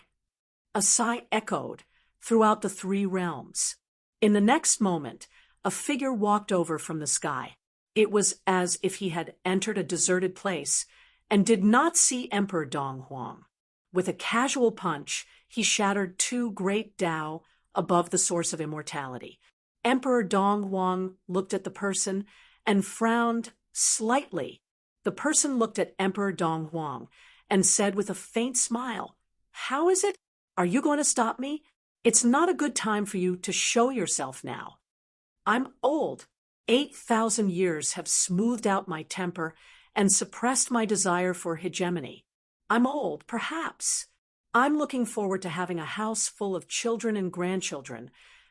A sigh echoed throughout the three realms. In the next moment, a figure walked over from the sky. It was as if he had entered a deserted place and did not see Emperor Dong Huang. With a casual punch, he shattered two great Tao above the source of immortality. Emperor Dong Huang looked at the person and frowned slightly. The person looked at Emperor Dong Huang and said with a faint smile, "How is it? Are you going to stop me? It's not a good time for you to show yourself now. I'm old. 8,000 years have smoothed out my temper and suppressed my desire for hegemony. I'm old, perhaps. I'm looking forward to having a house full of children and grandchildren,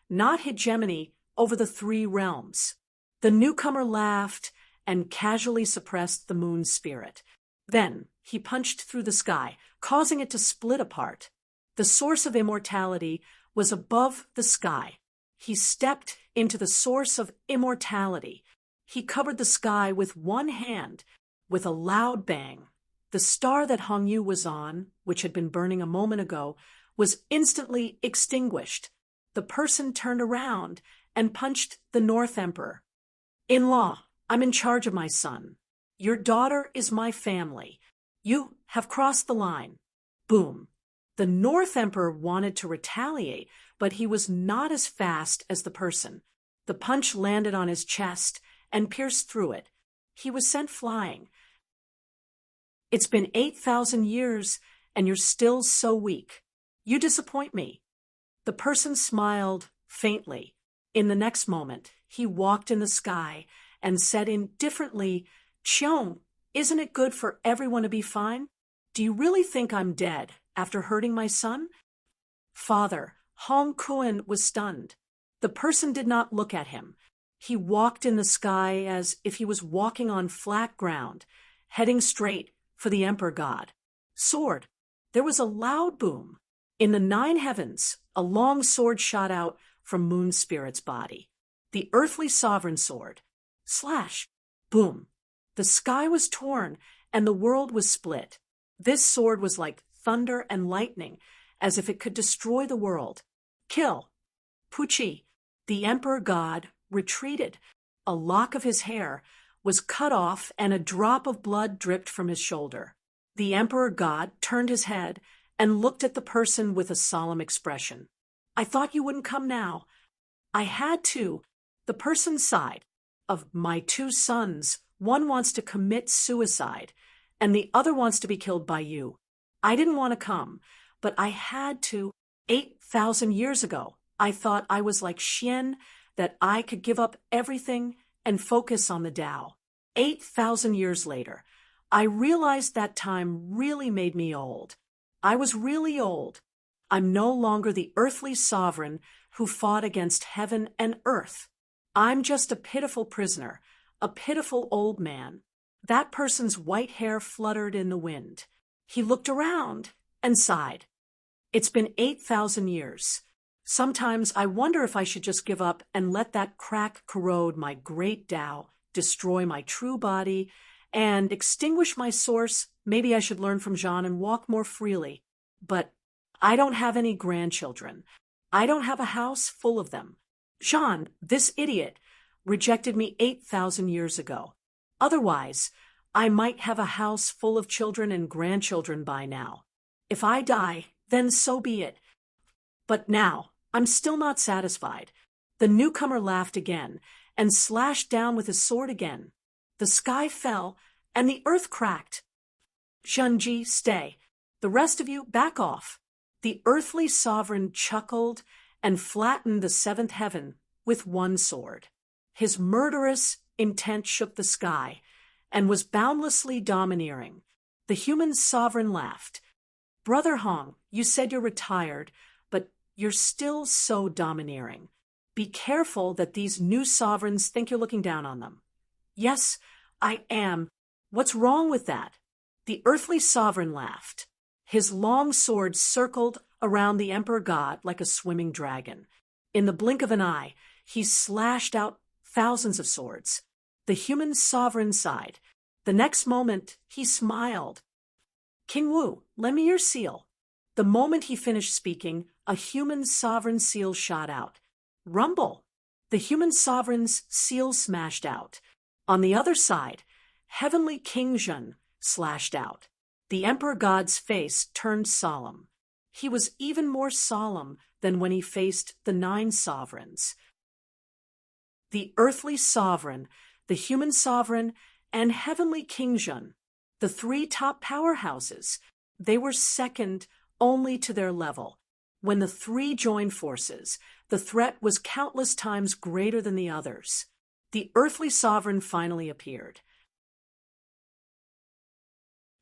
not hegemony over the three realms." The newcomer laughed and casually suppressed the moon's spirit. Then he punched through the sky, causing it to split apart. The source of immortality was above the sky. He stepped into the source of immortality. He covered the sky with one hand. With a loud bang, the star that Hong Yu was on, which had been burning a moment ago, was instantly extinguished. The person turned around and punched the North Emperor. "In-law, I'm in charge of my son. Your daughter is my family. You have crossed the line." Boom. The North Emperor wanted to retaliate, but he was not as fast as the person. The punch landed on his chest and pierced through it. He was sent flying. "It's been 8,000 years, and you're still so weak. You disappoint me." The person smiled faintly. In the next moment, he walked in the sky and said indifferently, "Cheong, isn't it good for everyone to be fine? Do you really think I'm dead after hurting my son?" Father, Hong Kuan was stunned. The person did not look at him. He walked in the sky as if he was walking on flat ground, heading straight for the Emperor God. Sword. There was a loud boom. In the 9 heavens, a long sword shot out from Moon Spirit's body. The earthly sovereign sword. Slash. Boom. The sky was torn and the world was split. This sword was like thunder and lightning, as if it could destroy the world. Kill. Puchi, the Emperor God, retreated. A lock of his hair was cut off and a drop of blood dripped from his shoulder. The Emperor God turned his head and looked at the person with a solemn expression. "I thought you wouldn't come now." "I had to." The person sighed. "Of my 2 sons, one wants to commit suicide, and the other wants to be killed by you. I didn't want to come, but I had to. 8,000 years ago, I thought I was like Xian, that I could give up everything and focus on the Tao. 8,000 years later, I realized that time really made me old. I was really old. I'm no longer the earthly sovereign who fought against heaven and earth. I'm just a pitiful prisoner, a pitiful old man." That person's white hair fluttered in the wind. He looked around and sighed. "It's been 8,000 years. Sometimes I wonder if I should just give up and let that crack corrode my great Tao, destroy my true body, and extinguish my source. Maybe I should learn from Jean and walk more freely. But I don't have any grandchildren. I don't have a house full of them. Jean, this idiot, rejected me 8,000 years ago. Otherwise, I might have a house full of children and grandchildren by now. If I die, then so be it. But now, I'm still not satisfied." The newcomer laughed again and slashed down with his sword again. The sky fell and the earth cracked. "Shunji, stay. The rest of you, back off." The earthly sovereign chuckled and flattened the 7th heaven with one sword. His murderous intent shook the sky and was boundlessly domineering. The human sovereign laughed. Brother Hong, you said you're retired, but you're still so domineering. Be careful that these new sovereigns think you're looking down on them. Yes, I am. What's wrong with that? The earthly sovereign laughed. His long sword circled around the emperor god like a swimming dragon. In the blink of an eye, he slashed out thousands of swords. The human sovereign sighed. The next moment, he smiled. King Wu, lend me your seal. The moment he finished speaking, a human sovereign seal shot out. Rumble! The human sovereign's seal smashed out. On the other side, heavenly King Zhen slashed out. The emperor god's face turned solemn. He was even more solemn than when he faced the 9 sovereigns. The earthly sovereign, the human sovereign, and heavenly King Zhen, the 3 top powerhouses, they were second only to their level. When the 3 joined forces, the threat was countless times greater than the others. The earthly sovereign finally appeared.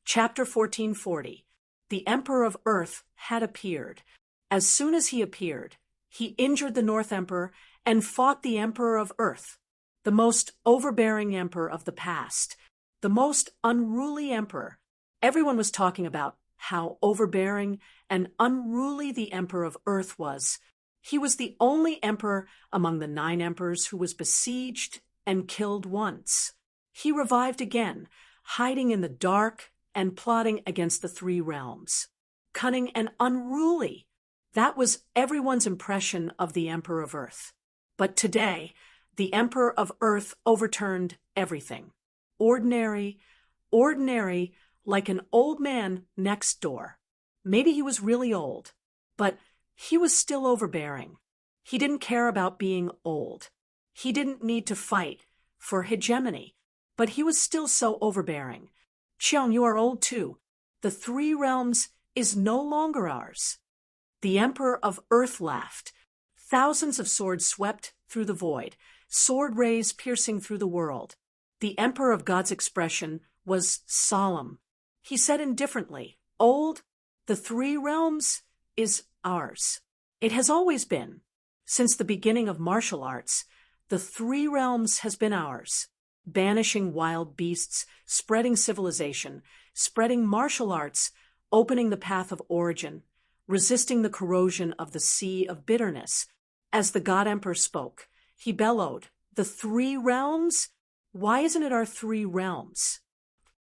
Chapter 1440. The Emperor of Earth had appeared. As soon as he appeared, he injured the North Emperor and fought the Emperor of Earth, the most overbearing emperor of the past, the most unruly emperor. Everyone was talking about how overbearing and unruly the Emperor of Earth was. He was the only emperor among the 9 emperors who was besieged and killed once. He revived again, hiding in the dark and plotting against the 3 realms. Cunning and unruly. That was everyone's impression of the Emperor of Earth. But today, the Emperor of Earth overturned everything. Ordinary, like an old man next door. Maybe he was really old, but he was still overbearing. He didn't care about being old. He didn't need to fight for hegemony, but he was still so overbearing. Qiang, you are old too. The 3 realms is no longer ours. The Emperor of Earth laughed. Thousands of swords swept through the void, sword rays piercing through the world. The Emperor of God's expression was solemn. He said indifferently, Old, the 3 realms is ours. It has always been. Since the beginning of martial arts, the 3 realms has been ours. Banishing wild beasts, spreading civilization, spreading martial arts, opening the path of origin, resisting the corrosion of the sea of bitterness. As the God Emperor spoke, he bellowed, The 3 realms? Why isn't it our 3 realms?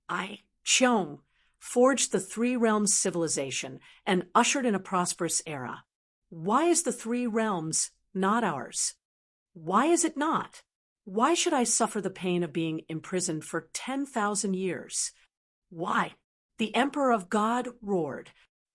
I, Qiong, forged the 3 realms civilization and ushered in a prosperous era. Why is the 3 realms not ours? Why is it not? Why should I suffer the pain of being imprisoned for 10,000 years? Why? The Emperor of God roared.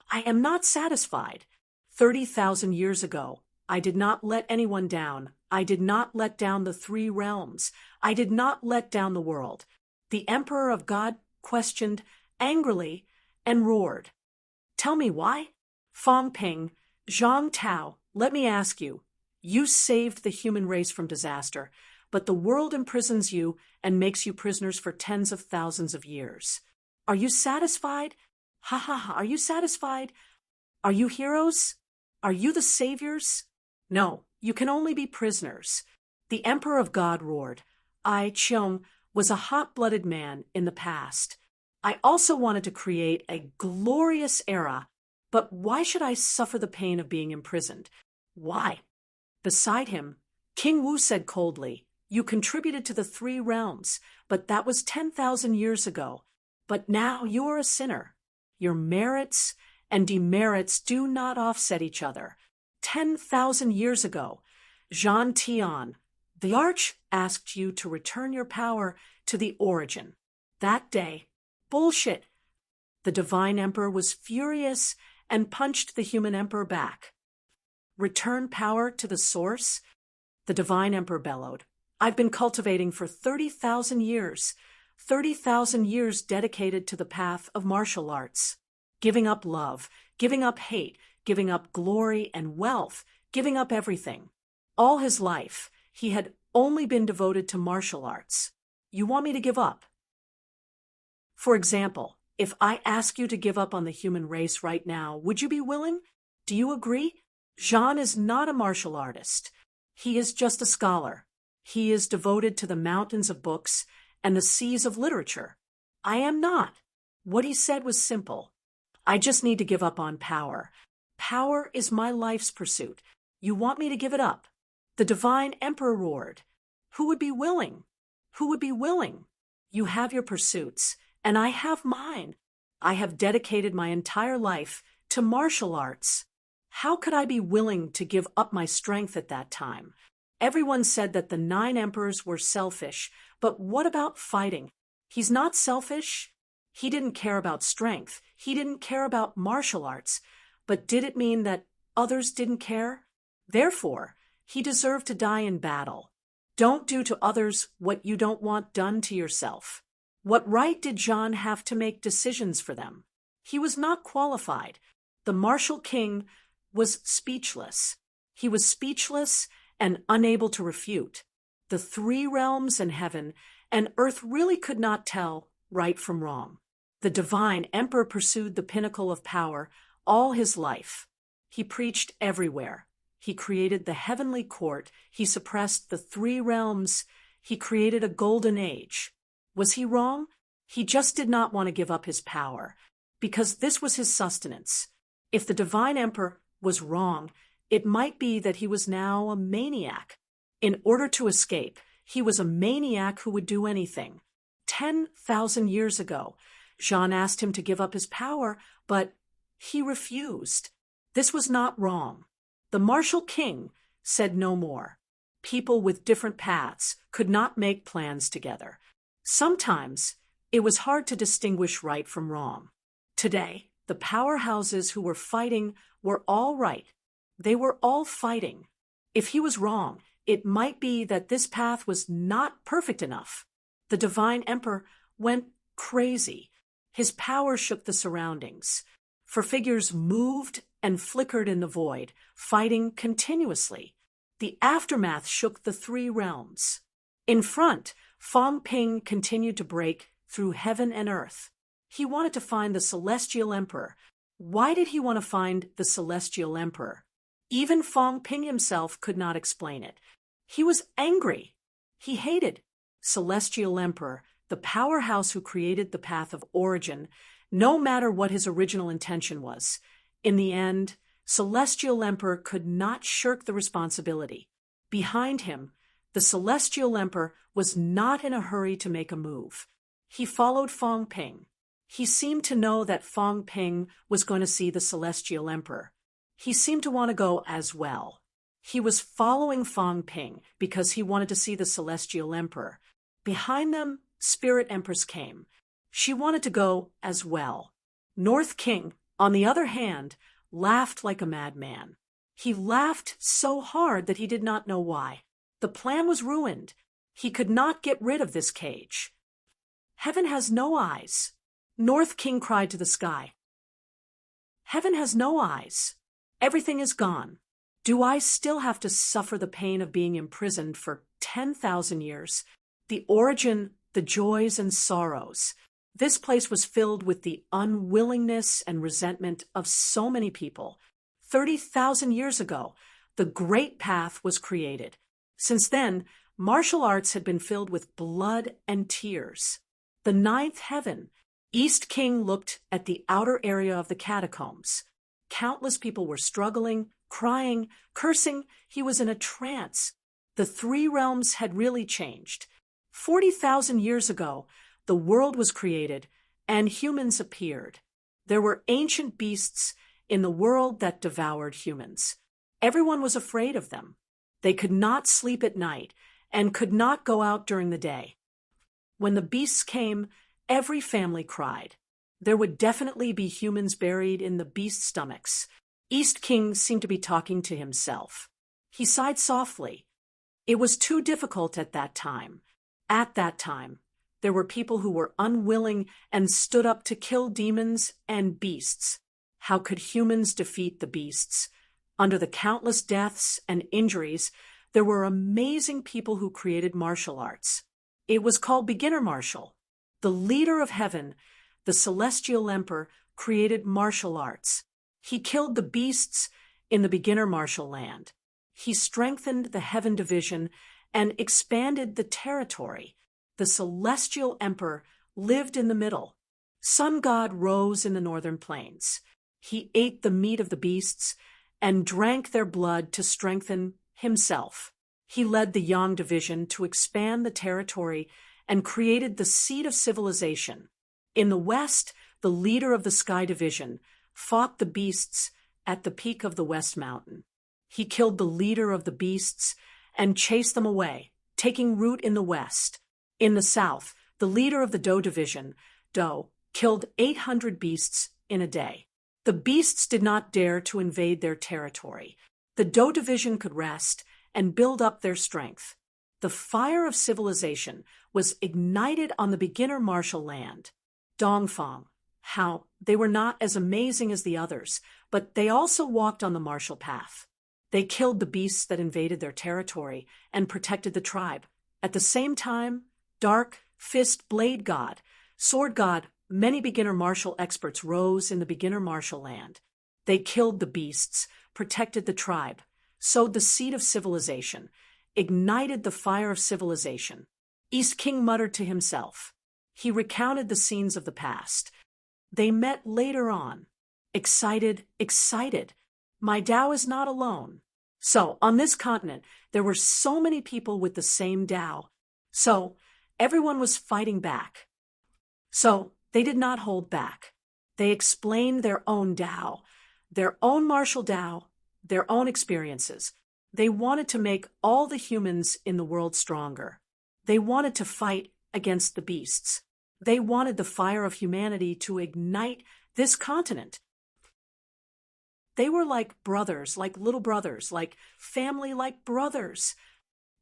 I am not satisfied. 30,000 years ago, I did not let anyone down. I did not let down the 3 realms. I did not let down the world. The Emperor of God questioned angrily and roared. Tell me why? Fong Ping, Zhang Tao, let me ask you. You saved the human race from disaster, but the world imprisons you and makes you prisoners for tens of thousands of years. Are you satisfied? Ha ha ha, are you satisfied? Are you heroes? Are you the saviors? No, you can only be prisoners. The Emperor of God roared. I, Qiong, was a hot-blooded man in the past. I also wanted to create a glorious era, but why should I suffer the pain of being imprisoned? Why? Beside him, King Wu said coldly, You contributed to the 3 realms, but that was 10,000 years ago. But now you are a sinner. Your merits and demerits do not offset each other. 10,000 years ago, Zhan Tian, the Arch, asked you to return your power to the origin. That day, bullshit. The Divine Emperor was furious and punched the human emperor back. Return power to the source? The Divine Emperor bellowed. I've been cultivating for 30,000 years. 30,000 years dedicated to the path of martial arts. Giving up love, giving up hate, giving up glory and wealth, giving up everything. All his life, he had only been devoted to martial arts. You want me to give up? For example, If I ask you to give up on the human race right now, would you be willing? Do you agree? Jean is not a martial artist. He is just a scholar. He is devoted to the mountains of books and the seas of literature. I am not. What he said was simple. I just need to give up on power. Power is my life's pursuit. You want me to give it up? The divine emperor roared. Who would be willing? Who would be willing? You have your pursuits, and I have mine. I have dedicated my entire life to martial arts. How could I be willing to give up my strength at that time? Everyone said that the 9 emperors were selfish, but what about fighting? He's not selfish. He didn't care about strength. He didn't care about martial arts. But did it mean that others didn't care? Therefore, he deserved to die in battle. Don't do to others what you don't want done to yourself. What right did Jean have to make decisions for them? He was not qualified. The martial king was speechless. He was speechless and unable to refute. The 3 realms and heaven and earth really could not tell right from wrong. The divine emperor pursued the pinnacle of power all his life. He preached everywhere. He created the heavenly court. He suppressed the 3 realms. He created a golden age. Was he wrong? He just did not want to give up his power, because this was his sustenance. If the divine emperor was wrong, it might be that he was now a maniac. In order to escape, he was a maniac who would do anything. 10,000 years ago, Jean asked him to give up his power, but he refused. This was not wrong. The martial king said no more. People with different paths could not make plans together. Sometimes it was hard to distinguish right from wrong. Today, the powerhouses who were fighting were all right. They were all fighting. If he was wrong, it might be that this path was not perfect enough. The divine emperor went crazy. His power shook the surroundings. For figures moved and flickered in the void, fighting continuously. The aftermath shook the 3 realms. In front, Fong Ping continued to break through heaven and earth. He wanted to find the celestial emperor. Why did he want to find the celestial emperor? Even Fong Ping himself could not explain it. He was angry. He hated celestial emperor, the powerhouse who created the path of origin, no matter what his original intention was. In the end, celestial emperor could not shirk the responsibility. Behind him, the celestial emperor was not in a hurry to make a move. He followed Fong Ping. He seemed to know that Fong Ping was going to see the celestial emperor. He seemed to want to go as well. He was following Fong Ping because he wanted to see the celestial emperor. Behind them, Spirit Empress came. She wanted to go as well. North King, on the other hand, laughed like a madman. He laughed so hard that he did not know why. The plan was ruined. He could not get rid of this cage. Heaven has no eyes. North King cried to the sky. Heaven has no eyes. Everything is gone. Do I still have to suffer the pain of being imprisoned for 10,000 years? The origin, the joys and sorrows. This place was filled with the unwillingness and resentment of so many people. 30,000 years ago, the Great Path was created. Since then, martial arts had been filled with blood and tears. The 9th heaven, East King looked at the outer area of the catacombs. Countless people were struggling, crying, cursing. He was in a trance. The 3 realms had really changed. 40,000 years ago, the world was created and humans appeared. There were ancient beasts in the world that devoured humans. Everyone was afraid of them. They could not sleep at night and could not go out during the day. When the beasts came, every family cried. There would definitely be humans buried in the beast stomachs. East King seemed to be talking to himself. He sighed softly. It was too difficult at that time. At that time, there were people who were unwilling and stood up to kill demons and beasts. How could humans defeat the beasts? Under the countless deaths and injuries, there were amazing people who created martial arts. It was called beginner martial. The leader of heaven, the celestial emperor created martial arts. He killed the beasts in the beginner martial land. He strengthened the heaven division and expanded the territory. The celestial emperor lived in the middle. Sun God rose in the northern plains. He ate the meat of the beasts and drank their blood to strengthen himself. He led the Yang division to expand the territory and created the seed of civilization. In the west, the leader of the Sky division fought the beasts at the peak of the West Mountain. He killed the leader of the beasts and chased them away, taking root in the west. In the south, the leader of the Do division, Do, killed 800 beasts in a day. The beasts did not dare to invade their territory. The Do division could rest and build up their strength. The fire of civilization was ignited on the beginner martial land. Dongfang, how they were not as amazing as the others, but they also walked on the martial path. They killed the beasts that invaded their territory and protected the tribe. At the same time, Dark Fist Blade God, Sword God, many beginner martial experts rose in the beginner martial land. They killed the beasts, protected the tribe, sowed the seed of civilization, ignited the fire of civilization. East King muttered to himself. He recounted the scenes of the past. They met later on. Excited, excited. My Tao is not alone. So, on this continent, there were so many people with the same Tao. So, everyone was fighting back. So, they did not hold back. They explained their own Tao, their own martial Tao, their own experiences. They wanted to make all the humans in the world stronger. They wanted to fight against the beasts. They wanted the fire of humanity to ignite this continent. They were like brothers, like little brothers, like family, like brothers.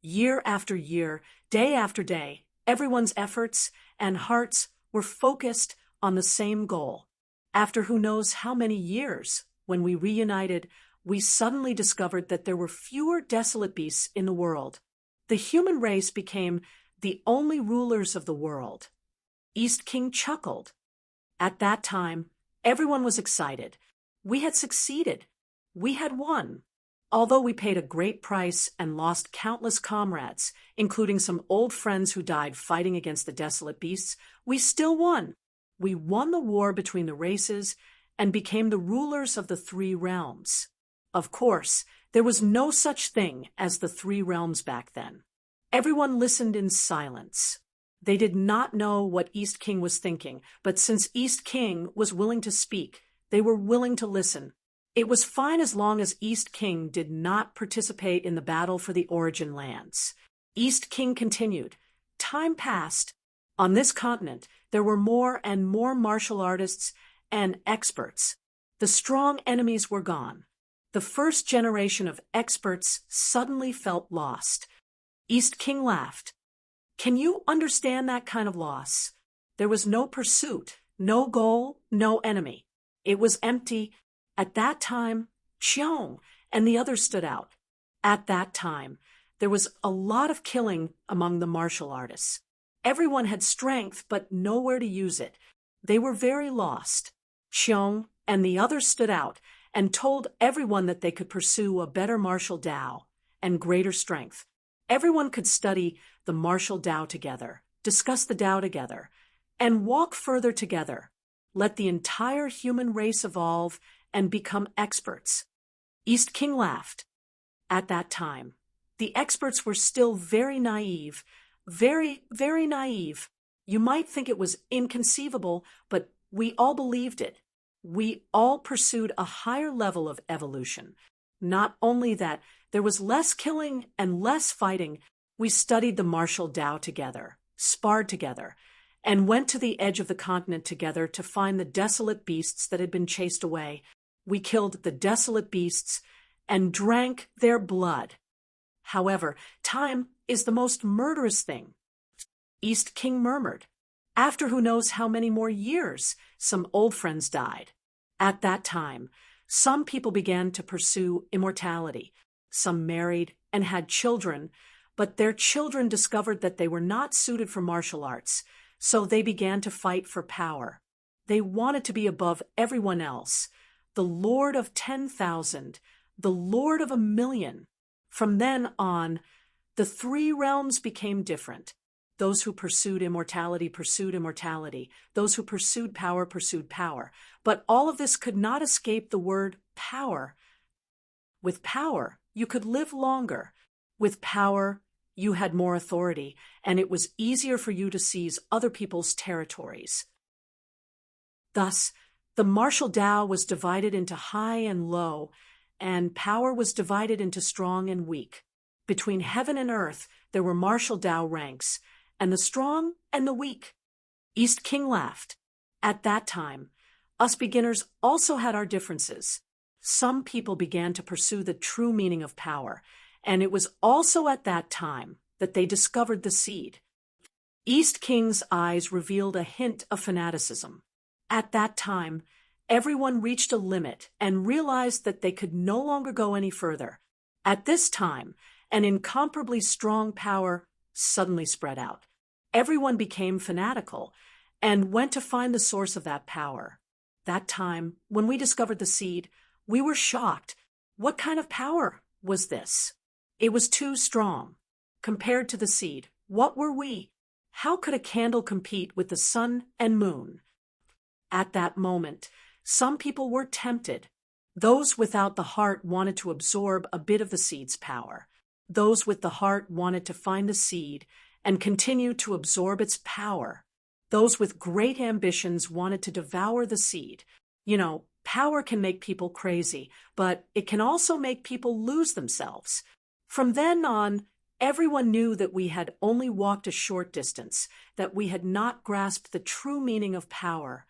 Year after year, day after day, everyone's efforts and hearts were focused on the same goal. After who knows how many years, when we reunited, we suddenly discovered that there were fewer desolate beasts in the world. The human race became the only rulers of the world. East King chuckled. At that time, everyone was excited. We had succeeded. We had won. Although we paid a great price and lost countless comrades, including some old friends who died fighting against the desolate beasts, we still won. We won the war between the races and became the rulers of the three realms. Of course, there was no such thing as the three realms back then. Everyone listened in silence. They did not know what East King was thinking, but since East King was willing to speak, they were willing to listen. It was fine as long as East King did not participate in the battle for the origin lands. East King continued. Time passed. On this continent, there were more and more martial artists and experts. The strong enemies were gone. The first generation of experts suddenly felt lost. East King laughed. Can you understand that kind of loss? There was no pursuit, no goal, no enemy. It was empty. At that time, Cheong and the others stood out. At that time, there was a lot of killing among the martial artists. Everyone had strength, but nowhere to use it. They were very lost. Cheong and the others stood out and told everyone that they could pursue a better martial Tao and greater strength. Everyone could study the martial Tao together, discuss the Tao together, and walk further together. Let the entire human race evolve and become experts. East King laughed. At that time, the experts were still very naive, very, very naive. You might think it was inconceivable, but we all believed it. We all pursued a higher level of evolution. Not only that, there was less killing and less fighting. We studied the martial Tao together, sparred together, and went to the edge of the continent together to find the desolate beasts that had been chased away. We killed the desolate beasts and drank their blood. However, time is the most murderous thing. East King murmured. After who knows how many more years, some old friends died. At that time, some people began to pursue immortality. Some married and had children, but their children discovered that they were not suited for martial arts, so they began to fight for power. They wanted to be above everyone else. The Lord of 10,000, the Lord of 1,000,000. From then on, the three realms became different. Those who pursued immortality pursued immortality. Those who pursued power pursued power. But all of this could not escape the word power. With power, you could live longer. With power, you had more authority, and it was easier for you to seize other people's territories. Thus, the martial Tao was divided into high and low, and power was divided into strong and weak. Between heaven and earth, there were martial Tao ranks, and the strong and the weak. East King laughed. At that time, us beginners also had our differences. Some people began to pursue the true meaning of power, and it was also at that time that they discovered the seed. East King's eyes revealed a hint of fanaticism. At that time, everyone reached a limit and realized that they could no longer go any further. At this time, an incomparably strong power suddenly spread out. Everyone became fanatical and went to find the source of that power. That time, when we discovered the seed, we were shocked. What kind of power was this? It was too strong. Compared to the seed, what were we? How could a candle compete with the sun and moon? At that moment, some people were tempted. Those without the heart wanted to absorb a bit of the seed's power. Those with the heart wanted to find the seed and continue to absorb its power. Those with great ambitions wanted to devour the seed. Power can make people crazy, but it can also make people lose themselves. From then on, everyone knew that we had only walked a short distance, that we had not grasped the true meaning of power.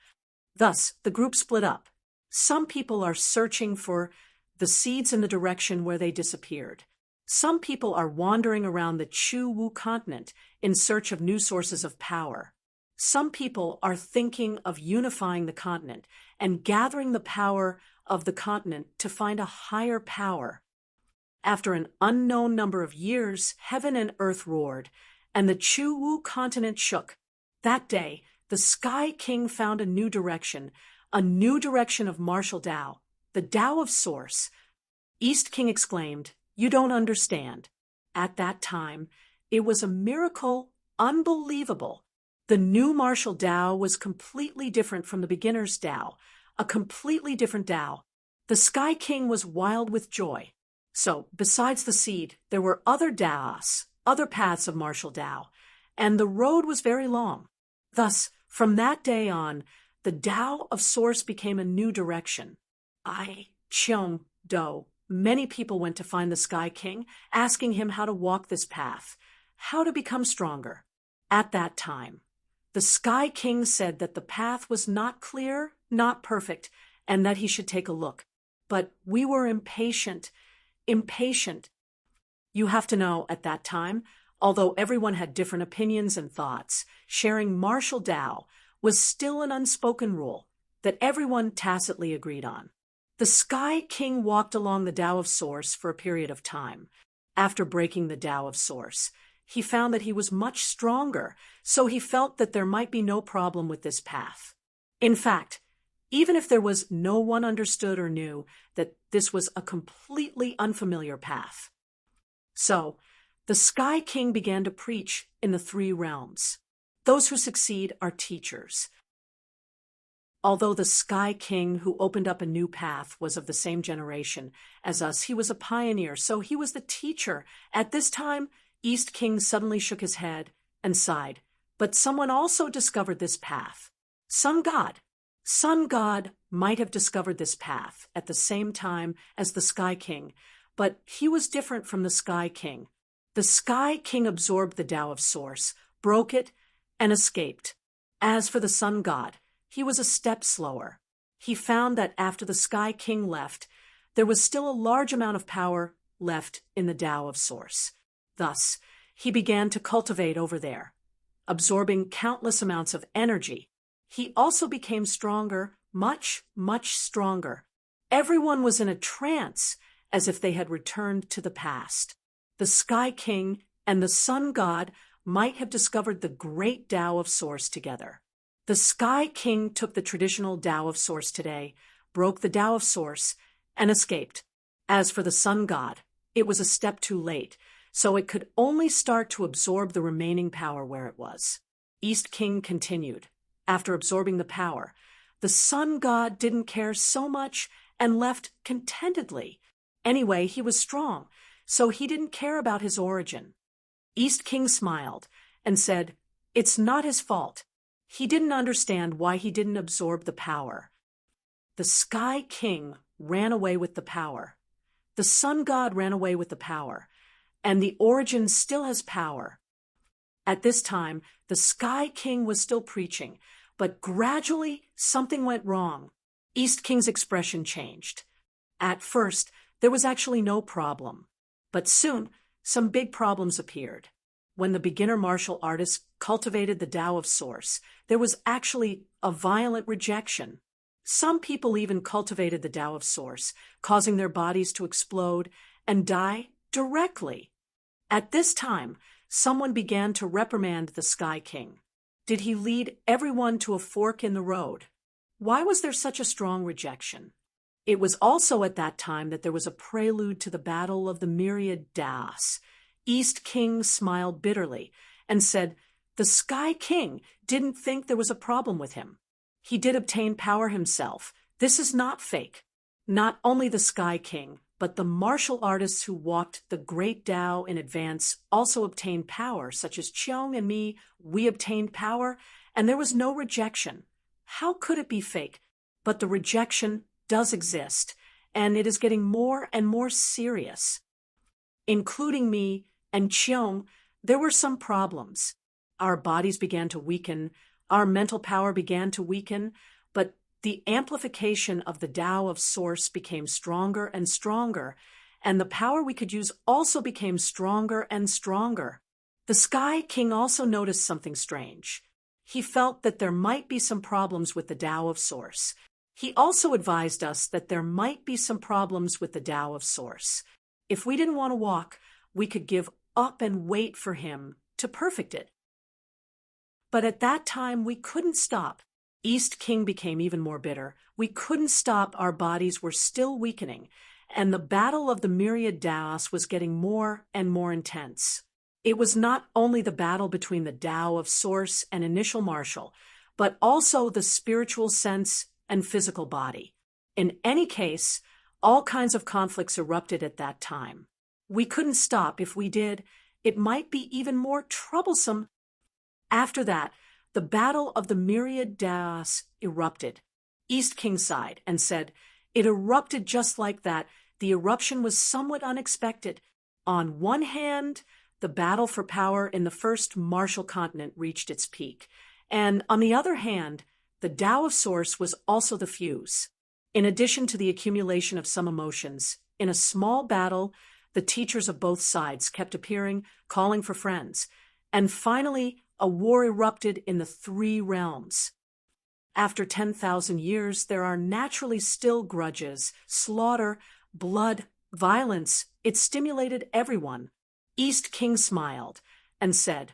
Thus, the group split up. Some people are searching for the seeds in the direction where they disappeared. Some people are wandering around the Chu Wu continent in search of new sources of power. Some people are thinking of unifying the continent and gathering the power of the continent to find a higher power. After an unknown number of years, heaven and earth roared, and the Chu Wu continent shook. That day, the Sky King found a new direction of martial Tao, the Tao of Source. East King exclaimed, "You don't understand." At that time, it was a miracle, unbelievable. The new martial Tao was completely different from the beginner's Tao, a completely different Tao. The Sky King was wild with joy. So, besides the seed, there were other Taos, other paths of martial Tao, and the road was very long. Thus, from that day on, the Tao of Source became a new direction. Many people went to find the Sky King, asking him how to walk this path, how to become stronger. At that time, the Sky King said that the path was not clear, not perfect, and that he should take a look. But we were impatient. You have to know, at that time, although everyone had different opinions and thoughts, sharing martial Tao was still an unspoken rule that everyone tacitly agreed on. The Sky King walked along the Tao of Source for a period of time. After breaking the Tao of Source, he found that he was much stronger, so he felt that there might be no problem with this path. In fact, even if there was no one understood or knew that this was a completely unfamiliar path. So, the Sky King began to preach in the three realms. Those who succeed are teachers. Although the Sky King who opened up a new path was of the same generation as us, he was a pioneer, so he was the teacher. At this time, East King suddenly shook his head and sighed. But someone also discovered this path. Sun God might have discovered this path at the same time as the Sky King, but he was different from the Sky King. The Sky King absorbed the Tao of Source, broke it, and escaped. As for the Sun God, he was a step slower. He found that after the Sky King left, there was still a large amount of power left in the Tao of Source. Thus, he began to cultivate over there, absorbing countless amounts of energy. He also became stronger, much, much stronger. Everyone was in a trance, as if they had returned to the past. The Sky King and the Sun God might have discovered the great Tao of Source together. The Sky King took the traditional Tao of Source today, broke the Tao of Source, and escaped. As for the Sun God, it was a step too late, so it could only start to absorb the remaining power where it was. East King continued. After absorbing the power, the Sun God didn't care so much and left contentedly. Anyway, he was strong, so he didn't care about his origin. East King smiled and said, "It's not his fault." He didn't understand why he didn't absorb the power. The Sky King ran away with the power. The Sun God ran away with the power, and the origin still has power. At this time, the Sky King was still preaching, but gradually something went wrong. East King's expression changed. At first, there was actually no problem, but soon some big problems appeared. When the beginner martial artists cultivated the Tao of Source, there was actually a violent rejection. Some people even cultivated the Tao of Source, causing their bodies to explode and die directly. At this time, someone began to reprimand the Sky King. Did he lead everyone to a fork in the road? Why was there such a strong rejection? It was also at that time that there was a prelude to the battle of the myriad Taos. East King smiled bitterly and said, "The Sky King didn't think there was a problem with him. He did obtain power himself. This is not fake." Not only the Sky King, but the martial artists who walked the great Tao in advance also obtained power, such as Cheong and me. We obtained power, and there was no rejection. How could it be fake? But the rejection does exist, and it is getting more and more serious. Including me and Cheong, there were some problems. Our bodies began to weaken, our mental power began to weaken, but the amplification of the Tao of Source became stronger and stronger, and the power we could use also became stronger and stronger. The Sky King also noticed something strange. He felt that there might be some problems with the Tao of Source. He also advised us that there might be some problems with the Tao of Source. If we didn't want to walk, we could give up and wait for him to perfect it. But at that time, we couldn't stop. East King became even more bitter. We couldn't stop. Our bodies were still weakening, and the battle of the myriad Taos was getting more and more intense. It was not only the battle between the Tao of Source and initial martial, but also the spiritual sense and physical body. In any case, all kinds of conflicts erupted at that time. We couldn't stop. If we did, it might be even more troublesome. After that, the battle of the myriad Taos erupted. East King sighed and said, "It erupted just like that. The eruption was somewhat unexpected. On one hand, the battle for power in the first martial continent reached its peak, and on the other hand, the Tao of Source was also the fuse. In addition to the accumulation of some emotions, in a small battle, the teachers of both sides kept appearing, calling for friends, and finally, a war erupted in the three realms. After 10,000 years, there are naturally still grudges, slaughter, blood, violence. It stimulated everyone." East King smiled and said,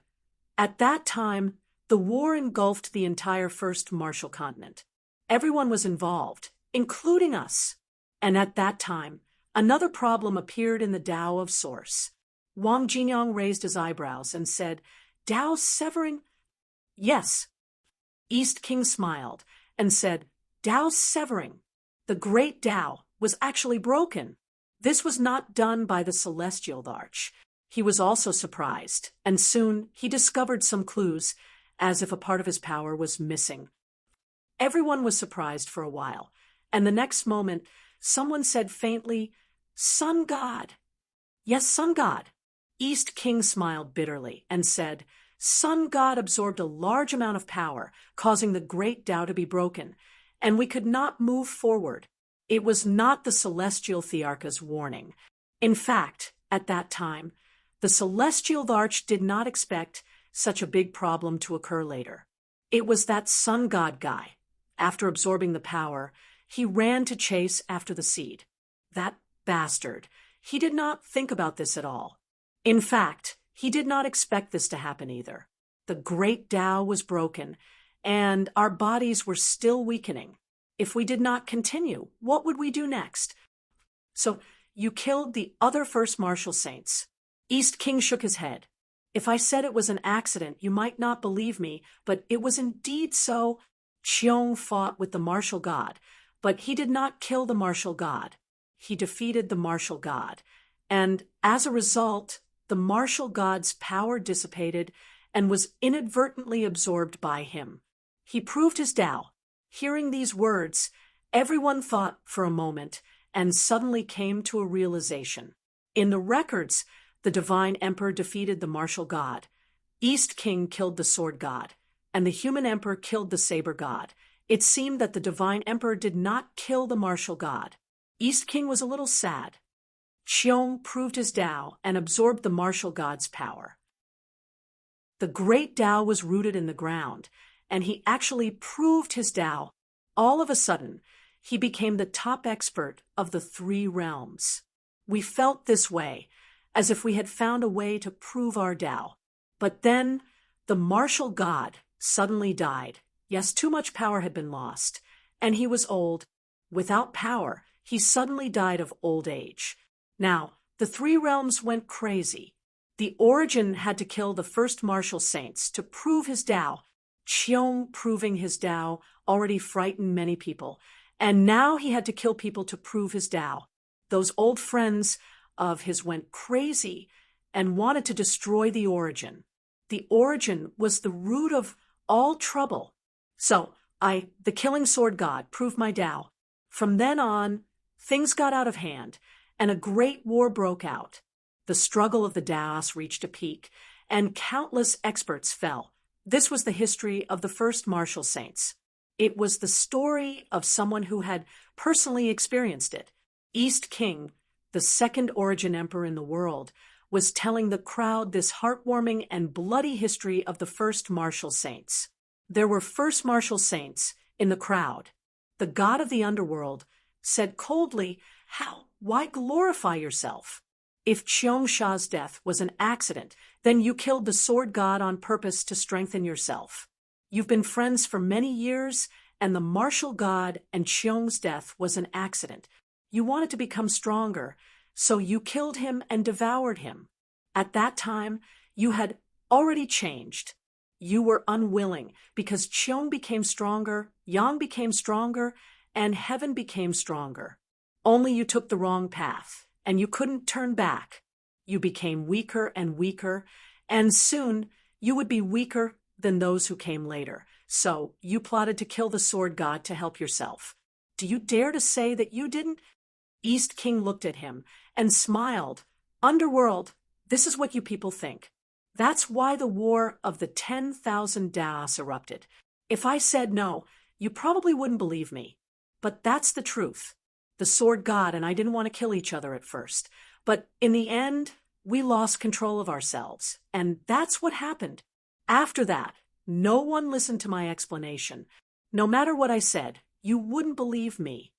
"At that time, the war engulfed the entire first martial continent. Everyone was involved, including us. And at that time, another problem appeared in the Tao of Source." Wang Jinyang raised his eyebrows and said, "Tao severing?" "Yes." East King smiled and said, "Tao severing. The great Tao was actually broken. This was not done by the celestial arch." He was also surprised, and soon he discovered some clues, as if a part of his power was missing. Everyone was surprised for a while, and the next moment, someone said faintly, "Sun God." "Yes, Sun God." East King smiled bitterly and said, "Sun God absorbed a large amount of power, causing the great Tao to be broken, and we could not move forward. It was not the celestial Thearcha's warning. In fact, at that time, the celestial arch did not expect such a big problem to occur later. It was that Sun God guy. After absorbing the power, he ran to chase after the seed. That bastard. He did not think about this at all. In fact, he did not expect this to happen either. The great Tao was broken, and our bodies were still weakening. If we did not continue, what would we do next? So you killed the other first martial saints. East King shook his head. If I said it was an accident, you might not believe me, but it was indeed so. Cheong fought with the martial god, but he did not kill the martial god. He defeated the martial god, and as a result, the martial god's power dissipated and was inadvertently absorbed by him. He proved his Tao. Hearing these words, everyone thought for a moment and suddenly came to a realization. In the records, the divine emperor defeated the martial god. East King killed the sword god, and the human emperor killed the saber god. It seemed that the divine emperor did not kill the martial god. East King was a little sad. Cheong proved his Tao and absorbed the martial god's power. The great Tao was rooted in the ground, and he actually proved his Tao. All of a sudden, he became the top expert of the 3 realms. We felt this way, as if we had found a way to prove our Tao. But then, the martial god suddenly died. Yes, too much power had been lost, and he was old. Without power, he suddenly died of old age. Now, the 3 realms went crazy. The Origin had to kill the first martial saints to prove his Tao. Cheong proving his Tao already frightened many people, and now he had to kill people to prove his Tao. Those old friends of his went crazy and wanted to destroy the Origin. The Origin was the root of all trouble. So I, the killing sword god, proved my Tao. From then on, things got out of hand, and a great war broke out. The struggle of the Taos reached a peak, and countless experts fell. This was the history of the first martial saints. It was the story of someone who had personally experienced it. East King, the second Origin emperor in the world, was telling the crowd this heartwarming and bloody history of the first martial saints. There were first martial saints in the crowd. The god of the underworld said coldly, "How? Why glorify yourself? If Cheong Sha's death was an accident, then you killed the sword god on purpose to strengthen yourself. You've been friends for many years, and the martial god and Cheong's death was an accident. You wanted to become stronger, so you killed him and devoured him. At that time, you had already changed. You were unwilling, because Cheong became stronger, Yang became stronger, and heaven became stronger. Only you took the wrong path, and you couldn't turn back. You became weaker and weaker, and soon you would be weaker than those who came later. So you plotted to kill the sword god to help yourself. Do you dare to say that you didn't?" East King looked at him and smiled. "Underworld, this is what you people think. That's why the War of the 10,000 Taos erupted. If I said no, you probably wouldn't believe me. But that's the truth. The sword god and I didn't want to kill each other at first. But in the end, we lost control of ourselves. And that's what happened. After that, no one listened to my explanation. No matter what I said, you wouldn't believe me."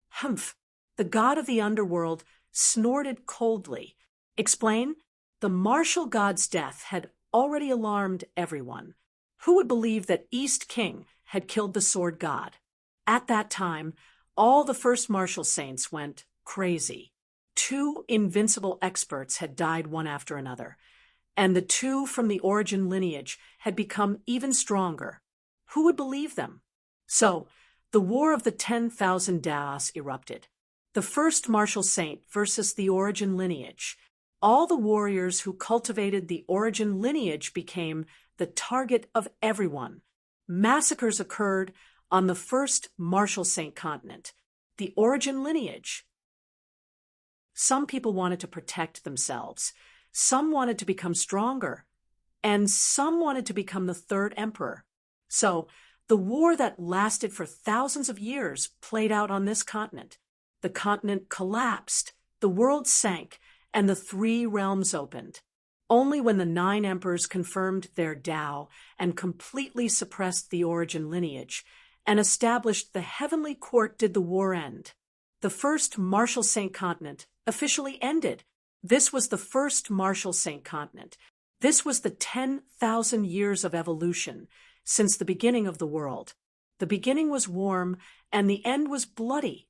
Humph! The god of the underworld snorted coldly. "Explain?" The martial god's death had already alarmed everyone. Who would believe that East King had killed the sword god? At that time, all the first martial saints went crazy. 2 invincible experts had died one after another, and the 2 from the Origin lineage had become even stronger. Who would believe them? So, the War of the 10,000 Taos erupted. The first martial saint versus the Origin lineage. All the warriors who cultivated the Origin lineage became the target of everyone. Massacres occurred on the first martial saint continent, the Origin lineage. Some people wanted to protect themselves. Some wanted to become stronger. And some wanted to become the third emperor. So, the war that lasted for thousands of years played out on this continent. The continent collapsed, the world sank, and the 3 realms opened. Only when the 9 emperors confirmed their Tao and completely suppressed the Origin lineage and established the heavenly court did the war end. The first martial saint continent officially ended. This was the first martial saint continent. This was the 10,000 years of evolution, since the beginning of the world. The beginning was warm, and the end was bloody.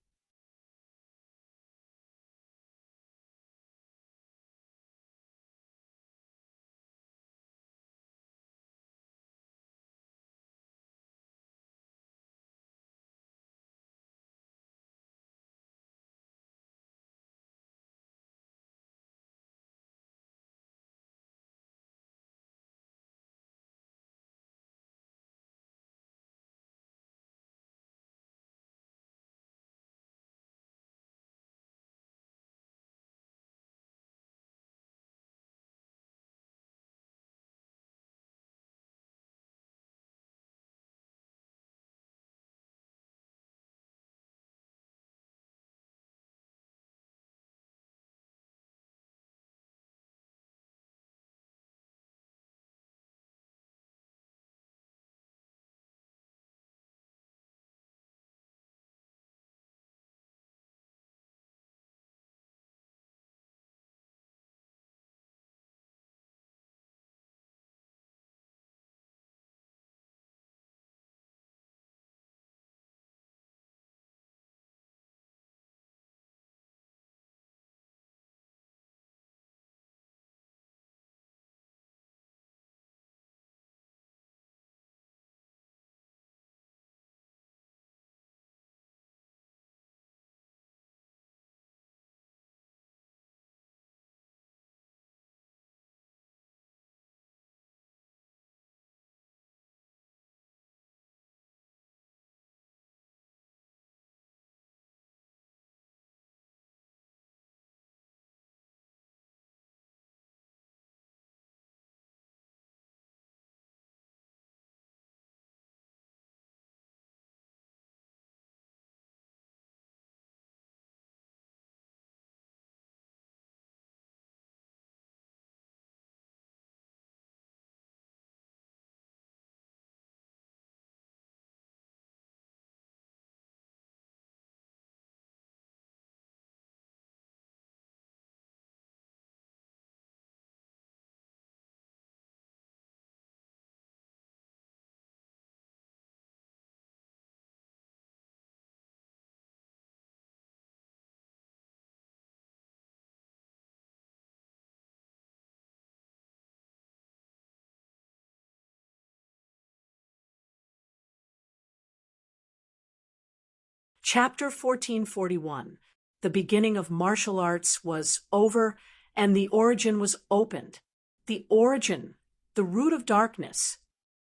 Chapter 1441. The beginning of martial arts was over, and the origin was opened. The origin, the root of darkness.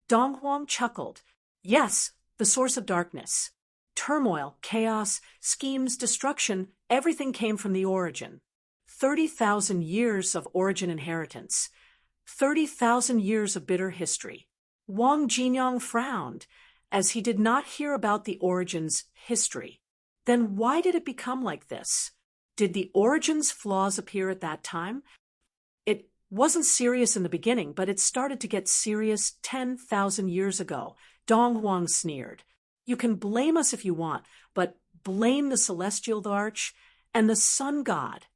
Dong Huang chuckled. Yes, the source of darkness. Turmoil, chaos, schemes, destruction, everything came from the origin. 30,000 years of origin inheritance. 30,000 years of bitter history. Wang Jinyang frowned, as he did not hear about the origin's history. Then why did it become like this? Did the origin's flaws appear at that time? It wasn't serious in the beginning, but it started to get serious 10,000 years ago. Dong Huang sneered. You can blame us if you want, but blame the celestial arch and the sun god.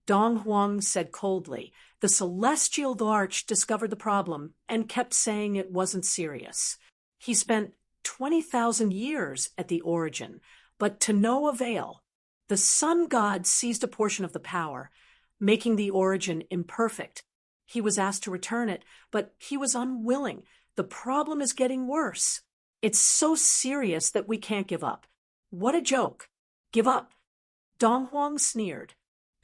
Dong Huang said coldly. The celestial arch discovered the problem and kept saying it wasn't serious. He spent 20,000 years at the origin, but to no avail. The sun god seized a portion of the power, making the origin imperfect. He was asked to return it, but he was unwilling. The problem is getting worse. It's so serious that we can't give up. What a joke. Give up. Dong Huang sneered.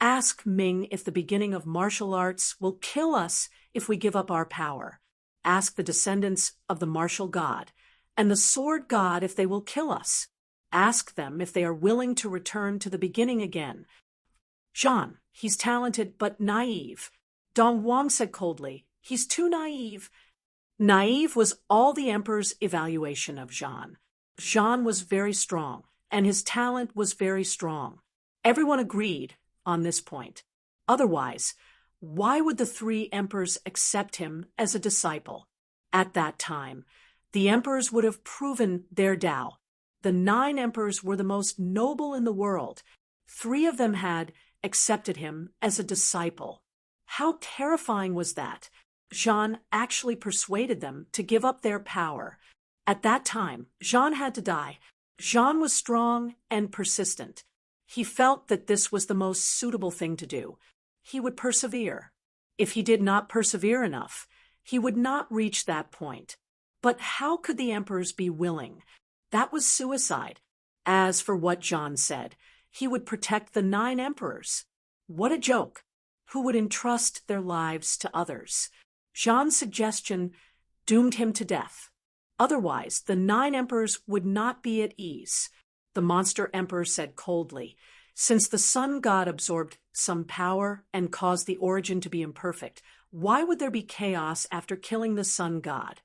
Ask Ming if the beginning of martial arts will kill us if we give up our power. Ask the descendants of the martial god and the sword god if they will kill us. Ask them if they are willing to return to the beginning again. Jean, he's talented but naive. Dong Huang said coldly. He's too naive. Naive was all the emperor's evaluation of Jean. Jean was very strong, and his talent was very strong. Everyone agreed on this point. Otherwise, why would the three emperors accept him as a disciple? At that time, the emperors would have proven their Tao. The 9 emperors were the most noble in the world. 3 of them had accepted him as a disciple. How terrifying was that? Jean actually persuaded them to give up their power. At that time, Jean had to die. Jean was strong and persistent. He felt that this was the most suitable thing to do. He would persevere. If he did not persevere enough, he would not reach that point. But how could the emperors be willing? That was suicide. As for what Jean said, he would protect the 9 emperors. What a joke! Who would entrust their lives to others? Jean's suggestion doomed him to death. Otherwise, the 9 emperors would not be at ease. The monster emperor said coldly, "Since the sun god absorbed some power and caused the origin to be imperfect, why would there be chaos after killing the sun god?"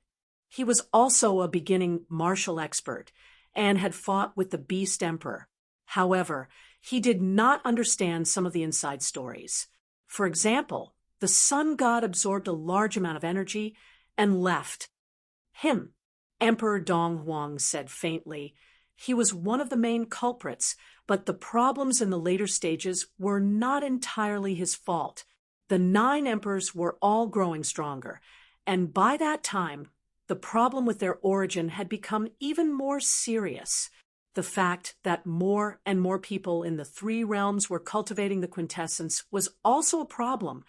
He was also a beginning martial expert and had fought with the beast emperor. However, he did not understand some of the inside stories. For example, the sun god absorbed a large amount of energy and left him. Emperor Dong Huang said faintly, "He was one of the main culprits, but the problems in the later stages were not entirely his fault. The 9 emperors were all growing stronger, and by that time, the problem with their origin had become even more serious. The fact that more and more people in the 3 realms were cultivating the quintessence was also a problem.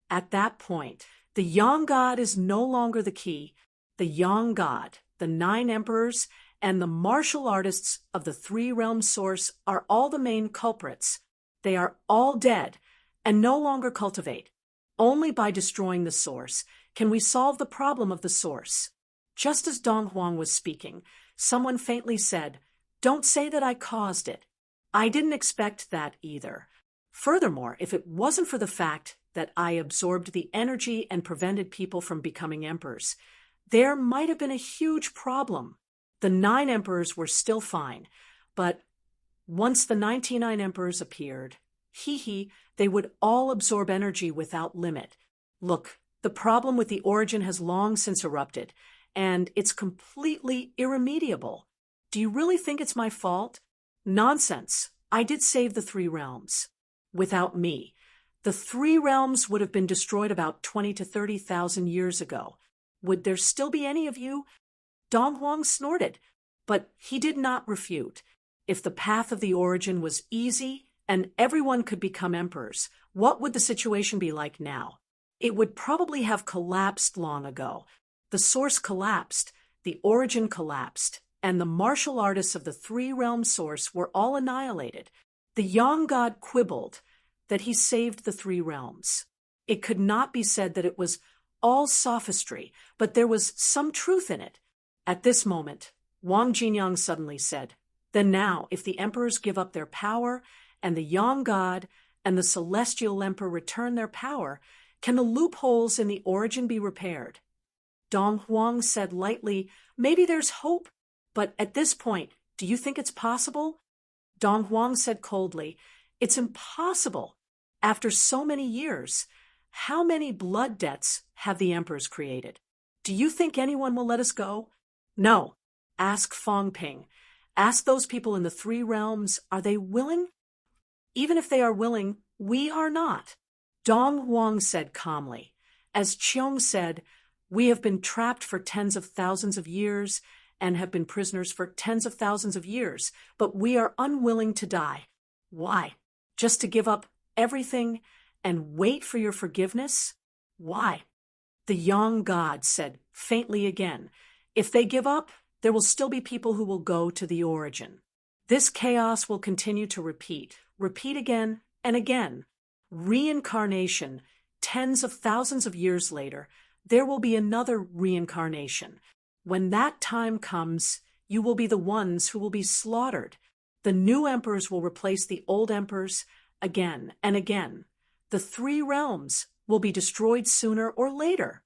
At that point, the Yang God is no longer the key. The Yang God, the 9 emperors, and the martial artists of the 3 realm source are all the main culprits. They are all dead and no longer cultivate. Only by destroying the source can we solve the problem of the source." Just as Dong Huang was speaking, someone faintly said, "Don't say that I caused it. I didn't expect that either. Furthermore, if it wasn't for the fact that I absorbed the energy and prevented people from becoming emperors, there might have been a huge problem. The 9 emperors were still fine, but once the 99 emperors appeared, they would all absorb energy without limit. Look, the problem with the origin has long since erupted, and it's completely irremediable. Do you really think it's my fault? Nonsense. I did save the 3 realms. Without me, the 3 realms would have been destroyed about 20 to 30,000 years ago. Would there still be any of you?" Dong Huang snorted, but he did not refute. If the path of the origin was easy and everyone could become emperors, what would the situation be like now? It would probably have collapsed long ago. The source collapsed, the origin collapsed, and the martial artists of the 3 realm source were all annihilated. The Yang God quibbled that he saved the 3 realms. It could not be said that it was all sophistry, but there was some truth in it. At this moment, Wang Jinyang suddenly said, "Then now, if the emperors give up their power, and the Yang God and the celestial emperor return their power, can the loopholes in the origin be repaired?" Dong Huang said lightly, "Maybe there's hope, but at this point, do you think it's possible?" Dong Huang said coldly, "It's impossible. After so many years, how many blood debts have the emperors created? Do you think anyone will let us go? No. Ask Fong Ping. Ask those people in the 3 realms, are they willing? Even if they are willing, we are not." Dong Huang said calmly. As Chiong said, "We have been trapped for tens of thousands of years and have been prisoners for tens of thousands of years, but we are unwilling to die. Why? Just to give up everything and wait for your forgiveness? Why?" The Yang God said faintly again, "If they give up, there will still be people who will go to the origin. This chaos will continue to repeat again and again. Reincarnation, tens of thousands of years later, there will be another reincarnation. When that time comes, you will be the ones who will be slaughtered. The new emperors will replace the old emperors again and again. The 3 realms will be destroyed sooner or later."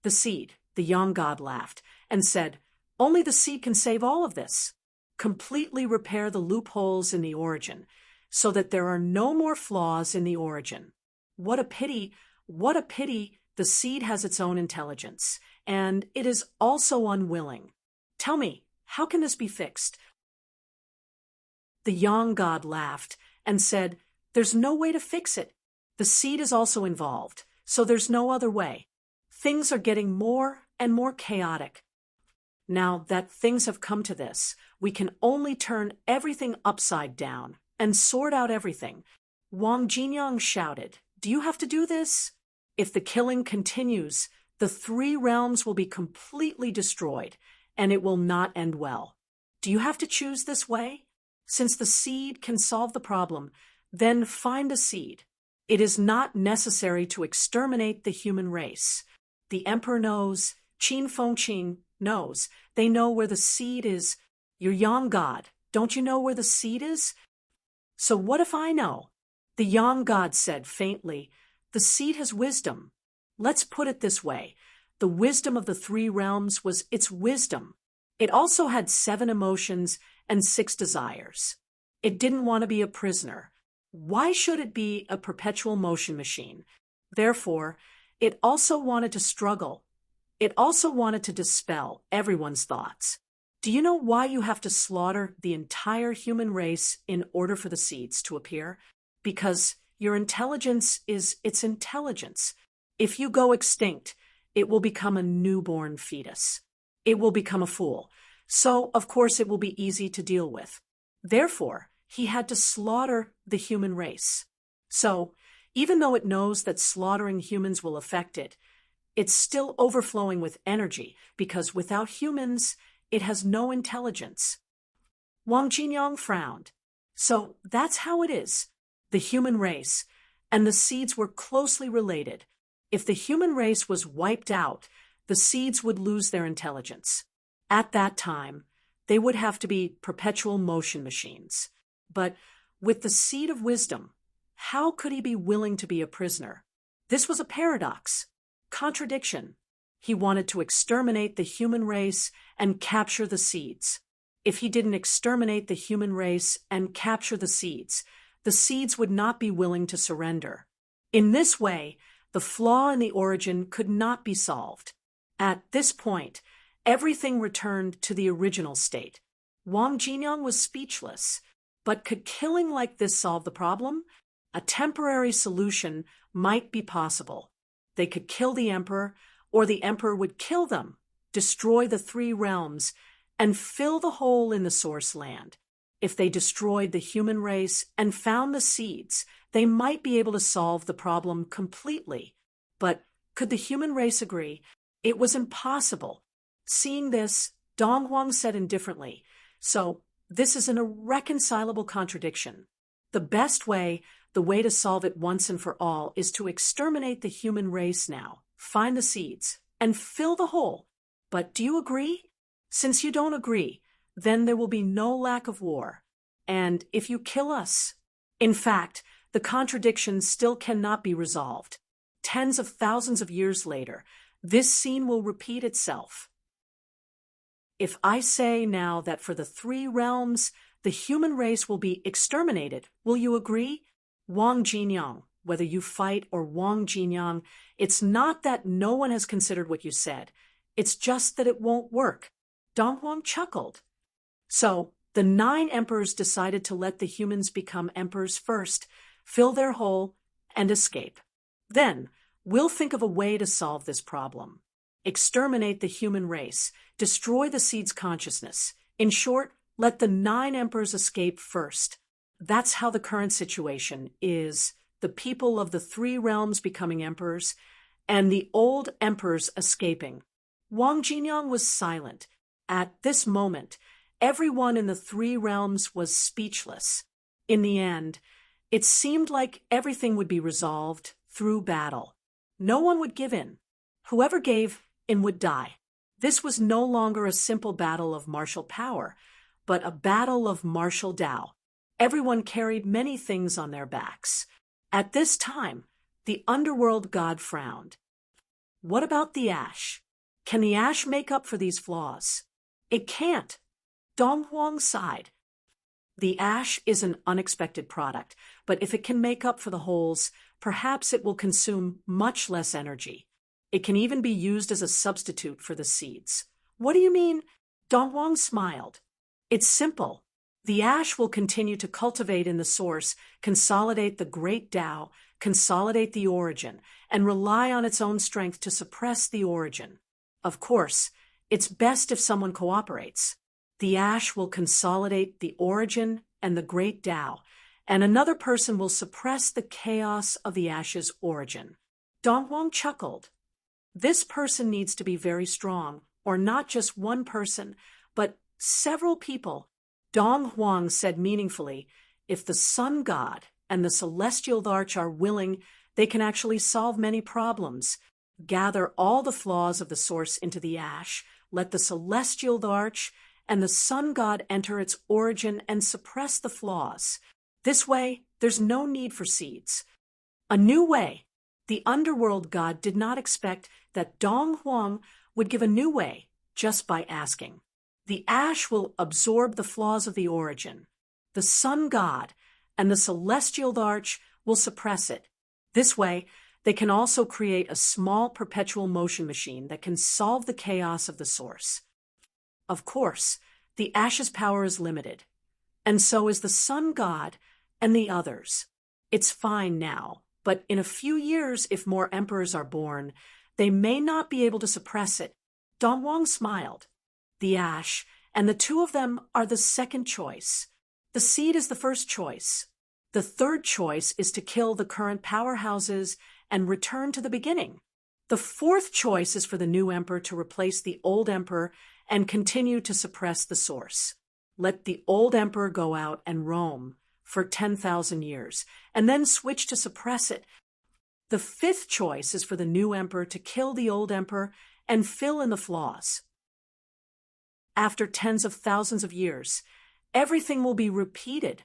The seed, the Yang God, laughed and said, "Only the seed can save all of this. Completely repair the loopholes in the origin, so that there are no more flaws in the origin. What a pity, what a pity the seed has its own intelligence, and it is also unwilling. Tell me, how can this be fixed?" The Yang God laughed and said, "There's no way to fix it. The seed is also involved. so there's no other way. Things are getting more and more chaotic. Now that things have come to this, we can only turn everything upside down and sort out everything. Wang Jinyang shouted, "Do you have to do this? If the killing continues, the three realms will be completely destroyed, and it will not end well. Do you have to choose this way? Since the seed can solve the problem, then find a seed. It is not necessary to exterminate the human race. The emperor knows, Qin Fengqin knows. They know where the seed is. You're Yang God. Don't you know where the seed is?" "So what if I know?" The Yang God said faintly, "The seed has wisdom. Let's put it this way. The wisdom of the three realms was its wisdom. It also had 7 emotions and 6 desires. It didn't want to be a prisoner. Why should it be a perpetual motion machine? Therefore, it also wanted to struggle. It also wanted to dispel everyone's thoughts. Do you know why you have to slaughter the entire human race in order for the seeds to appear? Because your intelligence is its intelligence. If you go extinct, it will become a newborn fetus. It will become a fool. So, of course, it will be easy to deal with. Therefore, he had to slaughter the human race. So, even though it knows that slaughtering humans will affect it, it's still overflowing with energy because without humans, it has no intelligence." Wang Jinyang frowned. "So that's how it is. The human race and the seeds were closely related. If the human race was wiped out, the seeds would lose their intelligence. At that time, they would have to be perpetual motion machines. But with the seed of wisdom, how could he be willing to be a prisoner? This was a paradox, contradiction. He wanted to exterminate the human race and capture the seeds. If he didn't exterminate the human race and capture the seeds would not be willing to surrender. In this way, the flaw in the origin could not be solved. At this point, everything returned to the original state. Wang Jinyang was speechless. But could killing like this solve the problem? A temporary solution might be possible. They could kill the emperor, or the emperor would kill them, destroy the three realms, and fill the hole in the source land. If they destroyed the human race and found the seeds, they might be able to solve the problem completely. But could the human race agree? It was impossible. Seeing this, Dong Huang said indifferently, "So this is an irreconcilable contradiction. The best way, the way to solve it once and for all, is to exterminate the human race now, find the seeds, and fill the hole. But do you agree? Since you don't agree, then there will be no lack of war. And if you kill us..." In fact, the contradiction still cannot be resolved. Tens of thousands of years later, this scene will repeat itself. If I say now that for the three realms, the human race will be exterminated, will you agree? Wang Jinyang, whether you fight or Wang Jinyang, it's not that no one has considered what you said. It's just that it won't work. Dong Huang chuckled. So, the 9 emperors decided to let the humans become emperors first, fill their hole, and escape. Then, we'll think of a way to solve this problem. Exterminate the human race, destroy the seed's consciousness. In short, let the 9 emperors escape first. That's how the current situation is, the people of the 3 realms becoming emperors, and the old emperors escaping. Wang Jinyang was silent. At this moment, everyone in the 3 realms was speechless. In the end, it seemed like everything would be resolved through battle. No one would give in. Whoever gave in would die. This was no longer a simple battle of martial power, but a battle of martial Tao. Everyone carried many things on their backs. At this time, the underworld god frowned. What about the ash? Can the ash make up for these flaws? It can't. Dong Huang sighed. The ash is an unexpected product, but if it can make up for the holes, perhaps it will consume much less energy. It can even be used as a substitute for the seeds. What do you mean? Dong Huang smiled. It's simple. The ash will continue to cultivate in the source, consolidate the great Tao, consolidate the origin, and rely on its own strength to suppress the origin. Of course, it's best if someone cooperates. The ash will consolidate the origin and the great Tao, and another person will suppress the chaos of the ash's origin. Dong Huang chuckled. This person needs to be very strong, or not just one person, but several people. Dong Huang said meaningfully, if the sun god and the celestial arch are willing, they can actually solve many problems. Gather all the flaws of the source into the ash, let the celestial arch and the sun god enter its origin and suppress the flaws. This way, there's no need for seeds. A new way. The underworld god did not expect that Dong Huang would give a new way just by asking. The ash will absorb the flaws of the origin. The sun god and the celestial arch will suppress it. This way, they can also create a small perpetual motion machine that can solve the chaos of the source. Of course, the ash's power is limited, and so is the sun god and the others. It's fine now, but in a few years, if more emperors are born, they may not be able to suppress it. Dong Huang smiled. The ash and the two of them are the second choice. The seed is the first choice. The third choice is to kill the current powerhouses and return to the beginning. The fourth choice is for the new emperor to replace the old emperor and continue to suppress the source. Let the old emperor go out and roam for 10,000 years, and then switch to suppress it. The fifth choice is for the new emperor to kill the old emperor and fill in the flaws. After tens of thousands of years, everything will be repeated.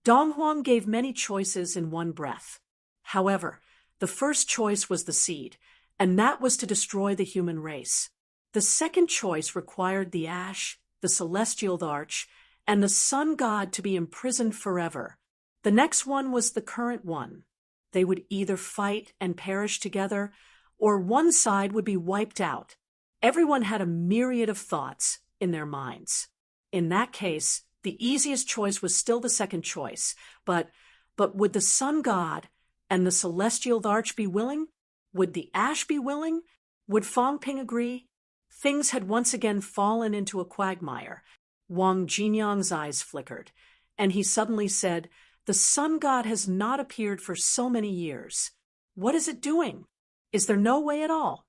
Dong Huang gave many choices in one breath. However, the first choice was the seed, and that was to destroy the human race. The second choice required the ash, the celestial arch, and the sun god to be imprisoned forever. The next one was the current one. They would either fight and perish together, or one side would be wiped out. Everyone had a myriad of thoughts in their minds. In that case, the easiest choice was still the second choice, but would the sun god and the celestial arch be willing? Would the ash be willing? Would Fang Ping agree? Things had once again fallen into a quagmire. Wang Jinyang's eyes flickered, and he suddenly said, "The sun god has not appeared for so many years. What is it doing? Is there no way at all?"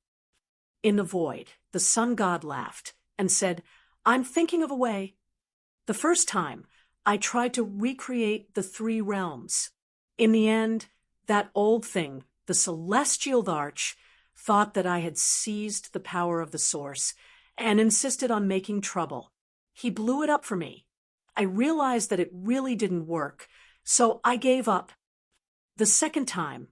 In the void, the sun god laughed and said, "I'm thinking of a way. The first time, I tried to recreate the three realms. In the end, that old thing, the celestial arch, thought that I had seized the power of the source and insisted on making trouble. He blew it up for me. I realized that it really didn't work, so I gave up. The second time,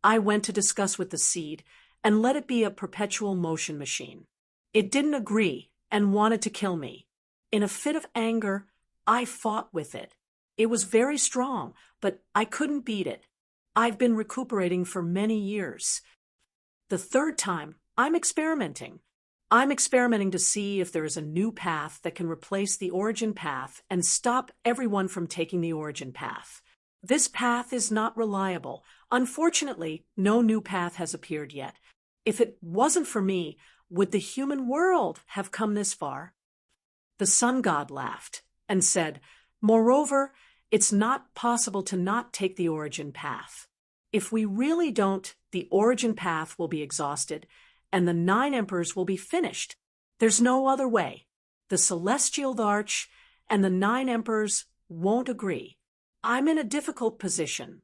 I went to discuss with the seed and let it be a perpetual motion machine. It didn't agree and wanted to kill me. In a fit of anger, I fought with it. It was very strong, but I couldn't beat it. I've been recuperating for many years. The third time, I'm experimenting. I'm experimenting to see if there is a new path that can replace the origin path and stop everyone from taking the origin path. This path is not reliable. Unfortunately, no new path has appeared yet. If it wasn't for me, would the human world have come this far?" The sun god laughed and said, "Moreover, it's not possible to not take the origin path. If we really don't, the origin path will be exhausted, and the 9 emperors will be finished. There's no other way. The celestial arch and the 9 emperors won't agree. I'm in a difficult position.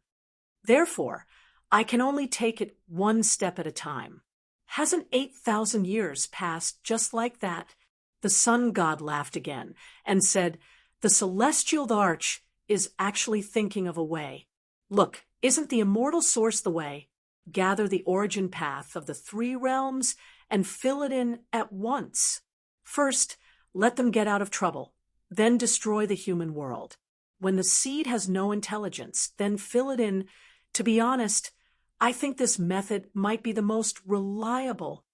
Therefore, I can only take it one step at a time. Hasn't 8,000 years passed just like that?" The sun god laughed again and said, "The celestial arch is actually thinking of a way. Look, isn't the immortal source the way? Gather the origin path of the 3 realms and fill it in at once. First, let them get out of trouble, then destroy the human world. When the seed has no intelligence, then fill it in. To be honest, I think this method might be the most reliable."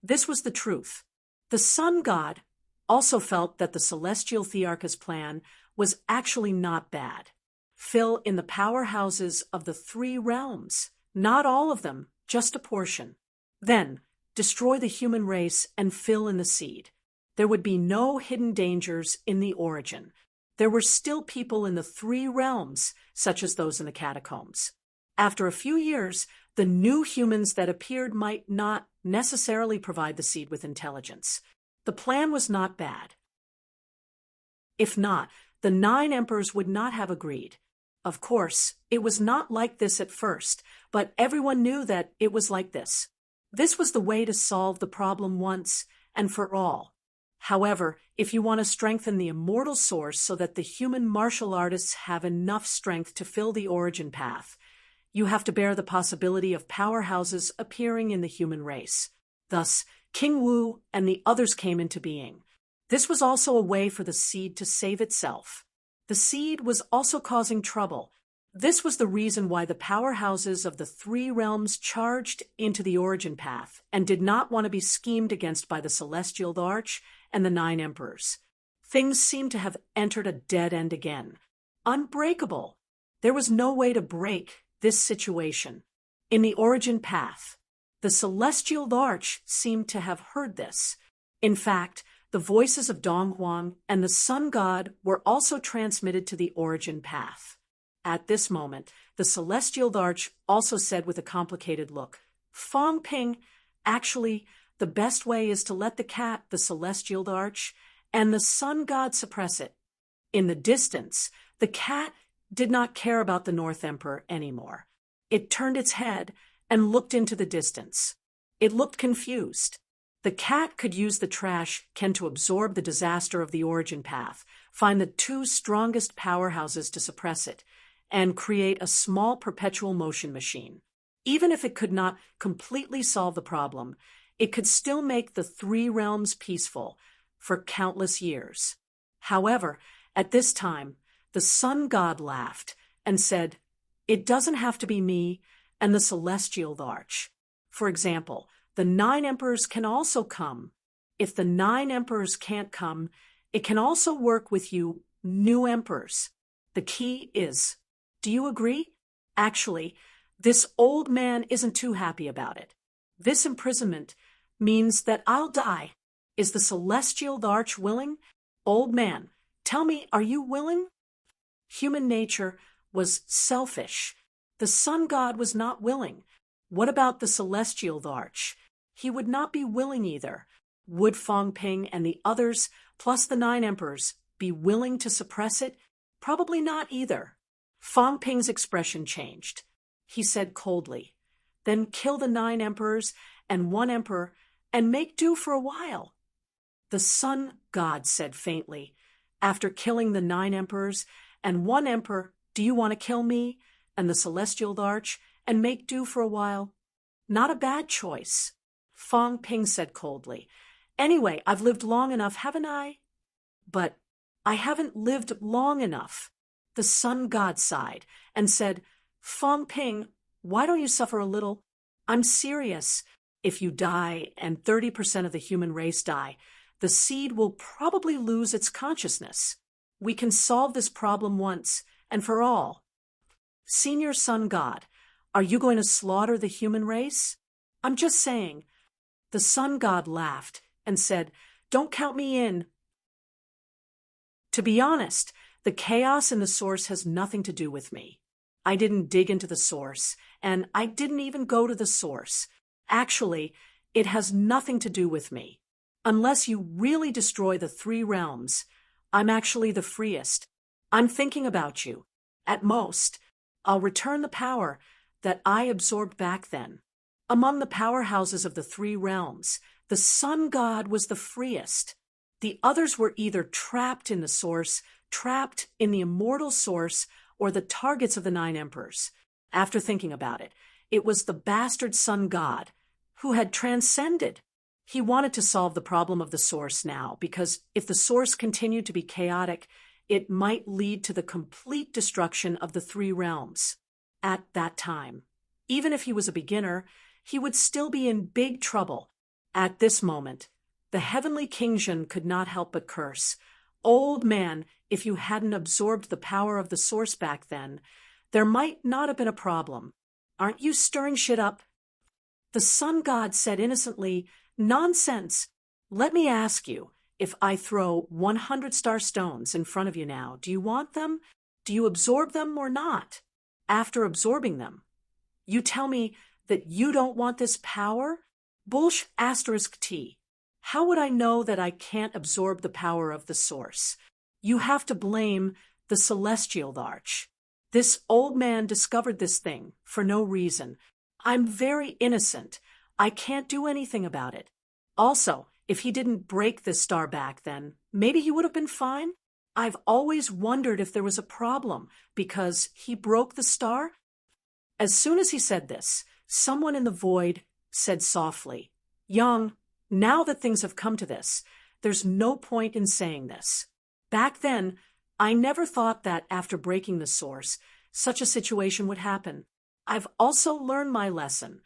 This was the truth. The sun god also felt that the celestial thearch's plan was actually not bad. Fill in the powerhouses of the three realms. Not all of them, just a portion. Then, destroy the human race and fill in the seed. There would be no hidden dangers in the origin. There were still people in the three realms, such as those in the catacombs. After a few years, the new humans that appeared might not necessarily provide the seed with intelligence. The plan was not bad. If not, the 9 emperors would not have agreed. Of course, it was not like this at first, but everyone knew that it was like this. This was the way to solve the problem once and for all. However, if you want to strengthen the immortal source so that the human martial artists have enough strength to fill the origin path, you have to bear the possibility of powerhouses appearing in the human race. Thus, King Wu and the others came into being. This was also a way for the seed to save itself. The seed was also causing trouble. This was the reason why the powerhouses of the three realms charged into the origin path and did not want to be schemed against by the Celestial Arch and the 9 emperors. Things seemed to have entered a dead end again. Unbreakable. There was no way to break this situation. In the origin path, the Celestial Arch seemed to have heard this. In fact, the voices of Donghuang and the Sun God were also transmitted to the origin path. At this moment, the Celestial Arch also said with a complicated look, "Fong Ping, actually, the best way is to let the cat, the Celestial Arch, and the Sun God suppress it." In the distance, the cat did not care about the North Emperor anymore. It turned its head and looked into the distance. It looked confused. The cat could use the trash can to absorb the disaster of the origin path, find the 2 strongest powerhouses to suppress it, and create a small perpetual motion machine. Even if it could not completely solve the problem, it could still make the 3 realms peaceful for countless years. However, at this time, the Sun God laughed and said, "It doesn't have to be me and the Celestial Arch. For example, the 9 emperors can also come. If the 9 emperors can't come, it can also work with you new emperors. The key is, do you agree?" Actually, this old man isn't too happy about it. This imprisonment means that I'll die. Is the Celestial Arch willing? Old man, tell me, are you willing? Human nature was selfish. The Sun God was not willing. What about the Celestial Arch? He would not be willing either. Would Fong Ping and the others, plus the 9 emperors, be willing to suppress it? Probably not either. Fong Ping's expression changed. He said coldly, "Then kill the 9 emperors and 1 emperor and make do for a while." The Sun God said faintly, "After killing the 9 emperors and 1 emperor, do you want to kill me and the Celestial Arch and make do for a while?" "Not a bad choice." Fong Ping said coldly, "Anyway, I've lived long enough, haven't I?" "But I haven't lived long enough." The Sun God sighed and said, "Fong Ping, why don't you suffer a little? I'm serious. If you die and 30% of the human race die, the seed will probably lose its consciousness. We can solve this problem once and for all." "Senior Sun God, are you going to slaughter the human race?" "I'm just saying." The Sun God laughed and said, "Don't count me in. To be honest, the chaos in the source has nothing to do with me. I didn't dig into the source, and I didn't even go to the source. Actually, it has nothing to do with me. Unless you really destroy the 3 realms, I'm actually the freest. I'm thinking about you. At most, I'll return the power that I absorbed back then." Among the powerhouses of the 3 realms, the Sun God was the freest. The others were either trapped in the source, trapped in the immortal source, or the targets of the 9 emperors. After thinking about it, it was the bastard Sun God who had transcended. He wanted to solve the problem of the source now, because if the source continued to be chaotic, it might lead to the complete destruction of the 3 realms. At that time, even if he was a beginner, he would still be in big trouble. At this moment, the heavenly King Zhen could not help but curse. old man, if you hadn't absorbed the power of the source back then, there might not have been a problem. Aren't you stirring shit up? The sun god said innocently, Nonsense. Let me ask you, if I throw 100 star stones in front of you now, do you want them? Do you absorb them or not? After absorbing them, you tell me that you don't want this power? Bullsh asterisk T. How would I know that I can't absorb the power of the source? You have to blame the celestial arch. This old man discovered this thing for no reason. I'm very innocent. I can't do anything about it. Also, if he didn't break this star back then, maybe he would have been fine. I've always wondered if there was a problem because he broke the star. As soon as he said this, someone in the void said softly, Young, now that things have come to this, there's no point in saying this. Back then, I never thought that after breaking the source, such a situation would happen. I've also learned my lesson.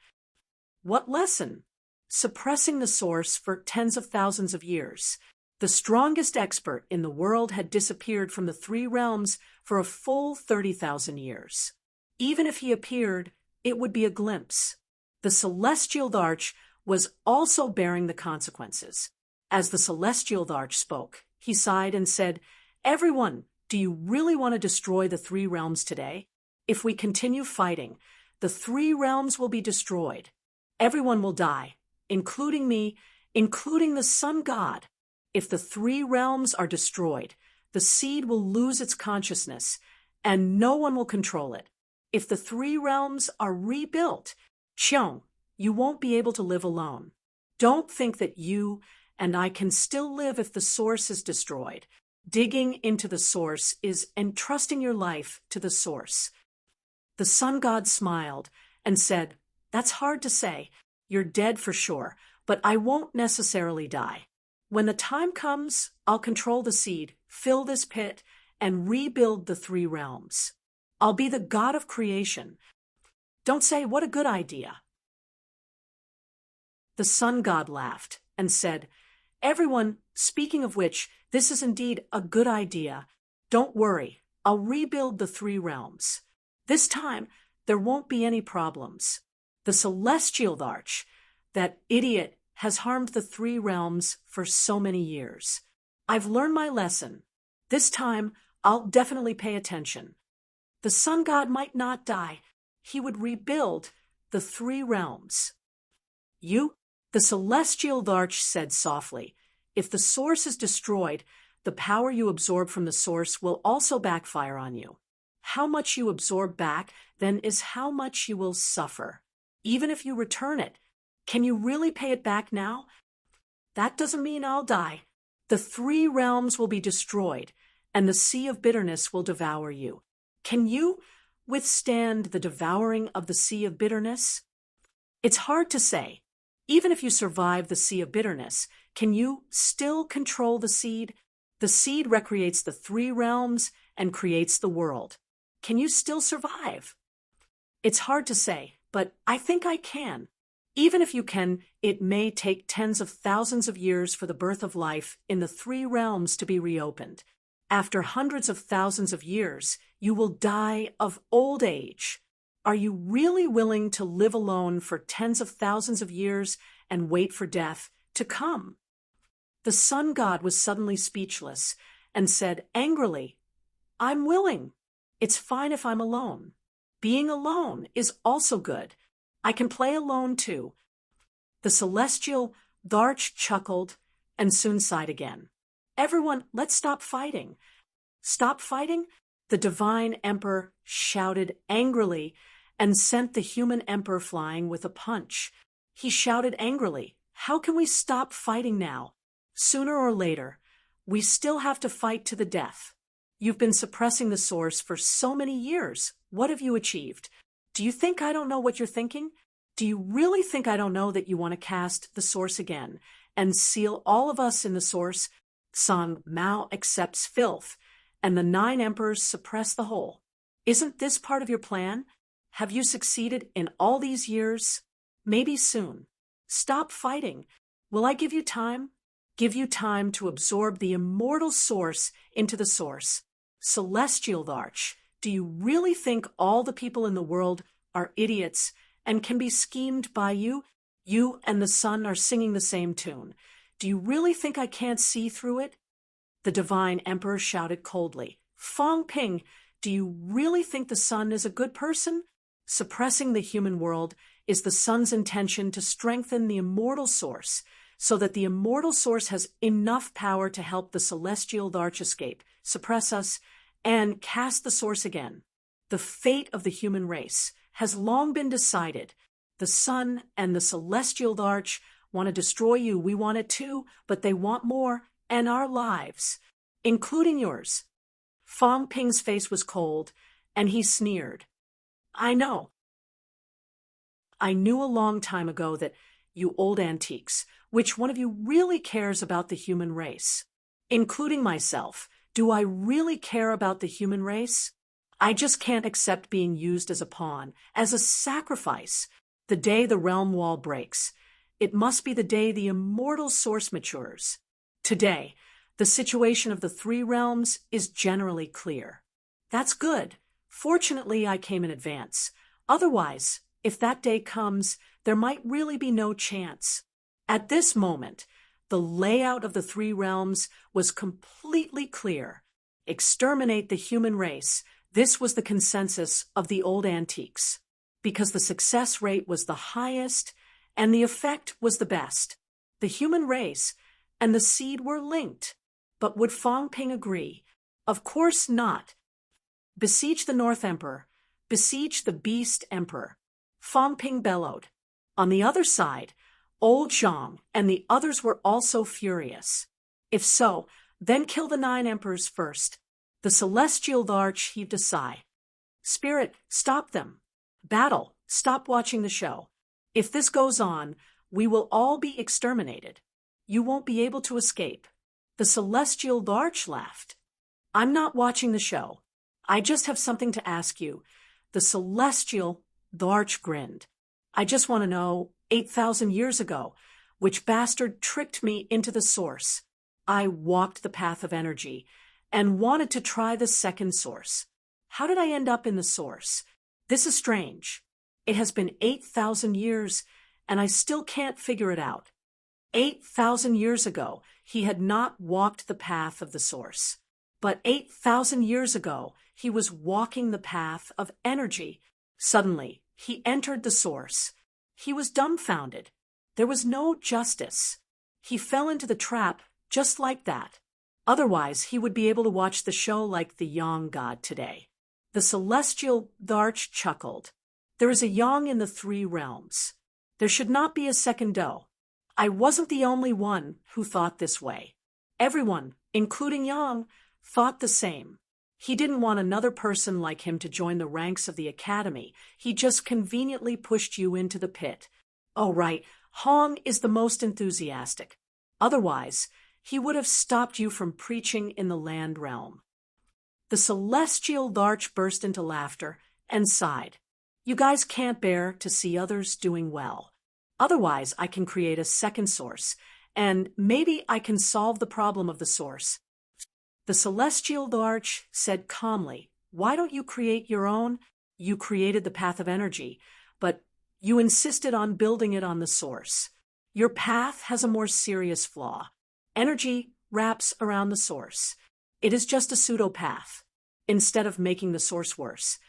What lesson? Suppressing the source for tens of thousands of years. The strongest expert in the world had disappeared from the three realms for a full 30,000 years. Even if he appeared, it would be a glimpse. The celestial arch was also bearing the consequences. As the celestial arch spoke, he sighed and said, Everyone, do you really want to destroy the three realms today? If we continue fighting, the three realms will be destroyed. Everyone will die, including me, including the sun god. If the three realms are destroyed, the seed will lose its consciousness, and no one will control it. If the three realms are rebuilt, Qiong, you won't be able to live alone. Don't think that you and I can still live if the source is destroyed. Digging into the source is entrusting your life to the source. The sun god smiled and said, That's hard to say. You're dead for sure, but I won't necessarily die. When the time comes, I'll control the seed, fill this pit, and rebuild the three realms. I'll be the god of creation. Don't say, What a good idea. The sun god laughed and said, Everyone, speaking of which, this is indeed a good idea. Don't worry, I'll rebuild the three realms. This time, there won't be any problems. The celestial arch, that idiot, has harmed the three realms for so many years. I've learned my lesson. This time, I'll definitely pay attention. The sun god might not die. He would rebuild the three realms. You? The celestial arch said softly, If the source is destroyed, the power you absorb from the source will also backfire on you. How much you absorb back, then, is how much you will suffer. Even if you return it, can you really pay it back now? That doesn't mean I'll die. The three realms will be destroyed, and the sea of bitterness will devour you. Can you withstand the devouring of the sea of bitterness? It's hard to say. Even if you survive the sea of bitterness, can you still control the seed? The seed recreates the three realms and creates the world. Can you still survive? It's hard to say, but I think I can. Even if you can, it may take tens of thousands of years for the birth of life in the three realms to be reopened. After hundreds of thousands of years, you will die of old age. Are you really willing to live alone for tens of thousands of years and wait for death to come? The sun god was suddenly speechless and said angrily, I'm willing. It's fine if I'm alone. Being alone is also good. I can play alone too. The celestial arch chuckled and soon sighed again. Everyone, let's stop fighting. Stop fighting? The divine emperor shouted angrily and sent the human emperor flying with a punch. He shouted angrily, How can we stop fighting now? Sooner or later, we still have to fight to the death. You've been suppressing the source for so many years. What have you achieved? Do you think I don't know what you're thinking? Do you really think I don't know that you want to cast the source again and seal all of us in the source? San Mao accepts filth, and the 9 emperors suppress the whole. Isn't this part of your plan? Have you succeeded in all these years? Maybe soon. Stop fighting. Will I give you time? give you time to absorb the immortal source into the source. Celestial Larch, do you really think all the people in the world are idiots and can be schemed by you? You and the sun are singing the same tune. Do you really think I can't see through it? The divine emperor shouted coldly. Fong Ping, do you really think the sun is a good person? Suppressing the human world is the sun's intention to strengthen the immortal source, so that the immortal source has enough power to help the celestial Larch escape, suppress us, and cast the source again. The fate of the human race has long been decided. The sun and the celestial Larch want to destroy you. We want it too, but they want more, and our lives, including yours. Fong Ping's face was cold, and he sneered. I know. I knew a long time ago that, you old antiques, which one of you really cares about the human race? Including myself, do I really care about the human race? I just can't accept being used as a pawn, as a sacrifice. The day the realm wall breaks, it must be the day the immortal source matures. Today, the situation of the three realms is generally clear. That's good. Fortunately, I came in advance. Otherwise, if that day comes, there might really be no chance. At this moment, the layout of the three realms was completely clear. Exterminate the human race. This was the consensus of the old antiques, because the success rate was the highest and the effect was the best. The human race and the seed were linked. But would Fong Ping agree? Of course not. Besiege the North Emperor. Besiege the Beast Emperor. Fong Ping bellowed. On the other side, Old Zhang and the others were also furious. If so, then kill the 9 emperors first. The celestial Larch heaved a sigh. Spirit, stop them. Battle, stop watching the show. If this goes on, we will all be exterminated. You won't be able to escape. The celestial Larch laughed. I'm not watching the show. I just have something to ask you. The celestial Larch grinned. I just want to know, 8,000 years ago, which bastard tricked me into the source? I walked the path of energy and wanted to try the second source. How did I end up in the source? This is strange. It has been 8,000 years, and I still can't figure it out. 8,000 years ago, he had not walked the path of the source. But 8,000 years ago, he was walking the path of energy. Suddenly, he entered the source. He was dumbfounded. There was no justice. He fell into the trap just like that. Otherwise, he would be able to watch the show like the Yang god today. The celestial Larch chuckled. There is a Yang in the three realms. There should not be a second Do. I wasn't the only one who thought this way. Everyone, including Yang, thought the same. He didn't want another person like him to join the ranks of the academy. He just conveniently pushed you into the pit. Oh, right, Hong is the most enthusiastic. Otherwise, he would have stopped you from preaching in the land realm. The celestial Larch burst into laughter and sighed. You guys can't bear to see others doing well. Otherwise, I can create a second source, and maybe I can solve the problem of the source. The celestial Larch said calmly, why don't you create your own? You created the path of energy, but you insisted on building it on the source. Your path has a more serious flaw. Energy wraps around the source. It is just a pseudo-path. Instead of making the source worse,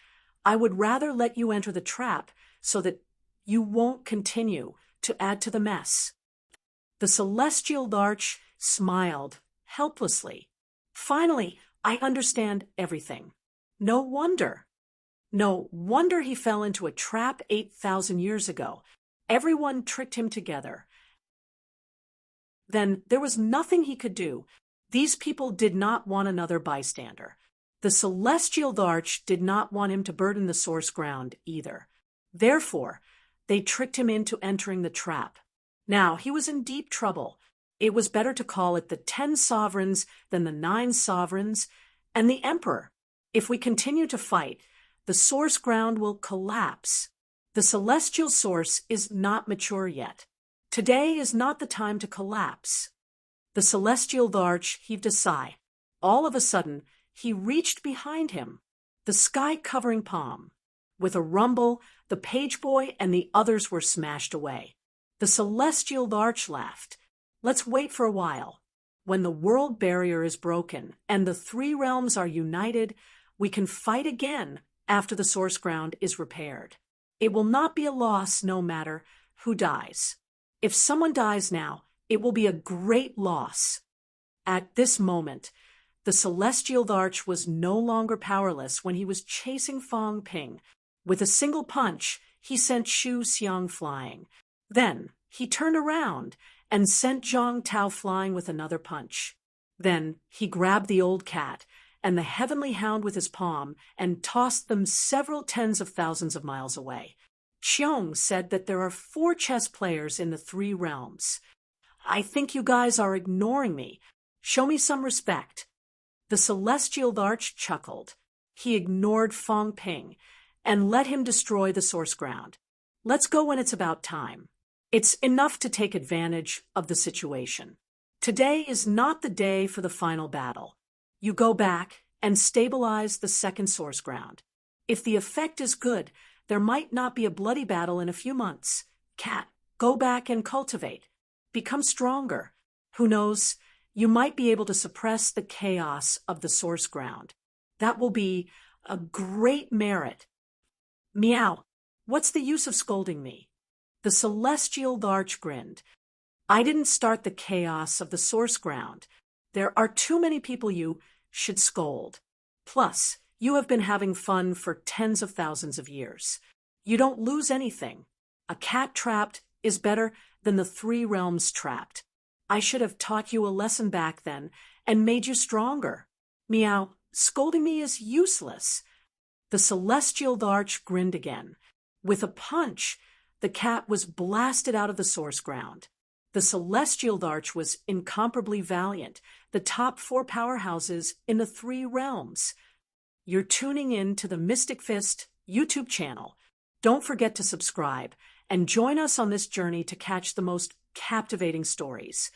I would rather let you enter the trap so that you won't continue to add to the mess. The celestial Larch smiled helplessly. Finally, I understand everything. No wonder. No wonder he fell into a trap 8,000 years ago. Everyone tricked him together. Then there was nothing he could do. These people did not want another bystander. The celestial Larch did not want him to burden the source ground either. Therefore, they tricked him into entering the trap. Now he was in deep trouble. It was better to call it the 10 sovereigns than the 9 sovereigns and the emperor. If we continue to fight, the source ground will collapse. The celestial source is not mature yet. Today is not the time to collapse. The The celestial larch heaved a sigh. All of a sudden, he reached behind him, the sky-covering palm. With a rumble, the page boy and the others were smashed away. The celestial larch laughed. Let's wait for a while. When the world barrier is broken and the three realms are united, we can fight again after the source ground is repaired. It will not be a loss no matter who dies. If someone dies now, it will be a great loss. At this moment, the celestial larch was no longer powerless when he was chasing Fong Ping. With a single punch, he sent Shu Xiang flying. Then he turned around and sent Zhang Tao flying with another punch. Then he grabbed the old cat and the heavenly hound with his palm and tossed them several tens of thousands of miles away. Qiong said that there are 4 chess players in the 3 realms. I think you guys are ignoring me. Show me some respect. The celestial larch chuckled. He ignored Fong Ping and let him destroy the source ground. Let's go when it's about time. It's enough to take advantage of the situation. Today is not the day for the final battle. You go back and stabilize the second source ground. If the effect is good, there might not be a bloody battle in a few months. Cat, go back and cultivate. Become stronger. Who knows, you might be able to suppress the chaos of the source ground. That will be a great merit. Meow, what's the use of scolding me? The celestial larch grinned. I didn't start the chaos of the source ground. There are too many people you should scold. Plus, you have been having fun for tens of thousands of years. You don't lose anything. A cat trapped is better than the 3 realms trapped. I should have taught you a lesson back then and made you stronger. Meow, scolding me is useless. The celestial larch grinned again. With a punch, the cat was blasted out of the source ground. The celestial larch was incomparably valiant, the top 4 powerhouses in the 3 realms. You're tuning in to the Mystic Fist YouTube channel. Don't forget to subscribe and join us on this journey to catch the most captivating stories.